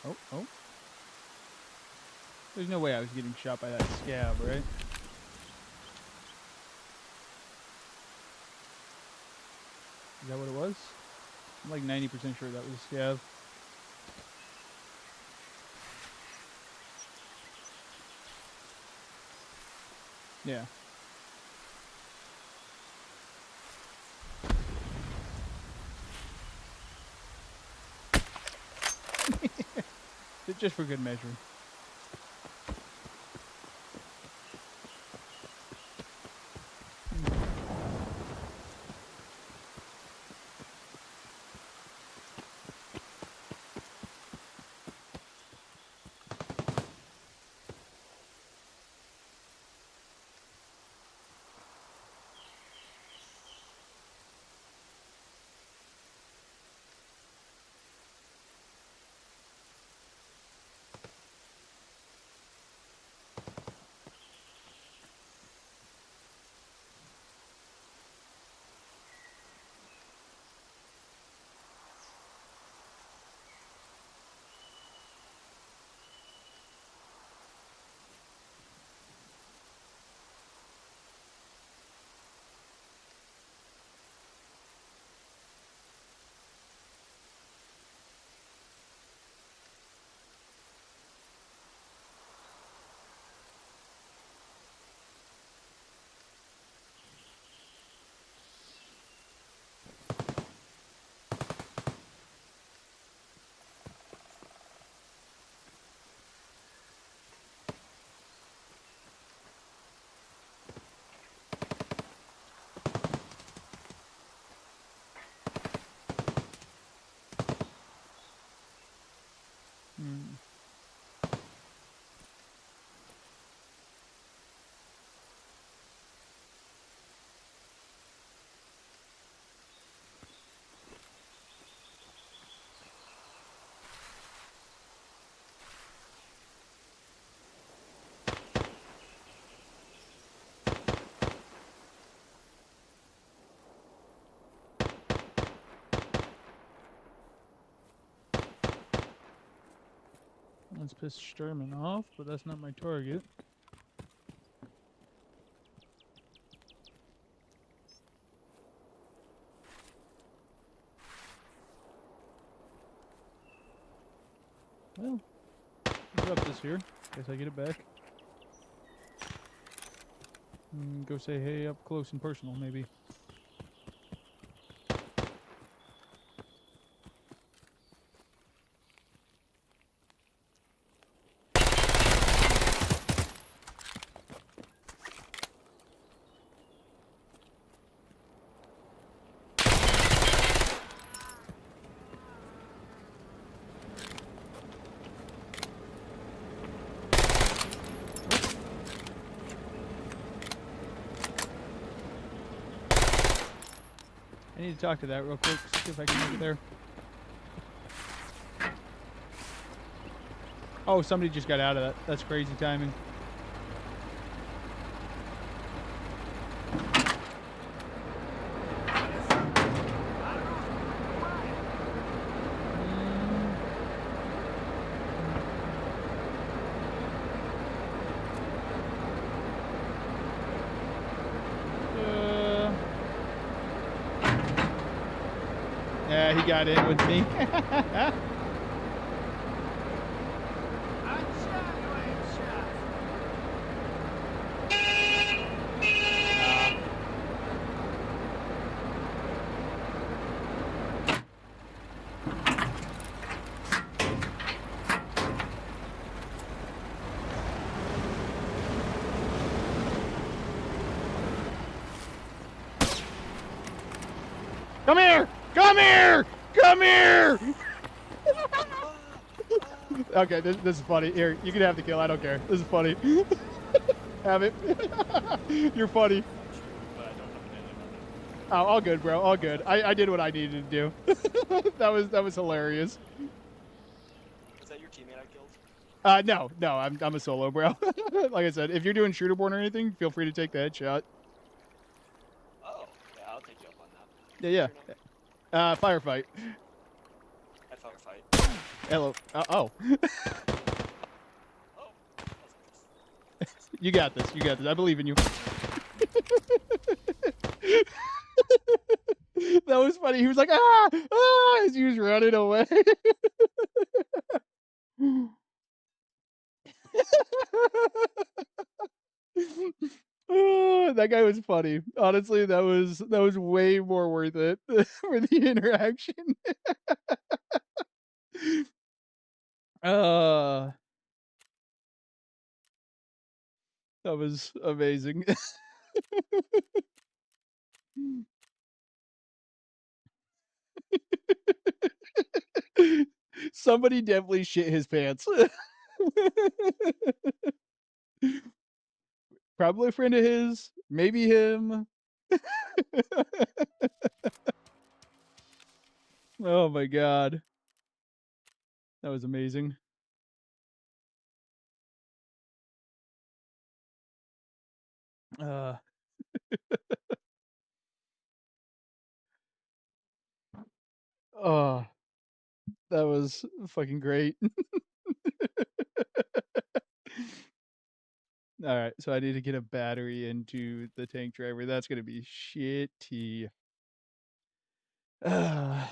Oh, oh. There's no way I was getting shot by that scab, right? Is that what it was? I'm like 90% sure that was a scab. Yeah. Just for good measure. Hmm. Let's piss Sturman off, but that's not my target. Well, drop this here. Guess I get it back. Go say hey up close and personal, maybe. need to talk to that real quick. See if I can make it there. Oh, somebody just got out of that. That's crazy timing. Yeah, he got in with me. Come here! Come here! Come here! Okay, this is funny. Here, you can have the kill. I don't care. This is funny. Have it. You're funny. Oh, all good, bro. All good. I did what I needed to do. that was hilarious. Was that your teammate I killed? No, I'm a solo, bro. Like I said, if you're doing shooter born or anything, feel free to take the headshot. Oh, yeah, I'll take you up on that. Yeah. What's your name? Firefight. At Firefight. Hello. Oh. Oh, You got this. You got this. I believe in you. That was funny. He was like, as he was running away. That guy was funny. Honestly, that was way more worth it for the interaction. Uh, that was amazing. Somebody definitely shit his pants. Probably a friend of his, maybe him. Oh my god. That was amazing. Uh, oh, that was fucking great. Alright, so I need to get a battery into the tank driver. That's gonna be shitty. Uh,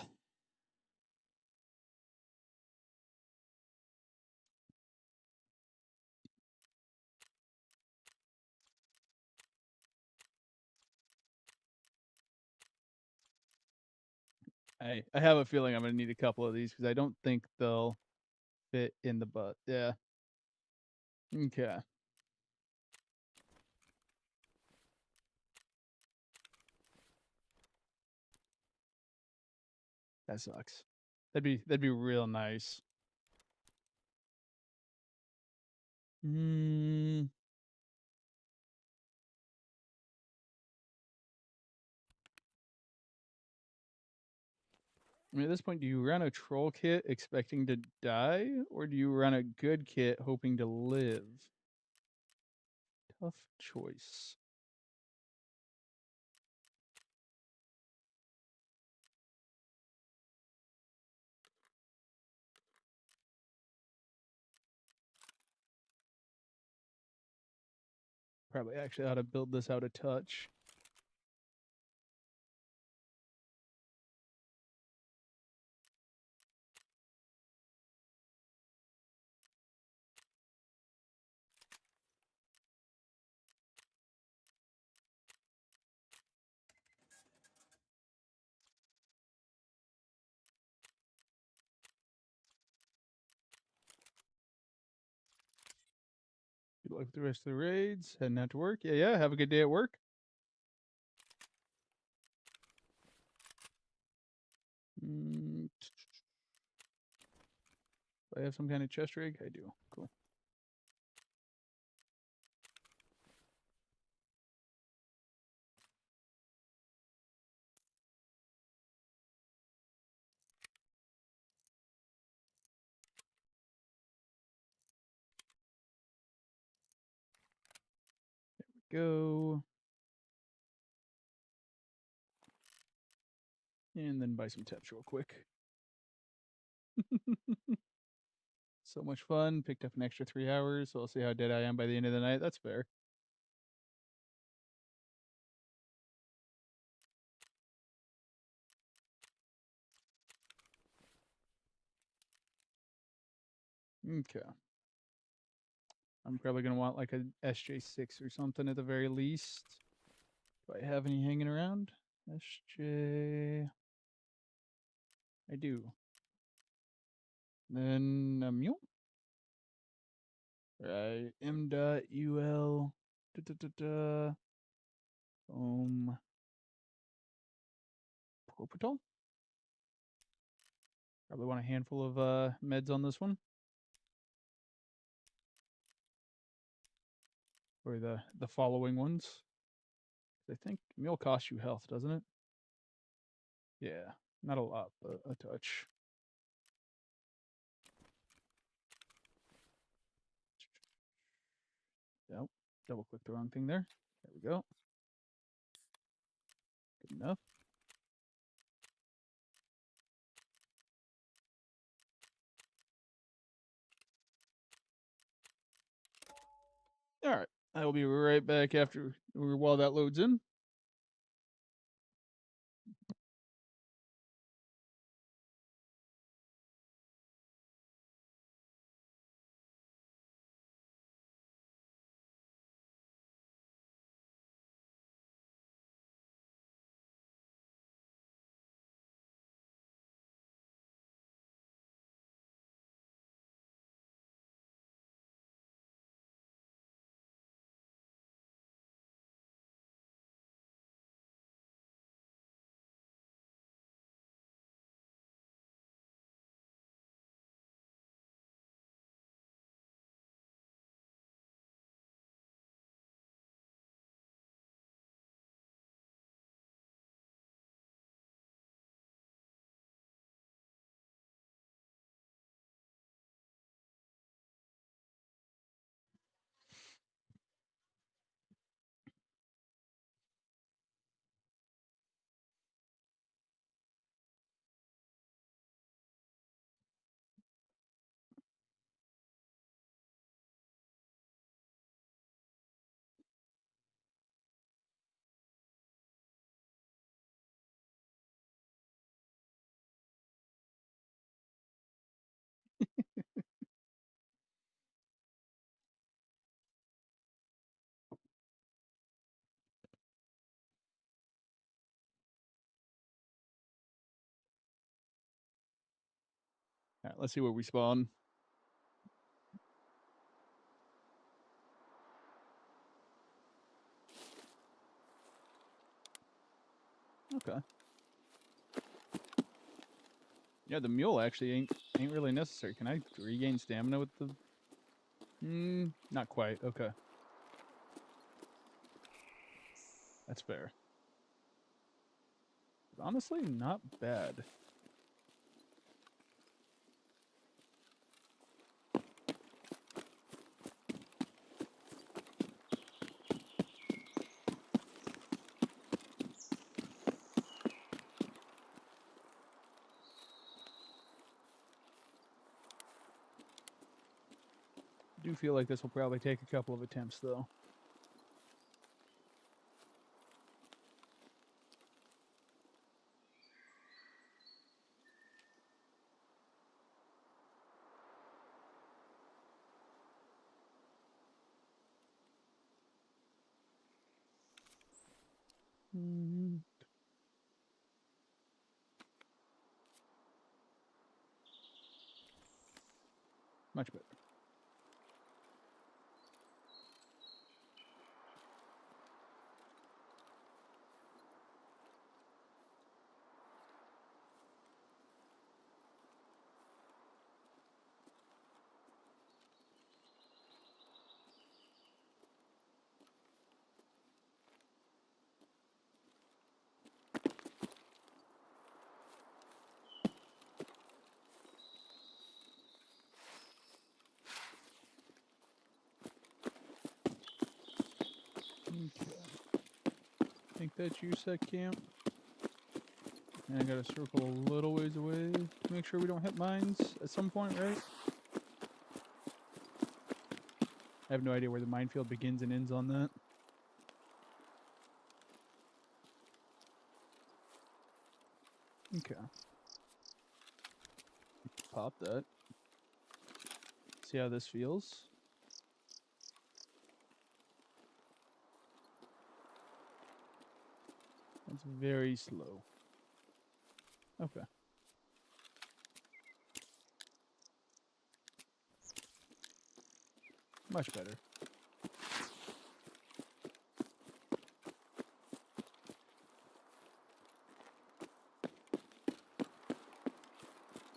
I have a feeling I'm gonna need a couple of these because I don't think they'll fit in the butt. Yeah. Okay. That sucks. That'd be real nice. Mm, I mean, at this point, do you run a troll kit expecting to die, or do you run a good kit hoping to live? Tough choice. Probably actually ought to build this out a touch. Good luck with the rest of the raids. Heading out to work. Yeah. Have a good day at work. Do I have some kind of chest rig? I do. Cool. go. And then buy some tips real quick. So much fun. Picked up an extra 3 hours, so I'll see how dead I am by the end of the night. That's fair. Okay. I'm probably going to want like a SJ6 or something at the very least. Do I have any hanging around? SJ. I do. Then a mule. Right. M.UL. Porpitol. Probably want a handful of meds on this one. Or the following ones. I think mule costs you health, doesn't it? Yeah. Not a lot, but a touch. Nope. Double click the wrong thing there. There we go. Good enough. All right. I will be right back after or while that loads in. All right, let's see where we spawn. Okay. Yeah, the mule actually ain't really necessary. Can I regain stamina with the? Not quite. Okay, that's fair. Honestly, not bad. Do feel like this will probably take a couple of attempts though. Much better. think that's you, set camp. And I gotta circle a little ways away to make sure we don't hit mines at some point, right? I have no idea where the minefield begins and ends on that. Okay. Pop that. See how this feels. That's very slow. Okay. Much better.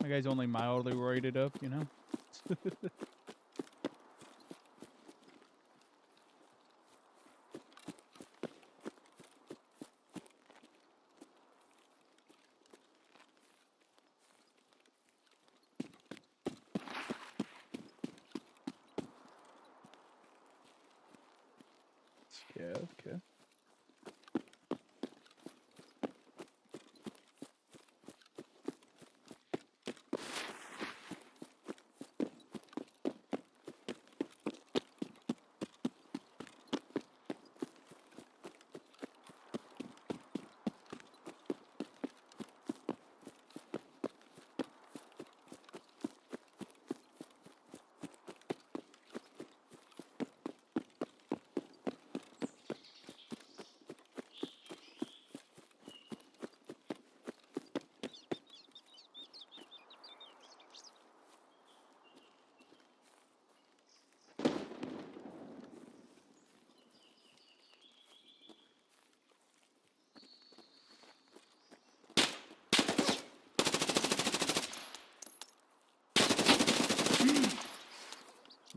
My guy's only mildly roided up, you know? Yeah, okay.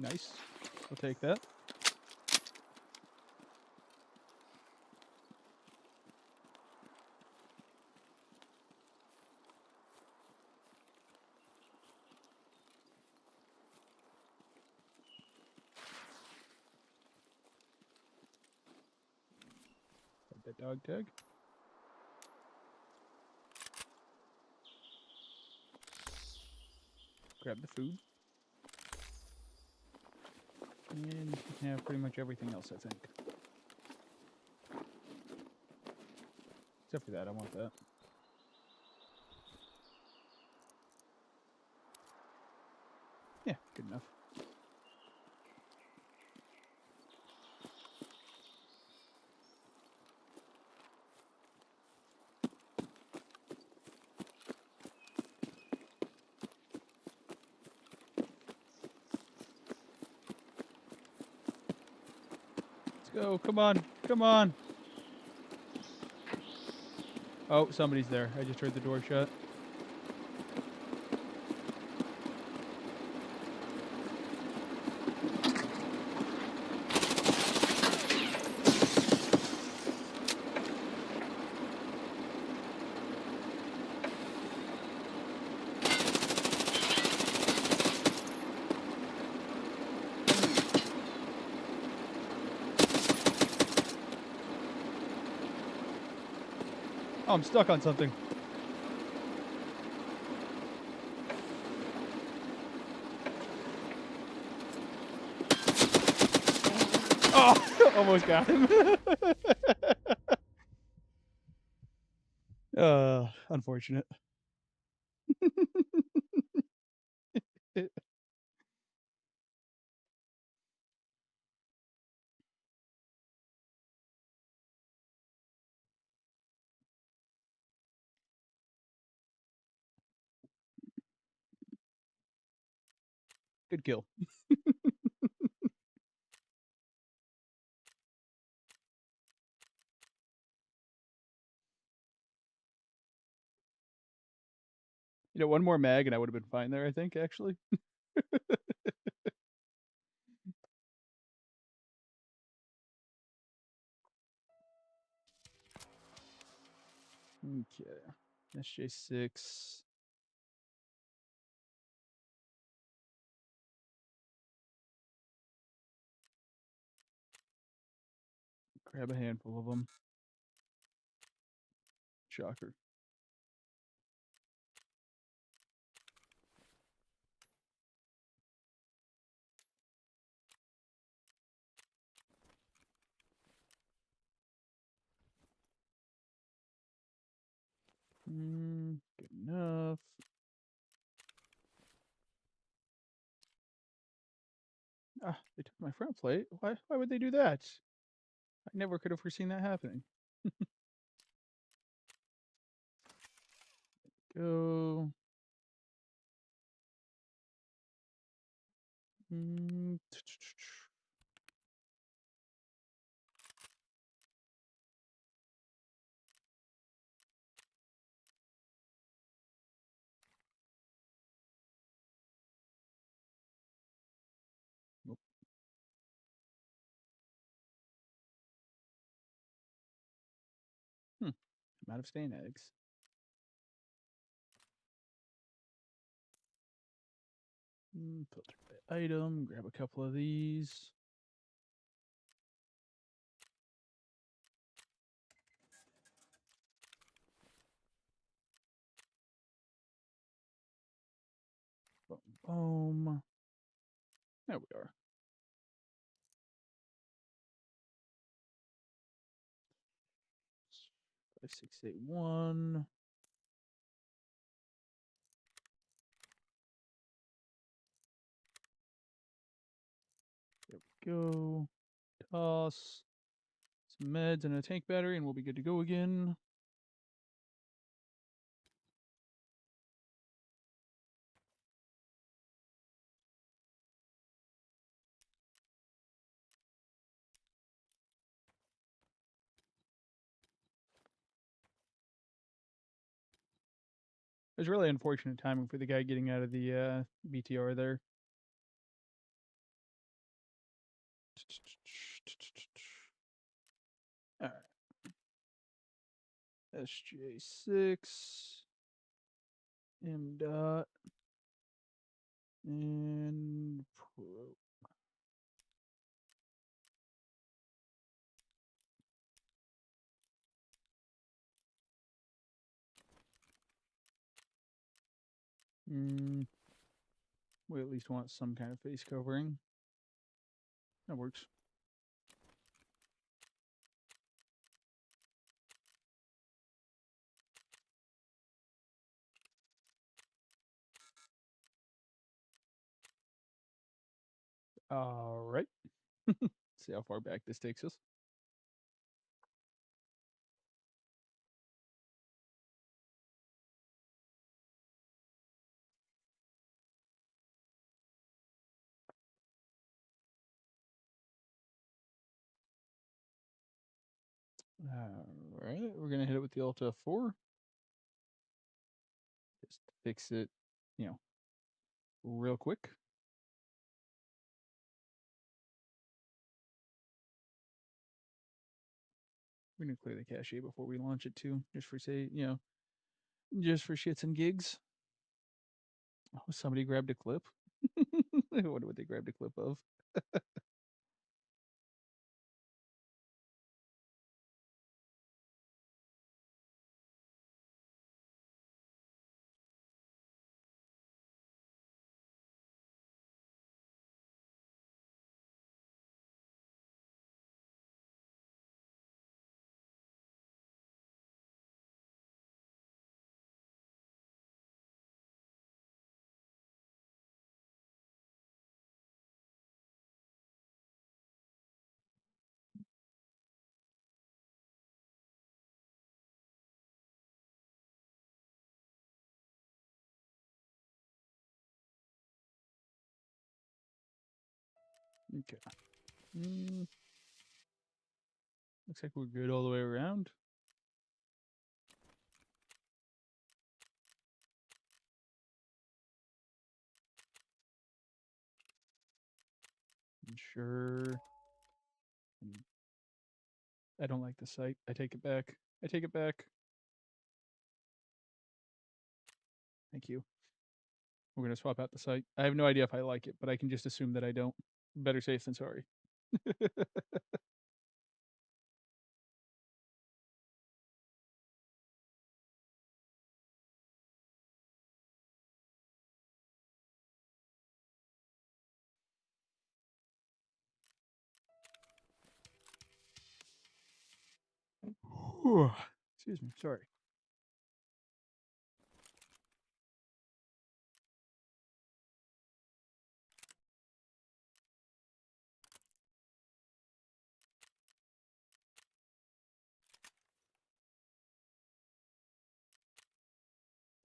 Nice. We'll take that. Got that dog tag. Grab the food. And you can have pretty much everything else, I think. Except for that, I want that. Yeah, good enough. Let's go. Come on. Come on. Oh, somebody's there. I just heard the door shut. Oh, I'm stuck on something. Oh, almost got him. Unfortunate. Good kill. You know, one more mag and I would have been fine there, I think, actually. Okay. SJ6. Grab a handful of them. Shocker. Good enough. Ah, they took my front plate. Why would they do that? I never could have foreseen that happening. Go. Mm, Nope. I'm out of stain eggs. Filter by item. Grab a couple of these. Boom, boom. There we are. 5681. There we go. Toss some meds and a tank battery, and we'll be good to go again. It was really unfortunate timing for the guy getting out of the BTR there. All right. SJ6. M dot. And pro. We at least want some kind of face covering. That works. All right. See how far back this takes us. All right, we're gonna hit it with the Alt F4. Just fix it, real quick. We're gonna clear the cache before we launch it too, just for just for shits and gigs. Oh, somebody grabbed a clip. I wonder what they grabbed a clip of. Okay. Looks like we're good all the way around. Sure. I don't like the site. I take it back. I take it back. Thank you. We're going to swap out the site. I have no idea if I like it, but I can just assume that I don't. Better safe than sorry. Excuse me. Sorry.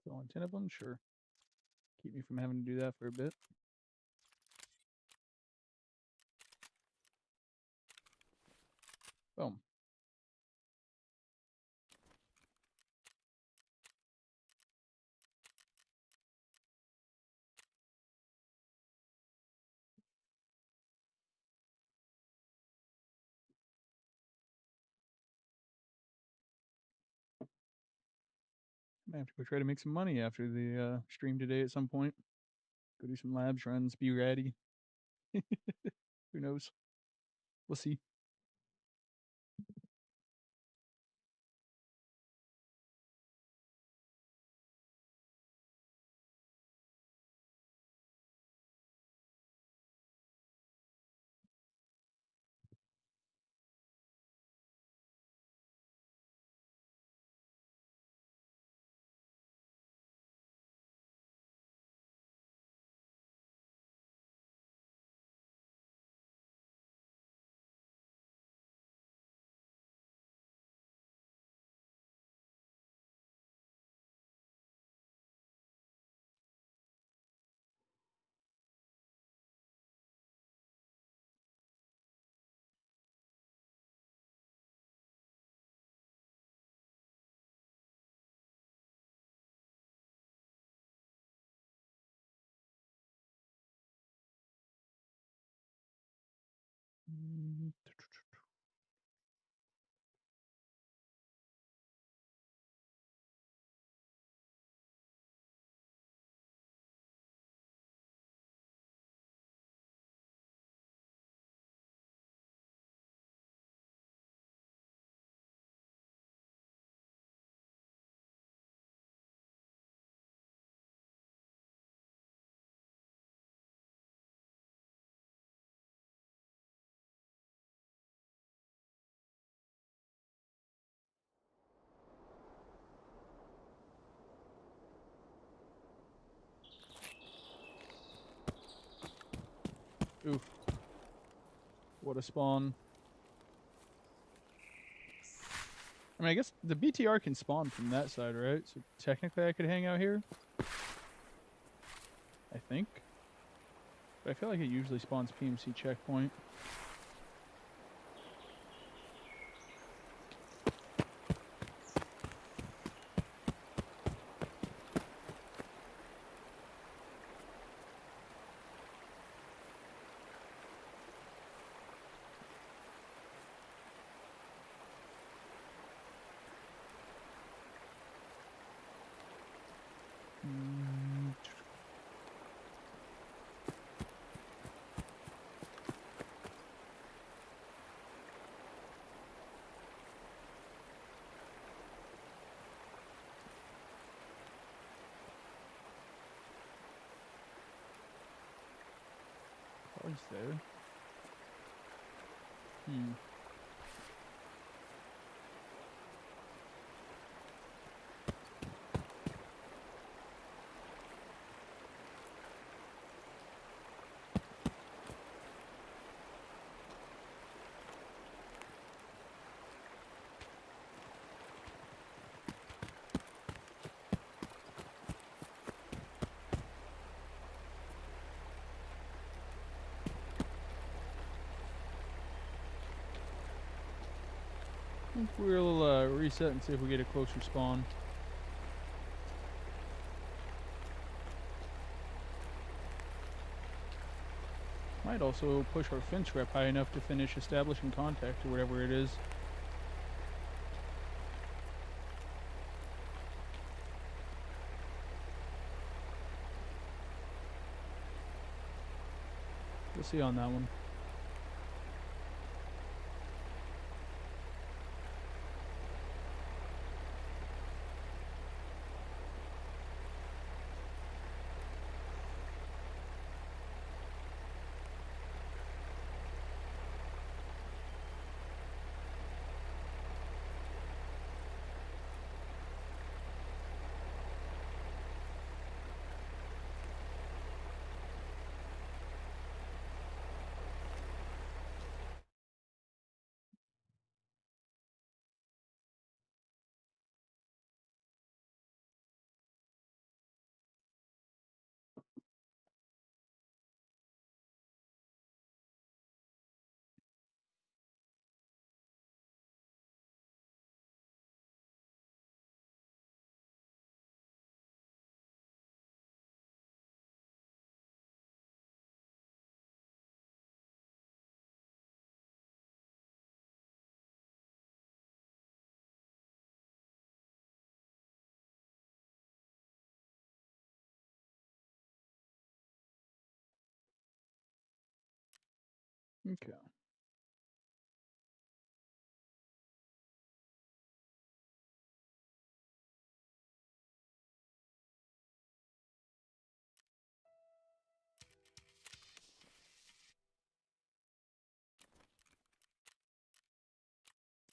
So on 10 of them, sure. Keep me from having to do that for a bit. Boom. I might have to go try to make some money after the stream today at some point. Go do some labs runs, be ready. Who knows? We'll see. Oof. What a spawn. I mean, I guess the BTR can spawn from that side, right? So technically I could hang out here. I think. But I feel like it usually spawns PMC checkpoint. Car's there. I think we'll reset and see if we get a closer spawn. Might also push our fence rep high enough to finish establishing contact or whatever it is. We'll see on that one. Okay.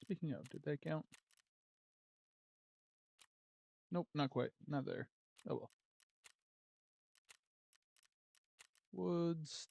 Speaking of, did that count? Nope, not quite. Not there. Oh well. Woods.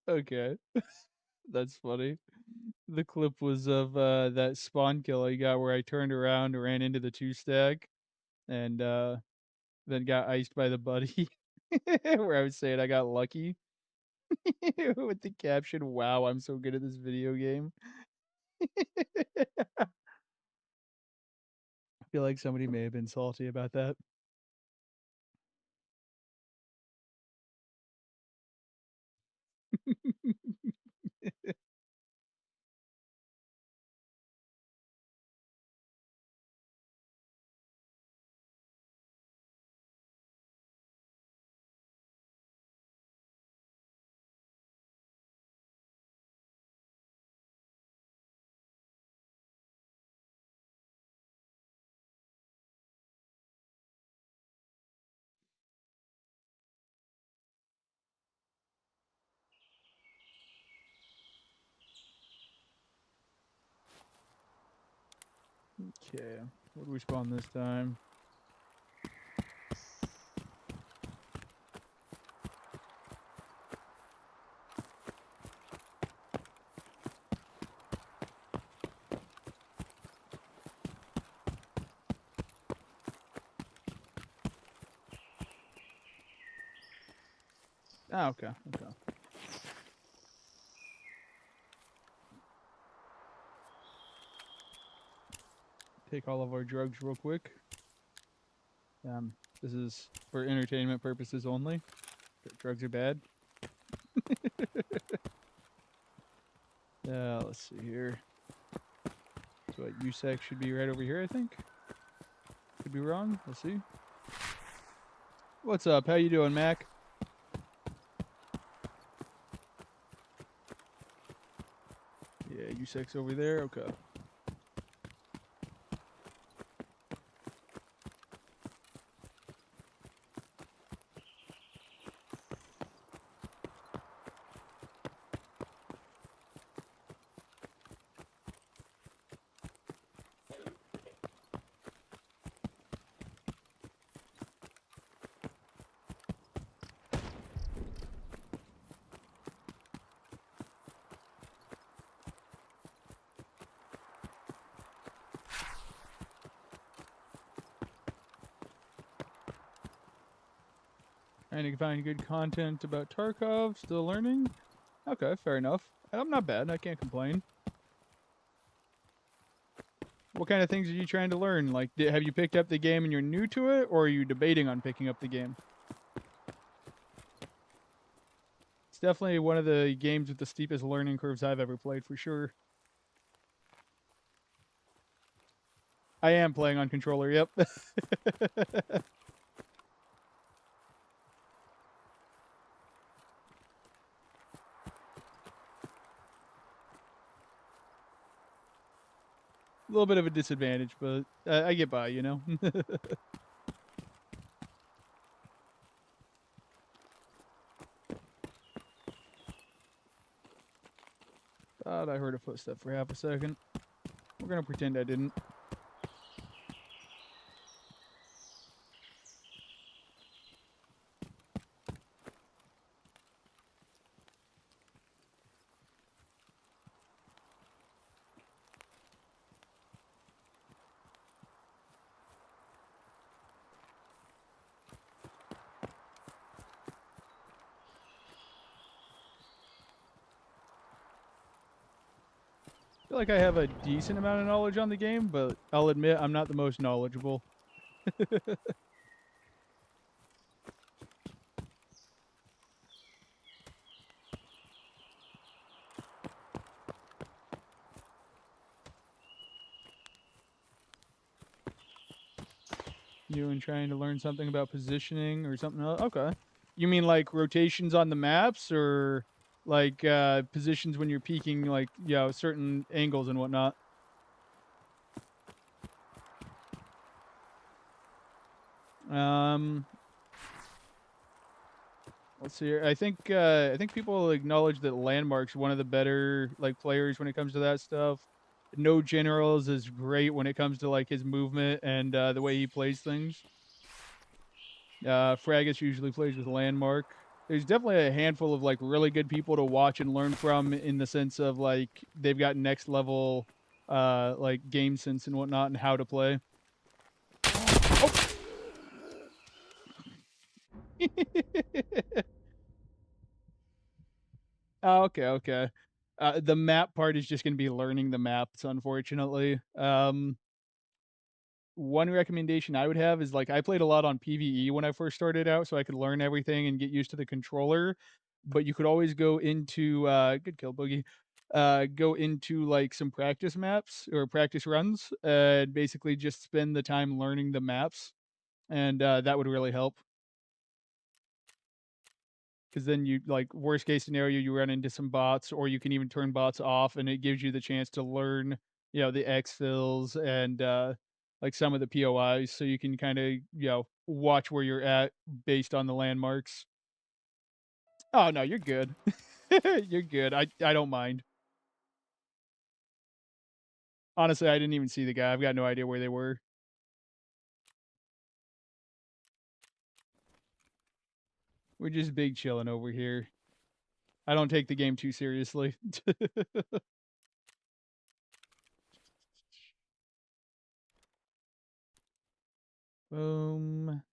Okay. That's funny. The clip was of that spawn kill I got where I turned around, ran into the two stack, and then got iced by the buddy. Where I was saying I got lucky with the caption, "Wow, I'm so good at this video game." I feel like somebody may have been salty about that. Okay, what do we spawn this time? Ah, okay, okay. Take all of our drugs real quick. This is for entertainment purposes only. Drugs are bad. Let's see here. So what, USAC should be right over here, I think. Could be wrong. Let's see. What's up? How you doing, Mac? Yeah, USAC's over there. Okay. Trying to find good content about Tarkov. Still learning. Okay, fair enough. I'm not bad. I can't complain. What kind of things are you trying to learn? Like, have you picked up the game and you're new to it, or are you debating on picking up the game? It's definitely one of the games with the steepest learning curves I've ever played, for sure. I am playing on controller, yep. A little bit of a disadvantage, but I get by, you know? Thought I heard a footstep for half a second. We're gonna pretend I didn't. feel like I have a decent amount of knowledge on the game, but I'll admit I'm not the most knowledgeable. You and trying to learn something about positioning or something else? Okay. You mean like rotations on the maps or like positions when you're peeking like certain angles and whatnot? Um let's see here. I think people acknowledge that Landmark's one of the better like players when it comes to that stuff. No Generals is great when it comes to like his movement and the way he plays things. Fragus usually plays with Landmark. There's definitely a handful of like really good people to watch and learn from in the sense of like they've got next level like game sense and whatnot and how to play. Oh. Oh, okay, okay. The map part is just going to be learning the maps, unfortunately. One recommendation I would have is like I played a lot on PvE when I first started out, so I could learn everything and get used to the controller. But you could always go into good kill boogie. Go into like some practice maps or practice runs and basically just spend the time learning the maps, and that would really help. Because then you like worst case scenario, you run into some bots, or you can even turn bots off, and it gives you the chance to learn, the exfils and like some of the POIs, so you can kind of watch where you're at based on the landmarks. Oh no, you're good. You're good. I don't mind. Honestly, I didn't even see the guy. I've got no idea where they were. We're just big chilling over here. I don't take the game too seriously. Boom.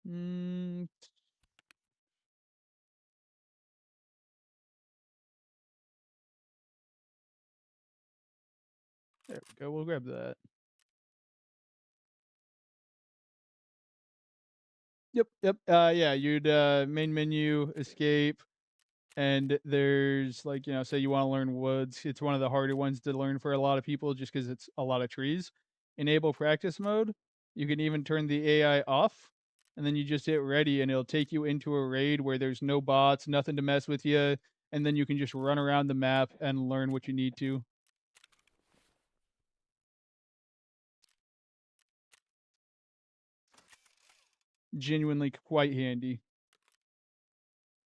Mm, there we go. We'll grab that. Yep, yep. Yeah, you'd main menu, escape, and there's like, say you want to learn woods. It's one of the harder ones to learn for a lot of people just because it's a lot of trees. Enable practice mode. You can even turn the AI off, and then you just hit ready, and it'll take you into a raid where there's no bots, nothing to mess with you, and then you can just run around the map and learn what you need to. Genuinely quite handy.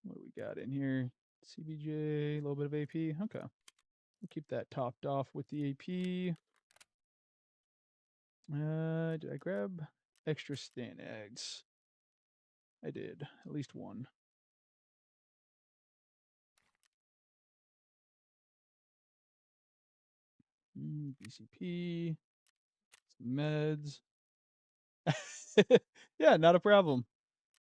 What do we got in here? CBJ, a little bit of AP. Okay. We'll keep that topped off with the AP. Did I grab extra stand eggs? I did, at least one. BCP, some meds. Yeah, not a problem.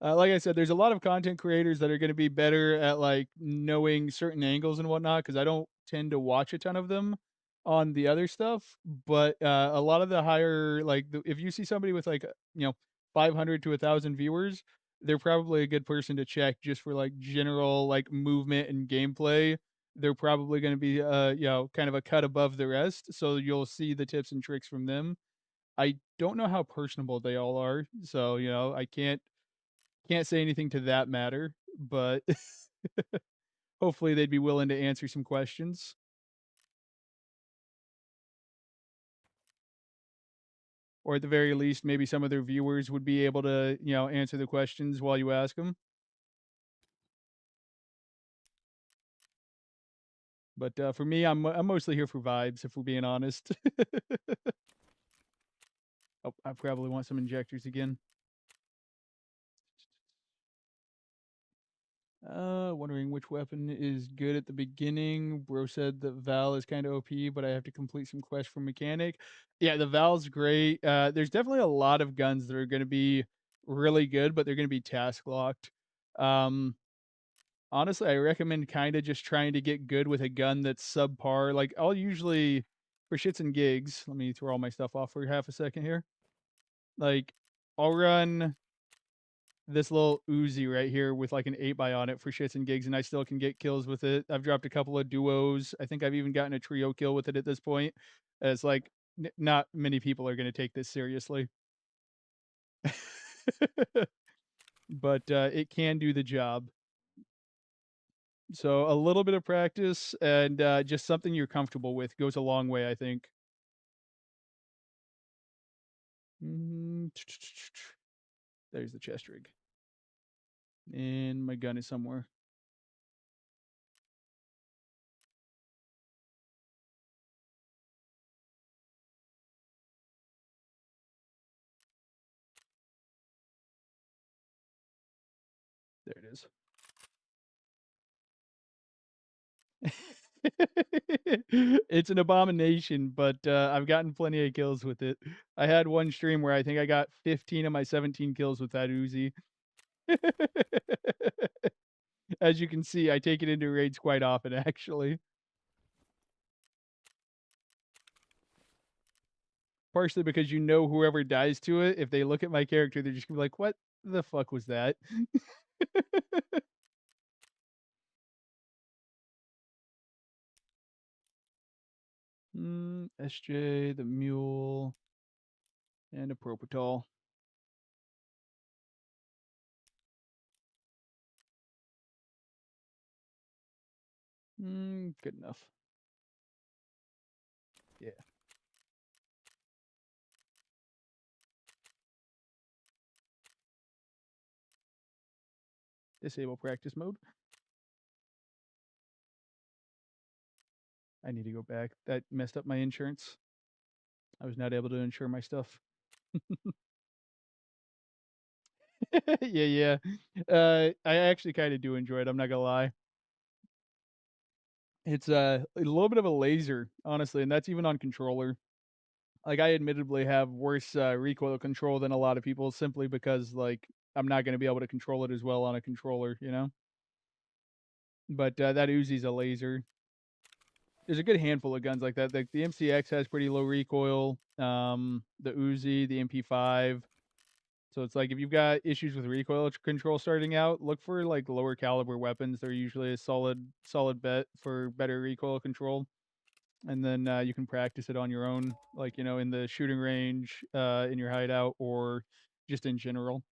Like I said, there's a lot of content creators that are going to be better at like knowing certain angles and whatnot because I don't tend to watch a ton of them on the other stuff. But a lot of the higher, like, if you see somebody with like 500 to 1,000 viewers, they're probably a good person to check just for like general like movement and gameplay. They're probably going to be kind of a cut above the rest, so you'll see the tips and tricks from them. I don't know how personable they all are, so I can't say anything to that matter, but hopefully they'd be willing to answer some questions, or at the very least, maybe some of their viewers would be able to, answer the questions while you ask them. But for me, I'm mostly here for vibes, if we're being honest. Oh, I probably want some injectors again. Wondering which weapon is good at the beginning. Bro said the Val is kind of OP, but I have to complete some quests for mechanic. Yeah, the Val's great. There's definitely a lot of guns that are going to be really good, but they're going to be task locked. Um, Honestly, I recommend kinda just trying to get good with a gun that's subpar. Like, I'll usually for shits and gigs, let me throw all my stuff off for half a second here. Like, I'll run this little Uzi right here with, like, an 8 on it for shits and gigs, and I still can get kills with it. I've dropped a couple of duos. I think I've even gotten a trio kill with it at this point. It's like, not many people are gonna take this seriously. But, it can do the job. So, a little bit of practice and, just something you're comfortable with goes a long way, I think. Mm, there's the chest rig. And my gun is somewhere. There it is. It's an abomination, but, I've gotten plenty of kills with it. I had one stream where I think I got 15 of my 17 kills with that Uzi. As you can see, I take it into raids quite often, actually. Partially because you know whoever dies to it, if they look at my character, they're just gonna be like, "What the fuck was that?" SJ, the mule, and a Propitol. Good enough. Yeah. Disable practice mode. I need to go back. That messed up my insurance. I was not able to insure my stuff. Yeah, yeah. I actually kinda do enjoy it, I'm not gonna lie. It's, a little bit of a laser, honestly, and that's even on controller. Like, I admittedly have worse, recoil control than a lot of people simply because, like, I'm not gonna be able to control it as well on a controller, you know? But, that Uzi's a laser. There's a good handful of guns like that. Like, the MCX has pretty low recoil, the Uzi, the MP5. So it's like if you've got issues with recoil control starting out, look for, like, lower caliber weapons. They're usually a solid bet for better recoil control, and then, you can practice it on your own, like, in the shooting range, in your hideout, or just in general.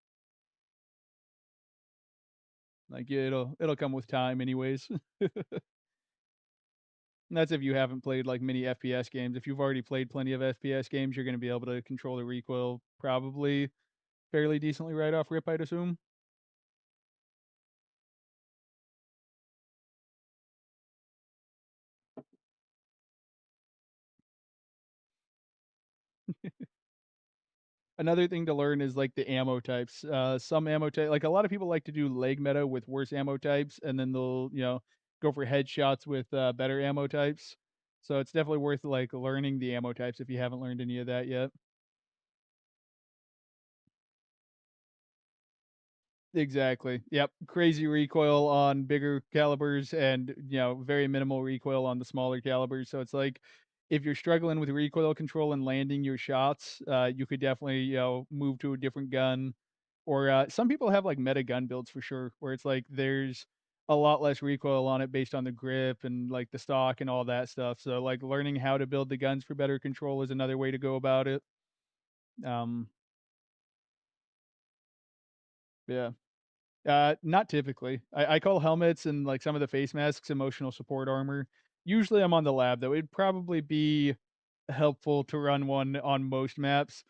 Like, yeah, it'll come with time anyways. And that's if you haven't played, like, many FPS games. If you've already played plenty of FPS games, you're gonna be able to control the recoil probably fairly decently right off rip, I'd assume. Another thing to learn is, like, the ammo types. Some ammo type like, a lot of people like to do leg meta with worse ammo types, and then they'll, go for headshots with, better ammo types. So it's definitely worth, like, learning the ammo types if you haven't learned any of that yet. Exactly. Yep. Crazy recoil on bigger calibers and, very minimal recoil on the smaller calibers. So it's like if you're struggling with recoil control and landing your shots, you could definitely, move to a different gun. Or some people have like meta gun builds for sure, where it's like there's a lot less recoil on it based on the grip and like the stock and all that stuff. So like learning how to build the guns for better control is another way to go about it. Um, yeah. Not typically. I call helmets and, like, some of the face masks emotional support armor. Usually, I'm on the lab, though. It'd probably be helpful to run one on most maps.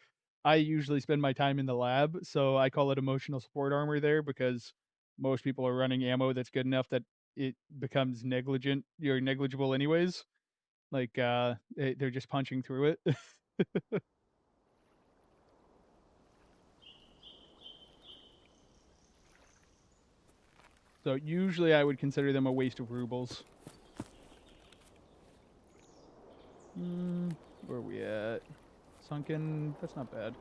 I usually spend my time in the lab, so I call it emotional support armor there because most people are running ammo that's good enough that it becomes negligent you're negligible anyways. Like, they're just punching through it. So, usually, I would consider them a waste of rubles. Where are we at? Sunken, that's not bad.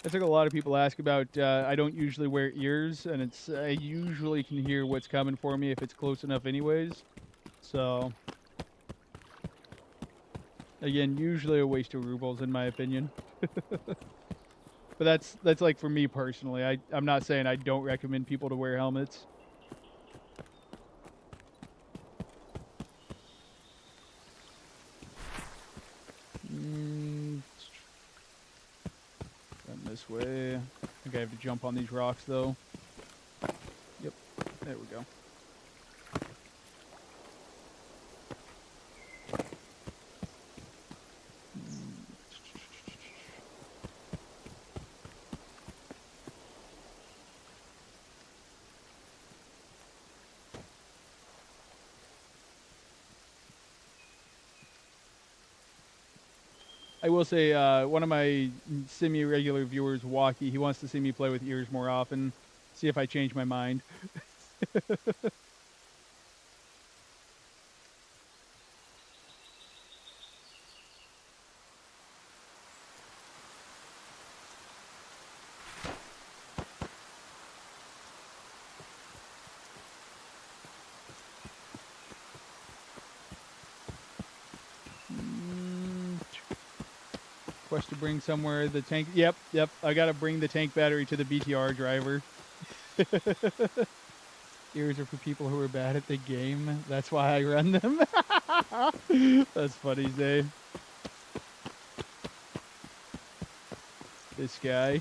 I think a lot of people ask about. I don't usually wear ears, and it's I usually can hear what's coming for me if it's close enough, anyways. So again, usually a waste of rubles, in my opinion. But that's like for me personally. I'm not saying I don't recommend people to wear helmets. Mm, Run this way. I think I have to jump on these rocks though. Yep, there we go. Mm. I will say, one of my semi-regular viewers, Walkie, he wants to see me play with ears more often. See if I change my mind. Mm, Quest to bring somewhere the tank. Yep. I gotta bring the tank battery to the BTR driver. Ears are for people who are bad at the game. That's why I run them. That's funny, Zay. This guy.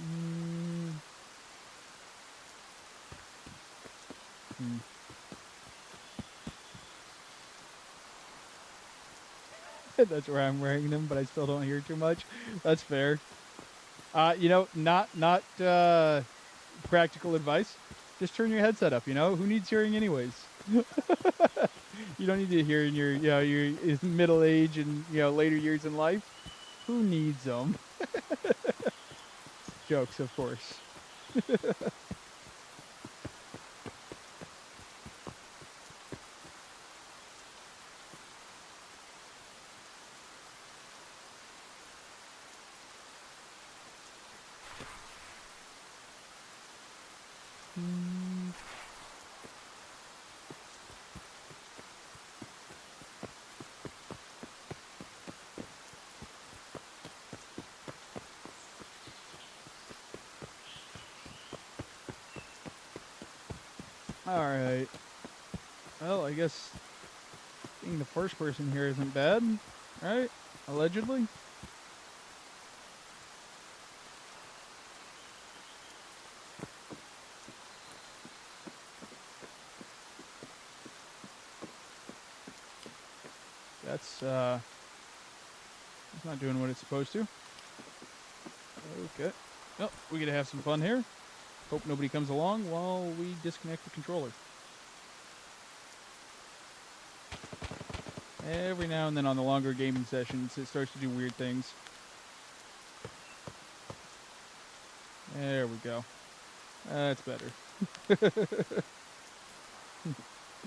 Mm, hmm. That's where I'm wearing them, but I still don't hear too much. That's fair. Not practical advice. Just turn your headset up. Who needs hearing anyways? You don't need to hear in your middle age and later years in life. Who needs them? Jokes, of course. Mm, all right. Well, I guess being the first person here isn't bad, right? Allegedly. That's it's not doing what it's supposed to. Okay. Well, we're gonna have some fun here. Hope nobody comes along while we disconnect the controller. Every now and then on the longer gaming sessions, it starts to do weird things. There we go. That's better.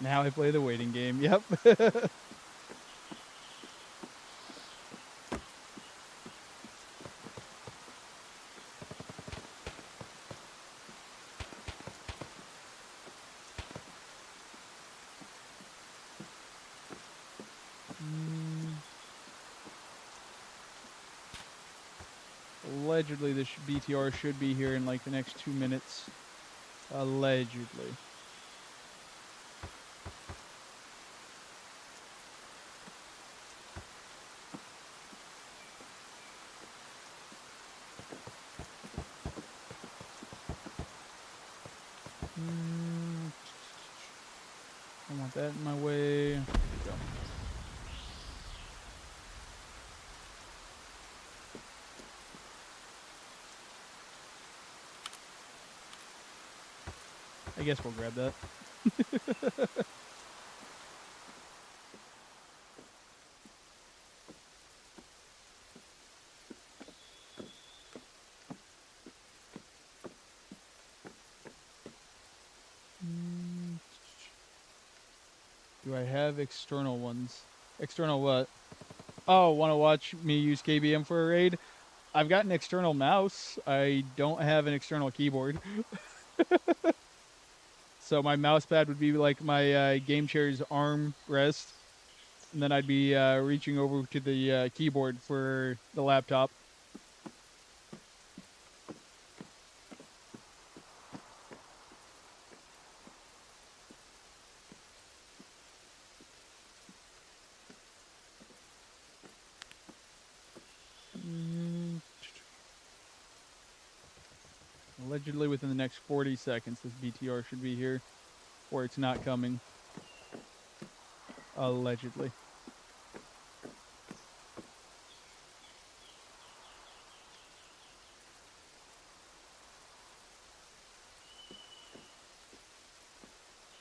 Now I play the waiting game. Yep. Mm, Allegedly, the BTR should be here in like the next 2 minutes. Allegedly. Mm, I want that in my way. There we go. I guess we'll grab that. Mm, do I have external ones? External what? Oh, want to watch me use KBM for a raid? I've got an external mouse. I don't have an external keyboard. So my mouse pad would be like my game chair's arm rest, and then I'd be reaching over to the keyboard for the laptop. Mm, allegedly within the next 40 seconds, this BTR should be here, or it's not coming. Allegedly.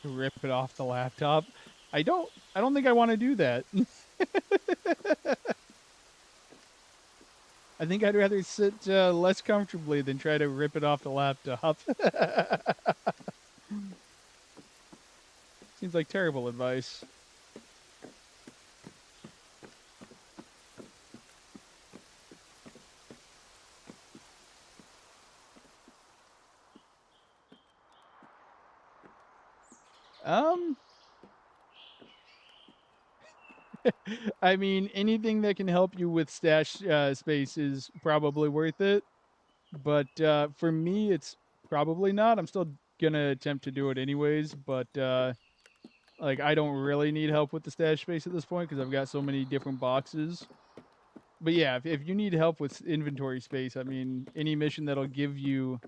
To rip it off the laptop. I don't think I want to do that. I think I'd rather sit less comfortably than try to rip it off the laptop. Seems like terrible advice. Um, I mean, anything that can help you with stash space is probably worth it. But for me, it's probably not. I'm still gonna attempt to do it anyways. But like, I don't really need help with the stash space at this point because I've got so many different boxes. But yeah, if you need help with inventory space, I mean, any mission that'll give you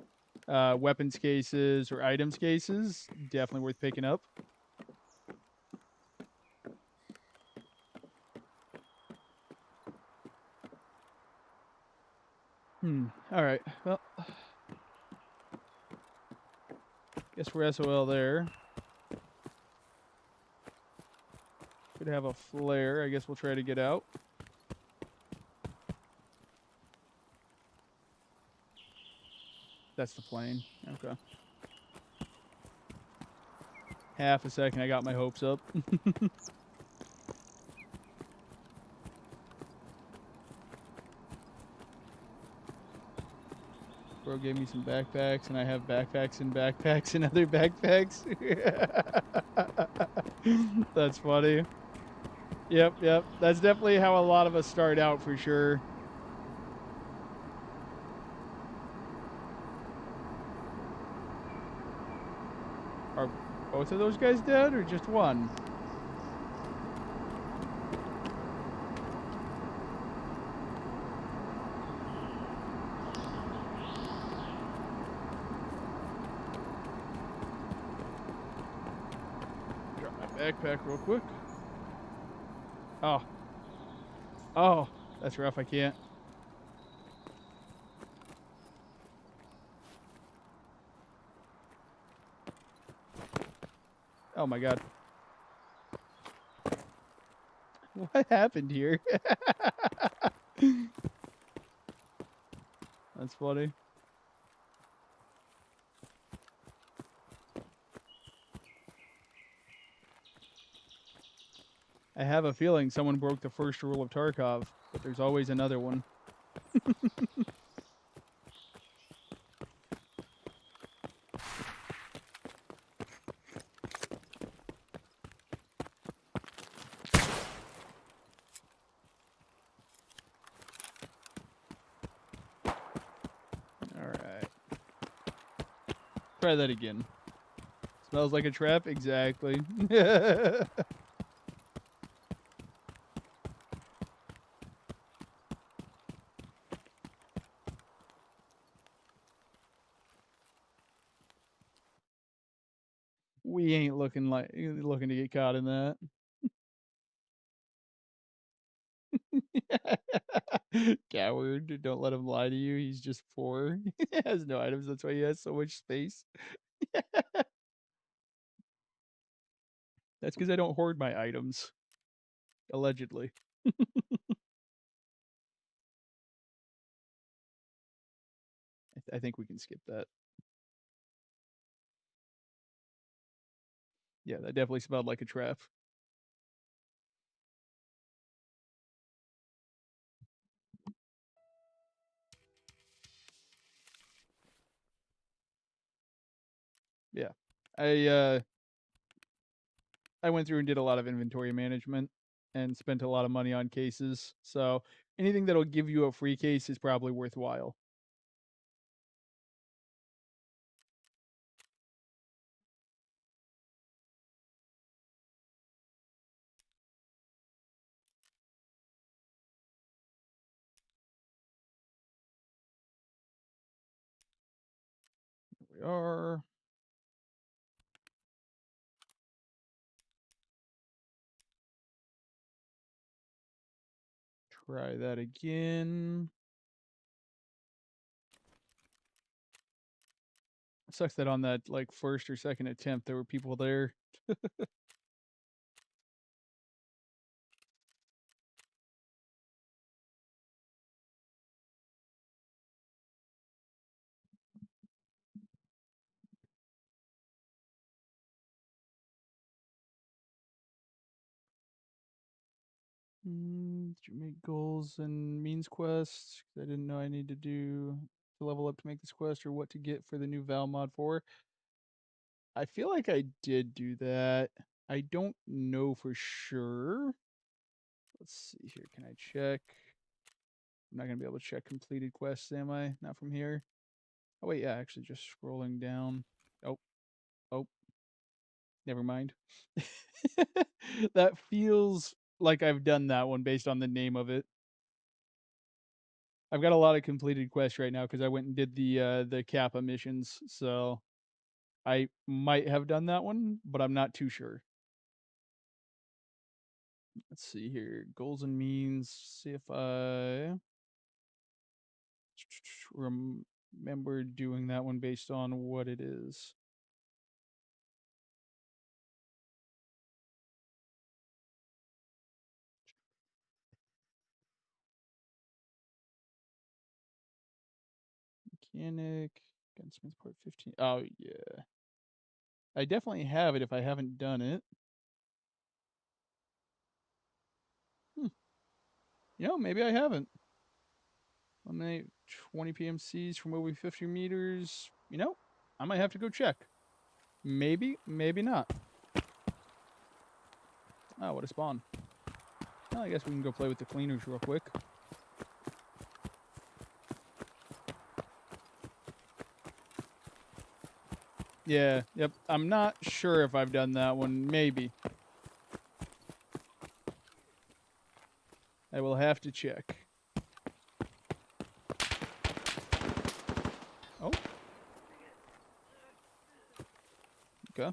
weapons cases or items cases, definitely worth picking up. All right. Well, guess we're SOL there. Could have a flare. I guess we'll try to get out. That's the plane. Okay. Half a second. I got my hopes up. Bro gave me some backpacks, and I have backpacks and backpacks and other backpacks. That's funny. Yep, yep. That's definitely how a lot of us start out for sure. Are both of those guys dead or just one? Drop my backpack real quick. Oh. Oh, that's rough. I can't. Oh my god. What happened here? That's funny. I have a feeling someone broke the first rule of Tarkov, but there's always another one. All right. Try that again. Smells like a trap? Exactly. We ain't looking to get caught in that. Coward, don't let him lie to you. He's just poor. He has no items. That's why he has so much space. That's because I don't hoard my items. Allegedly. I think we can skip that. Yeah, that definitely smelled like a trap. Yeah. I, uh I went through and did a lot of inventory management and spent a lot of money on cases, so anything that'll give you a free case is probably worthwhile. Here we are. Try that again. Sucks that on that, like, first or second attempt, there were people there. Did you make goals and means quests? 'Cause I didn't know I need to do to level up to make this quest or what to get for the new Val mod 4. I feel like I did do that. I don't know for sure. Let's see here. Can I check? I'm not gonna be able to check completed quests, am I? Not from here. Oh wait, yeah, actually just scrolling down. Oh, oh, never mind. That feels like I've done that one based on the name of it. I've got a lot of completed quests right now because I went and did the Kappa missions, so I might have done that one, but I'm not too sure. Let's see here. Goals and means. See if I remember doing that one based on what it is. Mechanic, gunsmith part 15. Oh yeah. I definitely have it if I haven't done it. Hmm. Maybe I haven't. Eliminate 20 PMCs from over 50 meters. I might have to go check. Maybe, maybe not. Oh, what a spawn. Well, I guess we can go play with the cleaners real quick. Yeah, yep. I'm not sure if I've done that one. Maybe. I will have to check. Oh, okay.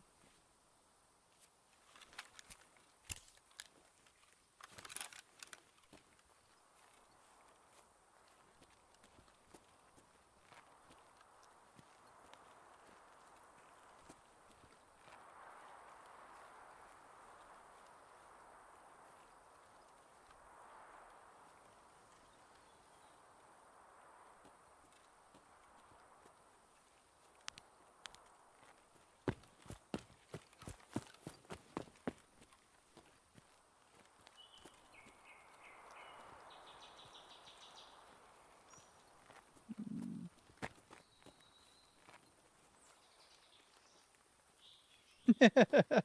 The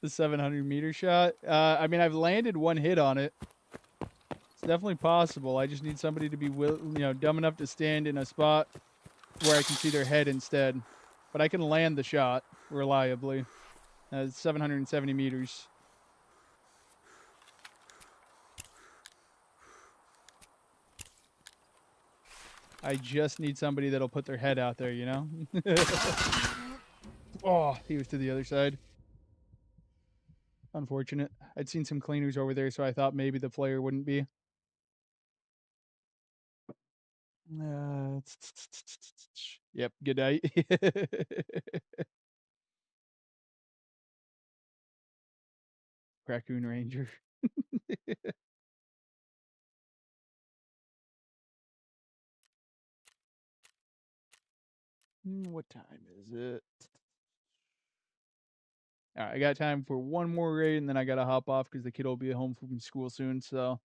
700-meter shot. I mean, I've landed one hit on it. It's definitely possible. I just need somebody to be dumb enough to stand in a spot where I can see their head instead. But I can land the shot reliably. 770 meters. I just need somebody that'll put their head out there, Oh, he was to the other side. Unfortunate. I'd seen some cleaners over there, so I thought maybe the player wouldn't be. Yep, good night. Raccoon Ranger. What time is it? Alright, I got time for one more raid, and then I gotta hop off because the kid will be home from school soon, so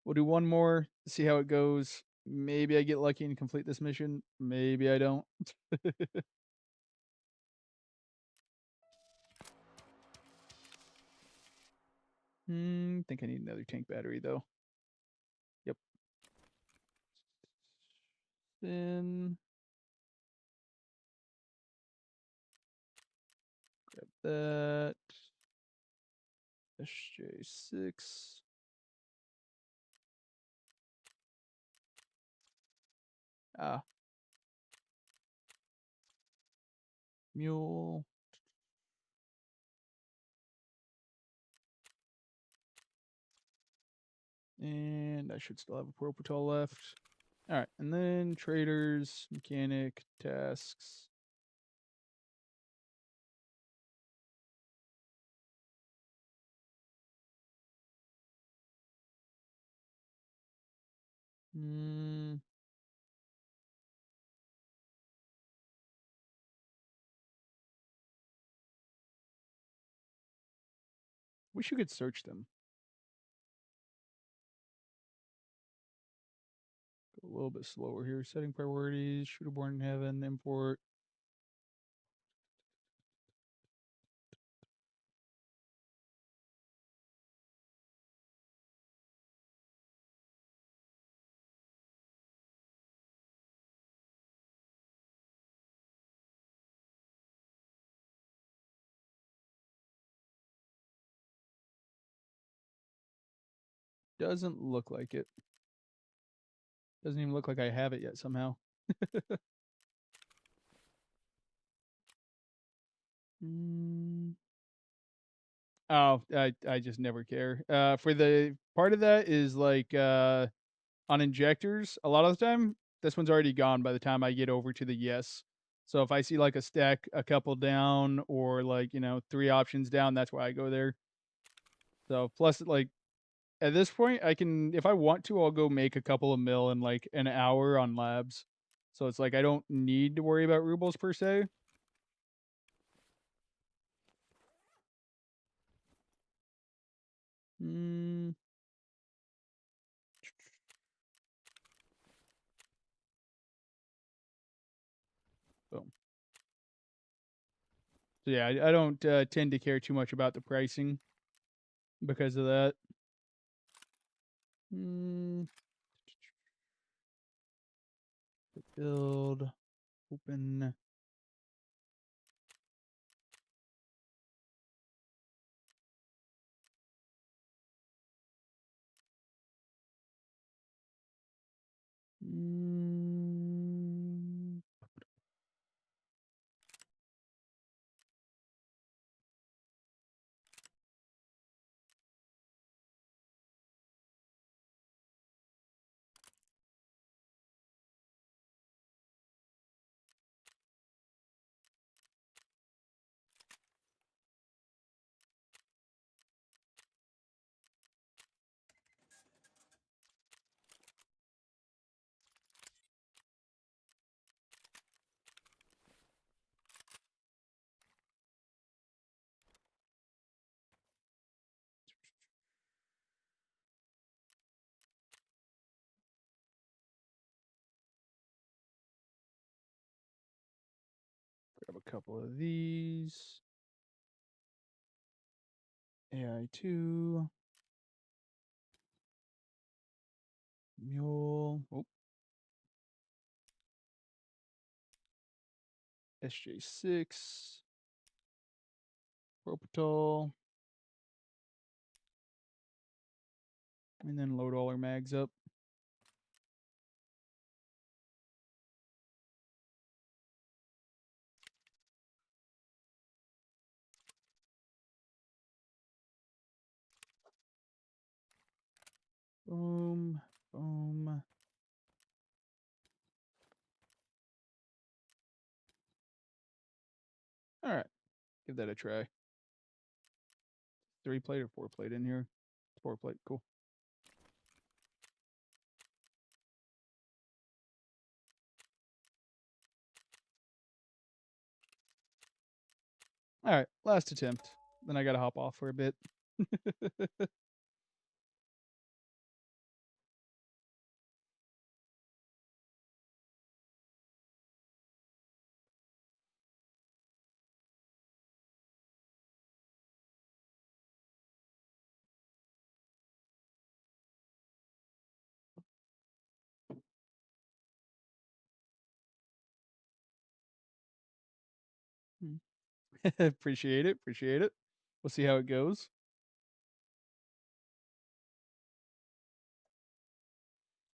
we'll do one more, see how it goes. Maybe I get lucky and complete this mission. Maybe I don't. Think I need another tank battery, though. Yep. Then grab that. SJ6. Ah, mule. And I should still have a Propital left. Alright, and then traders, mechanic, tasks. Hmm. Wish you could search them. Go a little bit slower here. Setting priorities, shooter born in heaven, import. Doesn't look like it. Doesn't even look like I have it yet somehow. Mm. Oh, I just never care. For the part of that is like on injectors, a lot of the time this one's already gone by the time I get over to the yes. So if I see like a stack a couple down or like, 3 options down, that's why I go there. So plus like at this point I can if I want to, I'll go make a couple of mil in like an hour on labs. So it's like I don't need to worry about rubles per se. Mm, boom. So yeah, I don't tend to care too much about the pricing because of that. Mm, build, open. Mm, grab a couple of these. AI2. Mule. Oh, SJ6. Propital. And then load all our mags up. Boom. Boom. All right. Give that a try. 3 plate or 4 plate in here? 4 plate, cool. Alright, last attempt. Then I gotta hop off for a bit. Mm. Appreciate it, appreciate it. We'll see how it goes.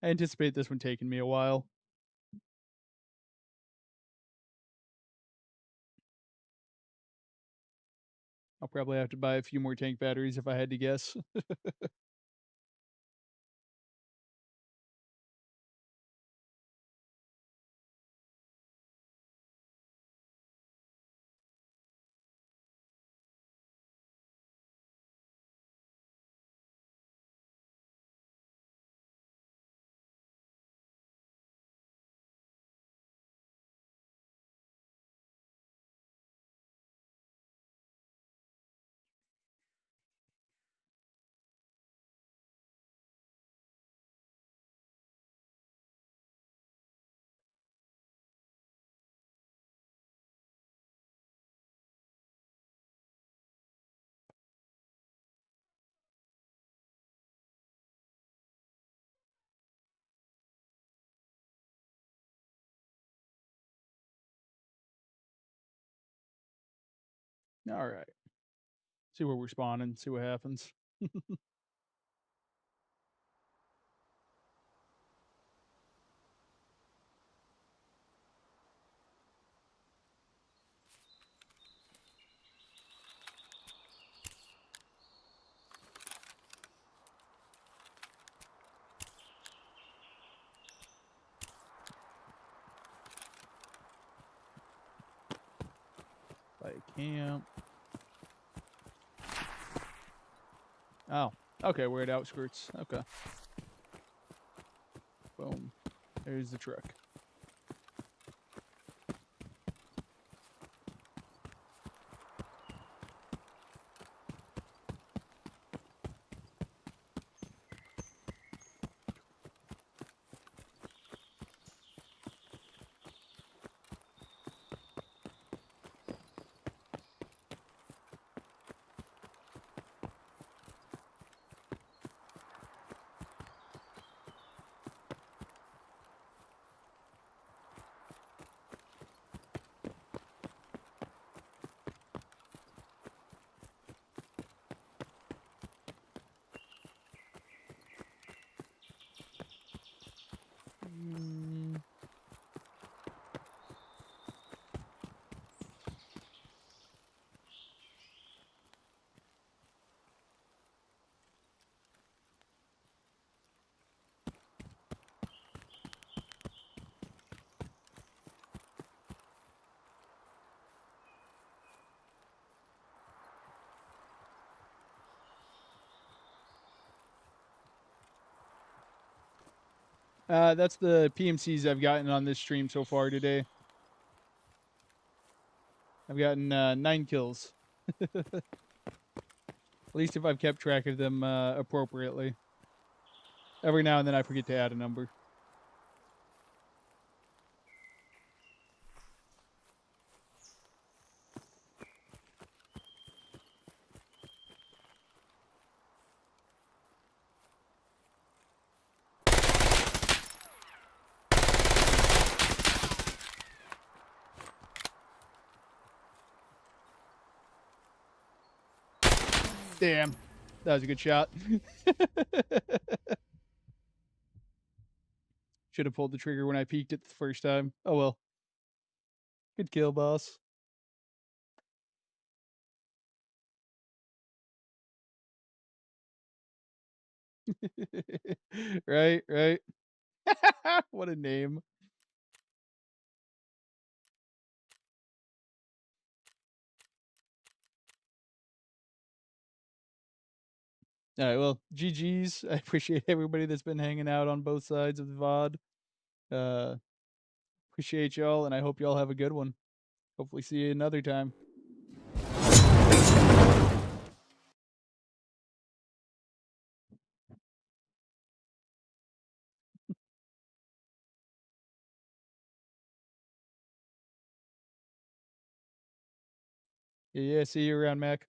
I anticipate this one taking me a while. I'll probably have to buy a few more tank batteries if I had to guess. Alright. See where we're spawning, see what happens. Buy a camp. Oh, okay, we're at outskirts. Okay. Boom. There's the truck. Mm. That's the PMCs I've gotten on this stream so far today. I've gotten 9 kills. At least if I've kept track of them appropriately. Every now and then I forget to add a number. Damn. That was a good shot. Should have pulled the trigger when I peeked it the first time. Oh well. Good kill, boss. Right, right. What a name. Alright, well, GG's. I appreciate everybody that's been hanging out on both sides of the VOD. Uh, appreciate y'all, and I hope y'all have a good one. Hopefully see you another time. Yeah, see you around, Mac.